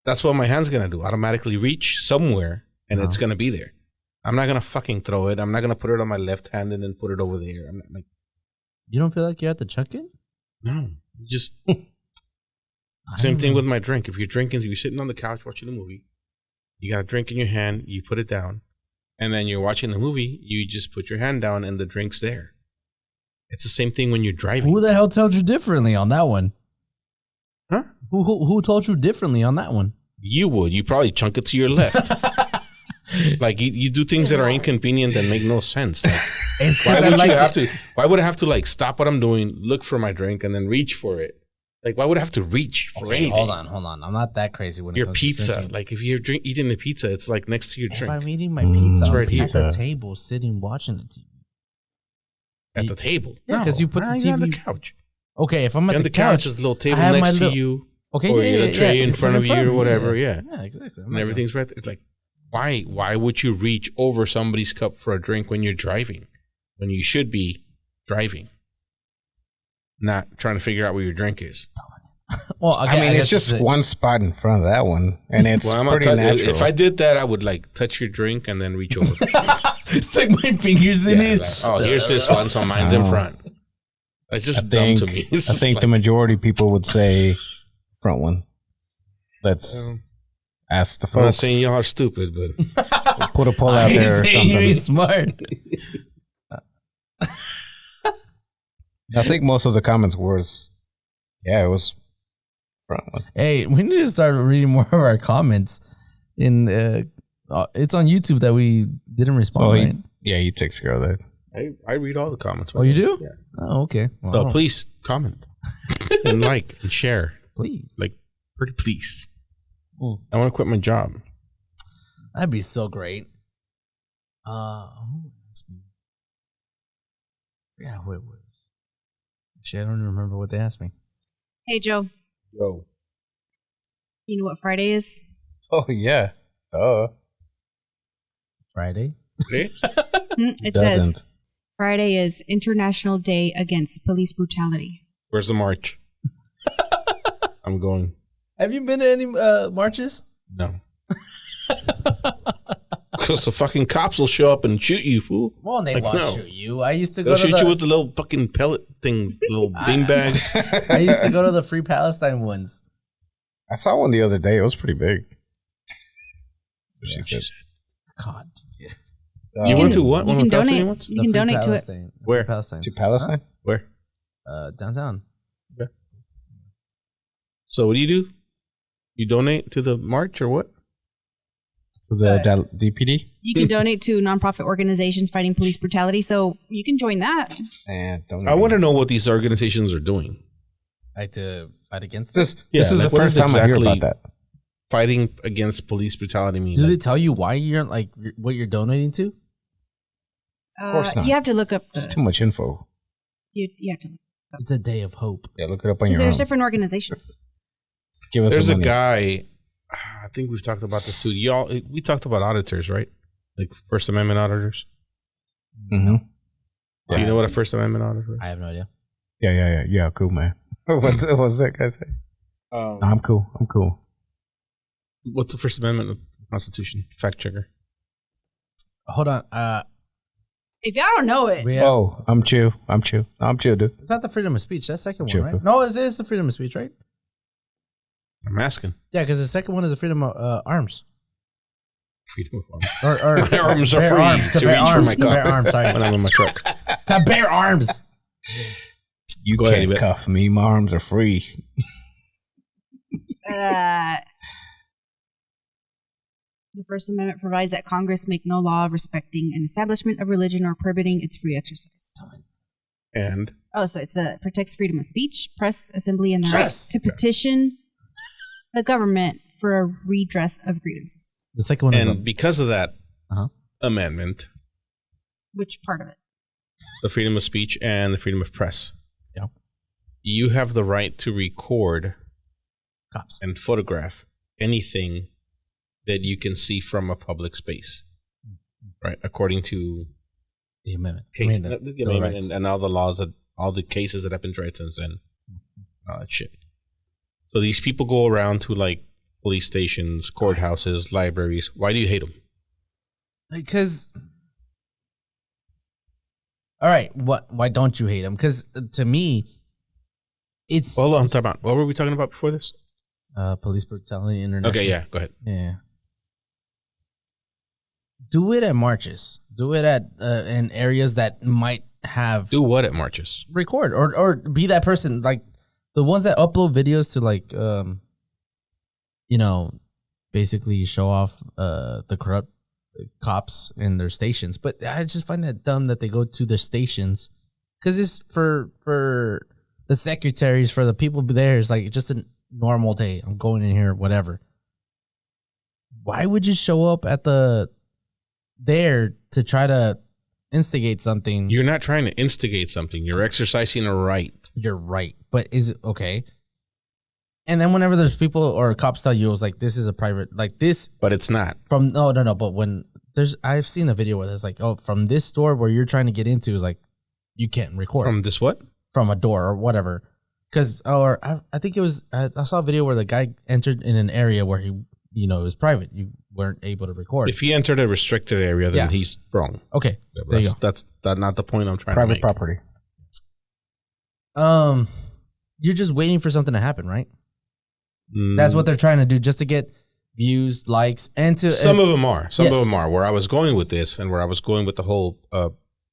S3: that's what my hand's gonna do. Automatically reach somewhere, and it's gonna be there. I'm not gonna fucking throw it. I'm not gonna put it on my left hand and then put it over there. I'm not like.
S1: You don't feel like you have to chuck it?
S3: No, just same thing with my drink. If you're sitting on the couch watching a movie, you got a drink in your hand, you put it down, and then you're watching the movie. You just put your hand down and the drink's there. It's the same thing when you're driving.
S1: Who the hell told you differently on that one?
S3: Huh?
S1: Who told you differently on that one?
S3: You would. You probably chunk it to your left. Like you do things that are inconvenient and make no sense. Like, why would I have to like stop what I'm doing, look for my drink, and then reach for it? Like why would I have to reach for anything?
S1: Hold on. I'm not that crazy when it comes
S3: pizza.
S1: To drinking.
S3: Like if you're eating the pizza, it's like next to your drink.
S1: If I'm eating my pizza, I'm
S3: right
S1: at the table, sitting watching the TV.
S3: At the table?
S1: Yeah, because you put the TV
S3: on the couch.
S1: Okay, if I'm at the
S3: couch, there's a little table next to you.
S1: Okay,
S3: or a tray in front of you or whatever. Yeah,
S1: exactly.
S3: And everything's right there. It's like. Why would you reach over somebody's cup for a drink when you're driving? When you should be driving. Not trying to figure out where your drink is.
S2: Well, I mean, it's just one spot in front of that one. And it's pretty natural.
S3: If I did that, I would like touch your drink and then reach over.
S1: Stick my fingers in it.
S3: Like, here's this one, so mine's in front. It's just dumb to me.
S2: I think the majority of people would say front one. Let's... Ask the folks.
S3: I'm not saying y'all are stupid, but
S2: we'll put a poll out there or something.
S1: You ain't smart.
S2: I think most of the comments was, it was front one.
S1: Hey, we need to start reading more of our comments. It's on YouTube that we didn't respond. Right?
S2: He takes care of that.
S3: I read all the comments.
S1: Oh, you do?
S3: Yeah.
S1: Oh, okay. Well,
S3: so please comment and like and share.
S1: Please,
S3: pretty please. I want to quit my job.
S1: That'd be so great. Who asked me? Yeah, who it was. Actually, I don't even remember what they asked me.
S4: Hey, Joe.
S2: Yo.
S4: You know what Friday is?
S2: Oh, yeah.
S1: Friday.
S3: Okay.
S4: It says Friday is International Day Against Police Brutality.
S3: Where's the march? I'm going.
S1: Have you been to any marches?
S3: No. Because the fucking cops will show up and shoot you, fool.
S1: Well, they
S3: Like,
S1: won't
S3: no.
S1: shoot you. I used to
S3: They'll
S1: go to
S3: shoot you with the little fucking pellet thing, little bean bags.
S1: I used to go to the Free Palestine ones.
S2: I saw one the other day. It was pretty big.
S1: Yeah,
S2: she said.
S1: God.
S3: You went to what?
S4: You
S3: One
S4: can
S3: of the Palestinian
S4: donate.
S3: ones?
S4: You can donate to it.
S3: Where?
S1: Palestine.
S2: To Palestine?
S3: Where?
S1: Downtown.
S3: So what do? You donate to the march or what?
S2: To the DPD?
S4: You can donate to nonprofit organizations fighting police brutality, so you can join that.
S3: I want to know what these organizations are doing.
S1: Like to fight against
S2: This
S3: Yeah,
S2: is
S3: like,
S2: the
S3: what
S2: first
S3: is
S2: time I hear
S3: exactly-
S2: about that.
S3: Fighting against police brutality mean?
S1: Do they
S3: Like,
S1: tell you why you're like what you're donating to?
S2: Of course not.
S4: You have to look up.
S2: There's too much info.
S4: You have to.
S1: It's a day of hope.
S2: Yeah, look it up on
S4: Because
S2: your own.
S4: there's different organizations.
S2: Give us
S3: there's
S2: some
S3: a
S2: money.
S3: guy. I think we've talked about this too. We talked about auditors, right? Like First Amendment auditors.
S2: Mm-hmm.
S3: Do you know what a First Amendment auditor is?
S1: I have no idea.
S2: Yeah, cool, man. What's that guy say? I'm cool.
S3: What's the First Amendment of the Constitution? Fact checker.
S1: Hold on.
S4: If y'all don't know it,
S1: We have,
S2: Oh, I'm chill, dude.
S1: it's not the freedom of speech. That's the second
S2: Sure.
S1: one, right? No, it is the freedom of speech, right?
S3: I'm asking.
S1: Yeah, because the second one is the freedom of arms.
S3: Freedom of arms.
S1: Or
S3: My arms are
S1: bear
S3: free
S1: arms,
S3: to
S1: bear
S3: reach for
S1: arms,
S3: my
S1: to bear
S3: gun
S1: arms. Sorry,
S3: when I'm in my truck.
S1: to bear arms.
S2: You
S3: Go ahead,
S2: can't
S3: Yvette.
S2: cuff me. My arms are free.
S4: the First Amendment provides that Congress make no law respecting an establishment of religion or prohibiting its free exercise.
S3: And
S4: Oh, so it protects freedom of speech, press, assembly, and the
S1: Yes.
S4: right to petition the government for a redress of grievances.
S1: The second one is
S3: and because of that
S1: Uh-huh.
S3: amendment,
S4: Which part of it?
S3: the freedom of speech and the freedom of press,
S1: Yep.
S3: you have the right to record
S1: cops.
S3: and photograph anything that you can see from a public space, right? According to
S1: The amendment.
S3: case,
S1: the
S3: the
S1: Bill of
S3: amendment
S1: Rights.
S3: and all the laws that all the cases that have been tried since then, all that shit. So these people go around to like police stations, courthouses, libraries. Why do you hate them?
S1: Because, all right, why don't you hate him? Because to me, it's
S3: Hold on, talk about what were we talking about before this?
S1: police brutality international.
S3: Okay, yeah, go ahead.
S1: Yeah. Do it at marches. Do it at in areas that might have
S3: Do what at marches?
S1: record or be that person, like the ones that upload videos to like basically show off the corrupt cops in their stations. But I just find that dumb that they go to their stations because it's for the secretaries, for the people there. It's like just a normal day. I'm going in here, whatever. Why would you show up at there to try to instigate something?
S3: You're not trying to instigate something. You're exercising a right.
S1: You're right, but is it okay? And then whenever there's people or cops tell you, it was like, this is a private, like this
S3: But it's not.
S1: from, no. But when I've seen a video where it's like, oh, from this store where you're trying to get into is like, you can't record
S3: From this what?
S1: from a door or whatever. Cause, or I think it was, I saw a video where the guy entered in an area where he, it was private. You weren't able to record.
S3: If he entered a restricted area, then
S1: Yeah.
S3: he's wrong.
S1: Okay. There you
S3: That's not the point I'm trying to
S2: Private
S3: make.
S2: property.
S1: You're just waiting for something to happen, right?
S3: Mm,
S1: That's what they're trying to do, just to get views, likes, and to
S3: some of them are. Some
S1: Yes.
S3: of them are. Where I was going with this, and where I was going with the whole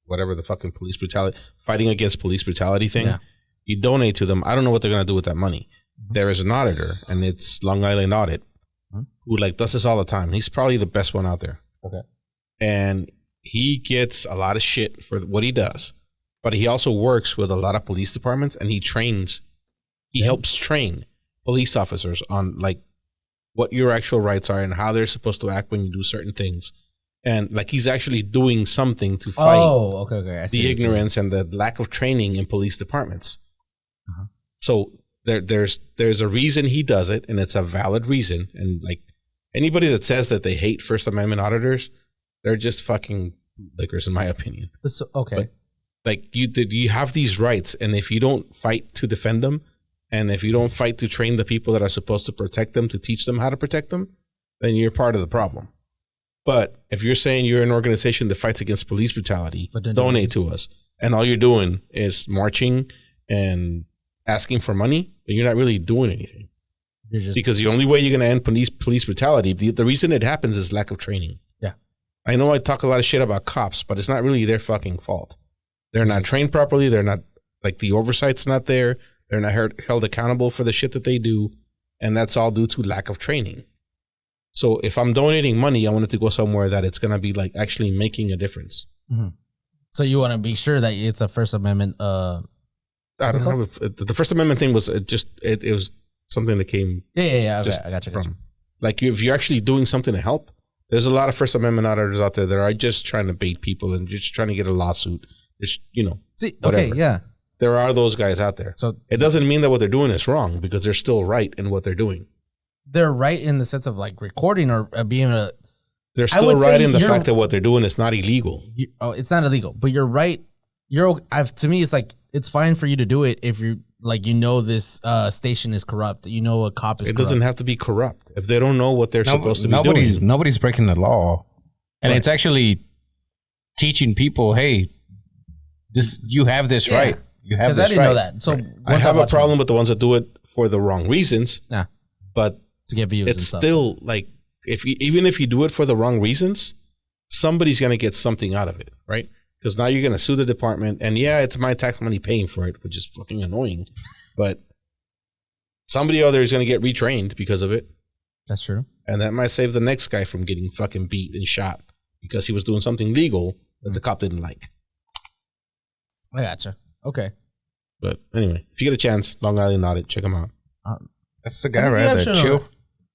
S3: whatever the fucking police brutality, fighting against police brutality thing.
S1: Yeah.
S3: You donate to them. I don't know what they're gonna do with that money. There is an auditor, and it's Long Island Audit, who like does this all the time. He's probably the best one out there.
S1: Okay.
S3: And he gets a lot of shit for what he does, but he also works with a lot of police departments, and he trains. He helps train police officers on like what your actual rights are and how they're supposed to act when you do certain things. And like he's actually doing something to fight
S1: Oh, okay. I see
S3: the
S1: what you're saying.
S3: ignorance and the lack of training in police departments. So there's a reason he does it, and it's a valid reason. And like anybody that says that they hate First Amendment auditors, they're just fucking lickers, in my opinion.
S1: So, okay.
S3: But, like you have these rights, and if you don't fight to defend them, and if you don't fight to train the people that are supposed to protect them, to teach them how to protect them, then you're part of the problem. But if you're saying you're an organization that fights against police brutality, donate to us, and all you're doing is marching and asking for money, then you're not really doing anything. Because the only way you're going to end police brutality, the reason it happens is lack of training.
S1: Yeah.
S3: I know I talk a lot of shit about cops, but it's not really their fucking fault. They're not trained properly. They're not, like, the oversight's not there. They're not held accountable for the shit that they do. And that's all due to lack of training. So if I'm donating money, I want it to go somewhere that it's going to be like actually making a difference.
S1: Mm-hmm. So you want to be sure that it's a First Amendment. I
S3: don't know if the First Amendment thing was it was something that came.
S1: Yeah. Okay, I got you.
S3: Like if you're actually doing something to help, there's a lot of First Amendment auditors out there that are just trying to bait people and just trying to get a lawsuit. Just, whatever.
S1: Okay, yeah.
S3: There are those guys out there. So it doesn't mean that what they're doing is wrong, because they're still right in what they're doing.
S1: They're right in the sense of like recording or being a.
S3: They're still right in the fact that what they're doing is not illegal.
S1: It's not illegal, but you're right. To me, it's like it's fine for you to do it if you like this station is corrupt. A cop is.
S3: It doesn't have to be corrupt if they don't know what they're supposed to be doing.
S2: Nobody's breaking the law, and it's actually teaching people, hey, you have this right. You have this right. Because I didn't know that.
S1: So
S3: I have a problem with the ones that do it for the wrong reasons.
S1: Yeah,
S3: but
S1: to get views,
S3: it's still like even if you do it for the wrong reasons, somebody's gonna get something out of it, right? Because now you're gonna sue the department, and yeah, it's my tax money paying for it, which is fucking annoying. But somebody out there is gonna get retrained because of it.
S1: That's true,
S3: and that might save the next guy from getting fucking beat and shot because he was doing something legal that the cop didn't like.
S1: I gotcha. Okay.
S3: But anyway, if you get a chance, Long Island Audit, check them out.
S2: That's the guy right there. Chill.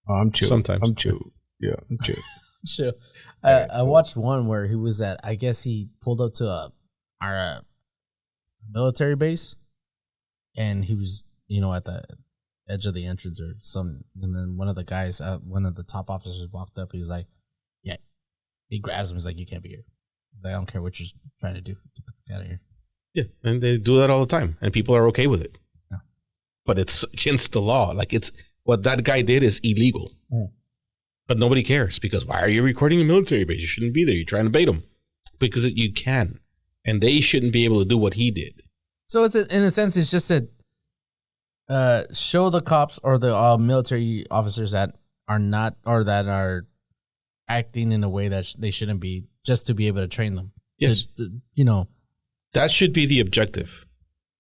S2: Oh, I'm chill.
S3: Sometimes.
S2: I'm chill. Yeah, I'm chill.
S1: Chill. I watched one where he was at, I guess he pulled up to our military base, and he was, at the edge of the entrance or some, and then one of the guys, one of the top officers walked up. He was like, yeah, he grabs him. He's like, you can't be here. He's like, I don't care what you're trying to do. Get the fuck out of here.
S3: Yeah, and they do that all the time, and people are okay with it.
S1: Yeah.
S3: But it's against the law. Like, it's what that guy did is illegal.
S1: Mm.
S3: But nobody cares, because why are you recording a military base? You shouldn't be there. You're trying to bait them. Because you can. And they shouldn't be able to do what he did.
S1: So it's in a sense, it's just to show the cops or the military officers that are not, or that are acting in a way that they shouldn't be, just to be able to train them.
S3: Yes. That should be the objective,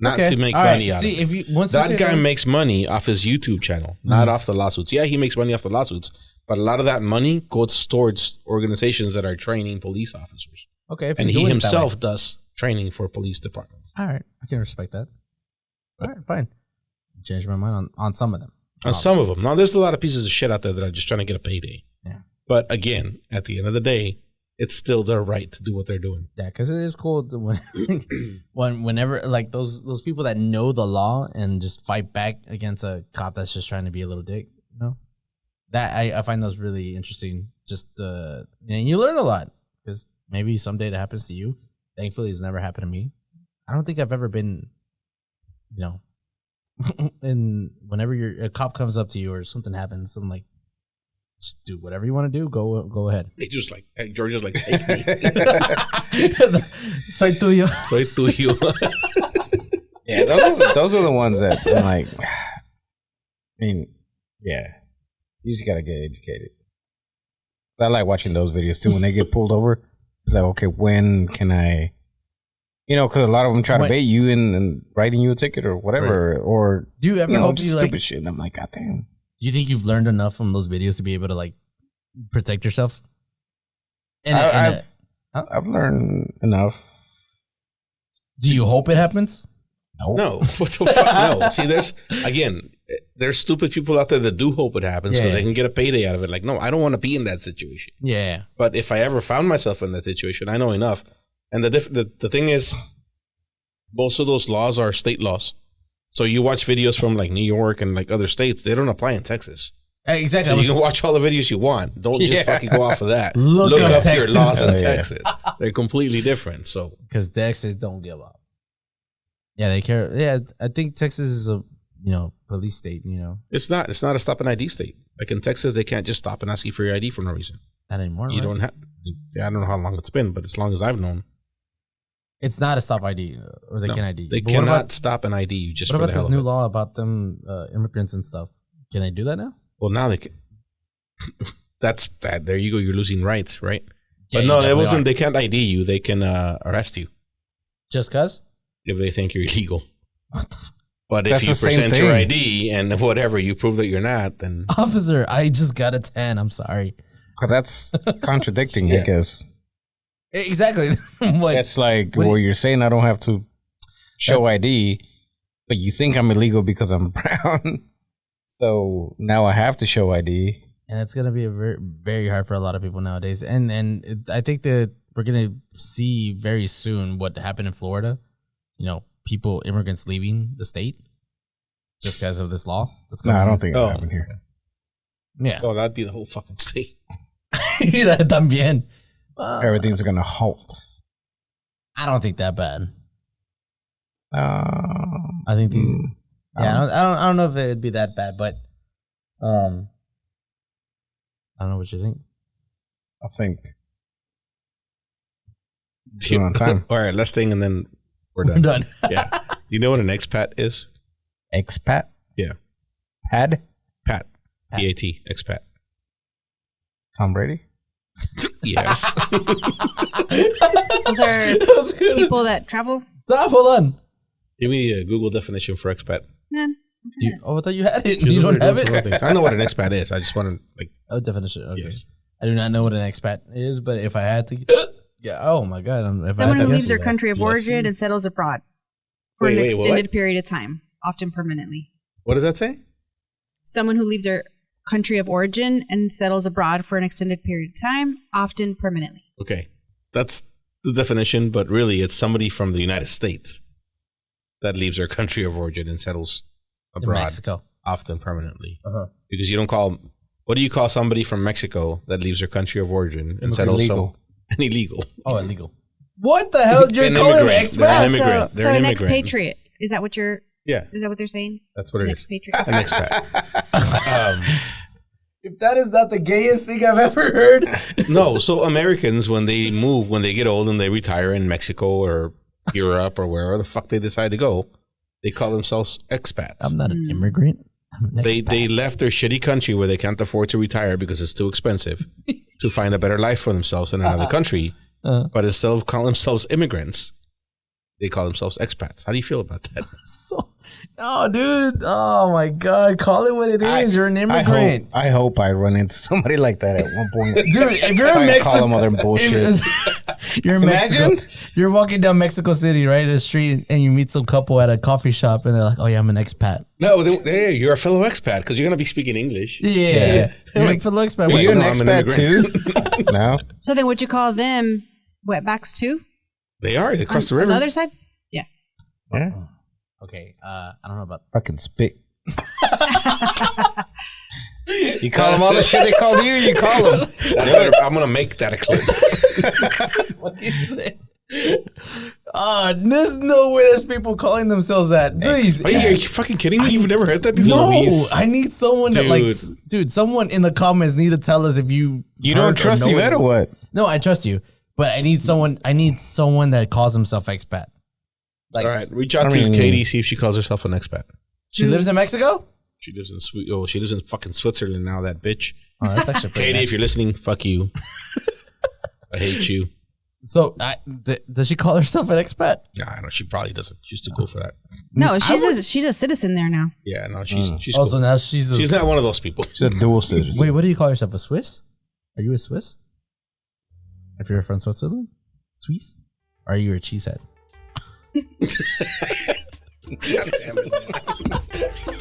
S3: not to make money out of it. That guy makes money off his YouTube channel, not off the lawsuits. Yeah, he makes money off the lawsuits, but a lot of that money goes towards organizations that are training police officers.
S1: Okay,
S3: and he himself does training for police departments.
S1: All right, I can respect that. All right, fine. Changed my mind on some of them.
S3: On some of them. Now, there's a lot of pieces of shit out there that are just trying to get a payday.
S1: Yeah.
S3: But again, at the end of the day, it's still their right to do what they're doing.
S1: Yeah, because it is cool whenever like those people that know the law and just fight back against a cop that's just trying to be a little dick. That I find those really interesting. Just and you learn a lot, because maybe someday that happens to you. Thankfully, it's never happened to me. I don't think I've ever been, and whenever a cop comes up to you or something happens, I'm like, just do whatever you want to do. Go ahead.
S3: They just like, Georgia's like, take me.
S1: Soy tuyo.
S3: Soy tuyo.
S2: Yeah, those are the ones that I'm like, yeah, you just gotta get educated. I like watching those videos too. When they get pulled over, it's like, okay, when can I? Because a lot of them try to bait you and writing you a ticket or whatever, right. Or
S1: do you ever hope
S2: just stupid shit? And I'm like, God damn.
S1: Do you think you've learned enough from those videos to be able to like protect yourself?
S2: I've learned enough.
S1: Do you hope it happens?
S3: No. What the fuck? No. See, there's stupid people out there that do hope it happens because they can get a payday out of it. Like, no, I don't want to be in that situation.
S1: Yeah.
S3: But if I ever found myself in that situation, I know enough. And the thing is, most of those laws are state laws. So you watch videos from like New York and like other states, they don't apply in Texas.
S1: Exactly.
S3: So you can watch all the videos you want. Don't just fucking go off of that.
S1: Look up
S3: your
S1: Texas.
S3: laws in Texas. They're completely different. So
S1: because Texas don't give up. Yeah, they care. Yeah, I think Texas is a police state.
S3: it's not a stop and ID state. Like in Texas, they can't just stop and ask you for your ID for no reason.
S1: Not anymore.
S3: You
S1: right?
S3: don't have. I don't know how long it's been, but as long as I've known,
S1: It's not a stop ID, or they can ID.
S3: They
S1: But
S3: cannot stop an ID you just
S1: What
S3: for
S1: about
S3: the hell
S1: this
S3: of
S1: new
S3: it.
S1: law about them immigrants and stuff? Can they do that now?
S3: Well, now they can. That's that. There you go. You're losing rights, right?
S1: Yeah,
S3: but
S1: you
S3: no, it
S1: definitely
S3: wasn't.
S1: are.
S3: They can't ID you. They can arrest you
S1: Just cause?
S3: if they think you're illegal.
S1: What the
S3: But if
S2: That's
S3: you
S2: the same
S3: present your
S2: thing.
S3: ID and whatever, you prove that you're not, then
S1: Officer, I just got a 10. I'm sorry.
S2: That's contradicting, I
S3: Yeah.
S2: guess.
S1: Exactly. What?
S2: That's like
S1: What do
S2: where
S1: you-
S2: you're saying I don't have to show
S1: That's-
S2: ID, but you think I'm illegal because I'm brown. So now I have to show ID.
S1: And it's gonna be very, very hard for a lot of people nowadays. And I think that we're gonna see very soon what happened in Florida. People, immigrants leaving the state just because of this law. That's
S2: No,
S1: going
S2: I
S1: on.
S2: don't think
S3: Oh.
S2: that happened here.
S1: Yeah.
S3: oh, that'd be the whole fucking state.
S1: That también.
S2: Everything's gonna halt.
S1: I don't think that bad.
S2: Um,
S1: I think these.
S2: mm,
S1: Yeah, I don't know if it'd be that bad, but I don't know what you think.
S2: I think we're on time.
S3: All right, last thing, and then we're
S1: We're
S3: done.
S1: done.
S3: Yeah. Do you know what an expat is?
S2: Expat?
S3: Yeah.
S2: Pad?
S3: Pat. P-A-T. Expat.
S2: Tom Brady?
S3: Yes.
S4: Those are
S1: That's good.
S4: people that travel.
S1: Stop. Hold on.
S3: Give me a Google definition for expat.
S4: None.
S1: I thought you had it.
S3: Because
S1: You
S3: we're
S1: don't have
S3: doing some other
S1: it.
S3: things. I know what an expat is. I just want to like.
S1: Oh, definition. Okay.
S3: Yes.
S1: I do not know what an expat is, but if I had to, yeah. Oh my god. If
S4: Someone
S1: I had
S4: who
S1: to
S4: leaves
S1: guess
S4: their
S1: that.
S4: country of
S3: Yes.
S4: origin and settles abroad for
S3: Wait,
S4: an
S3: wait, what?
S4: extended period of time, often permanently.
S3: What does that say?
S4: Someone who leaves their country of origin and settles abroad for an extended period of time, often permanently.
S3: Okay, that's the definition, but really, it's somebody from the United States that leaves their country of origin and settles
S1: in
S3: abroad,
S1: Mexico.
S3: often permanently.
S1: Uh-huh.
S3: Because you don't call. What do you call somebody from Mexico that leaves their country of origin and settles
S2: Illegal.
S3: an illegal?
S1: Oh, illegal. What the hell? You're
S3: An
S1: calling them
S3: immigrant. They're
S1: expat?
S3: an immigrant. They're
S4: so
S3: an
S4: an
S3: immigrant.
S4: expatriate. Is that what you're?
S3: Yeah,
S4: Is that what they're saying?
S3: that's what
S4: An
S3: it is.
S4: expatriate.
S3: An expat.
S1: If that is not the gayest thing I've ever heard.
S3: No, so Americans, when they move, when they get old and they retire in Mexico or Europe or wherever the fuck they decide to go, they call themselves expats.
S1: I'm not an immigrant. I'm an
S3: They
S1: expat.
S3: left their shitty country where they can't afford to retire because it's too expensive to find a better life for themselves in another country. But instead of calling themselves immigrants, they call themselves expats. How do you feel about that?
S1: So, oh, dude. Oh my God. Call it what it is. You're an immigrant.
S2: I hope I run into somebody like that at one point.
S1: Dude, if you're
S2: If I
S1: in
S2: could call
S1: Mexico,
S2: them other bullshit.
S1: you're in Mexico.
S2: Imagine?
S1: You're walking down Mexico City, right, in the street, and you meet some couple at a coffee shop, and they're like, "Oh yeah, I'm an expat."
S3: No, hey, you're a fellow expat because you're going to be speaking English.
S1: Yeah, you're
S3: Like,
S1: like fellow expat.
S2: Are
S1: Wait,
S2: you an
S3: no, I'm an
S2: expat too? No?
S4: So then, would you call them wetbacks too?
S3: They are. They cross the
S4: On
S3: river.
S4: the other side? Yeah.
S2: Yeah.
S1: okay, I don't know about.
S2: Fucking spit. You call them all the shit they called you, you call them.
S3: I'm going to make that a clip.
S1: What did you say? There's no way there's people calling themselves that. Please.
S3: Are you fucking kidding me? You've never heard that before?
S1: No, I need someone that
S3: Dude.
S1: likes. Dude, someone in the comments need to tell us if you.
S2: You don't trust Yvette or what?
S1: No, I trust you, but I need someone. I need someone that calls himself expat. Like,
S3: All right, reach out to Katie, see if she calls herself an expat.
S1: she lives in Mexico.
S3: She lives in she lives in fucking Switzerland now. That bitch.
S1: Oh, that's actually pretty
S3: Katie,
S1: nice.
S3: if you're listening, fuck you. I hate you.
S1: So, does she call herself an expat?
S3: Nah, no, she probably doesn't. She's too cool for that.
S4: No, she's a citizen there now.
S3: Yeah, no, she's
S1: Also,
S3: cool.
S1: now she's a.
S3: She's not one of those people.
S2: She's a dual citizen.
S1: Wait, what do you call yourself? A Swiss? Are you a Swiss? If you're from Switzerland, Swiss? Or are you a cheesehead?
S3: God damn it.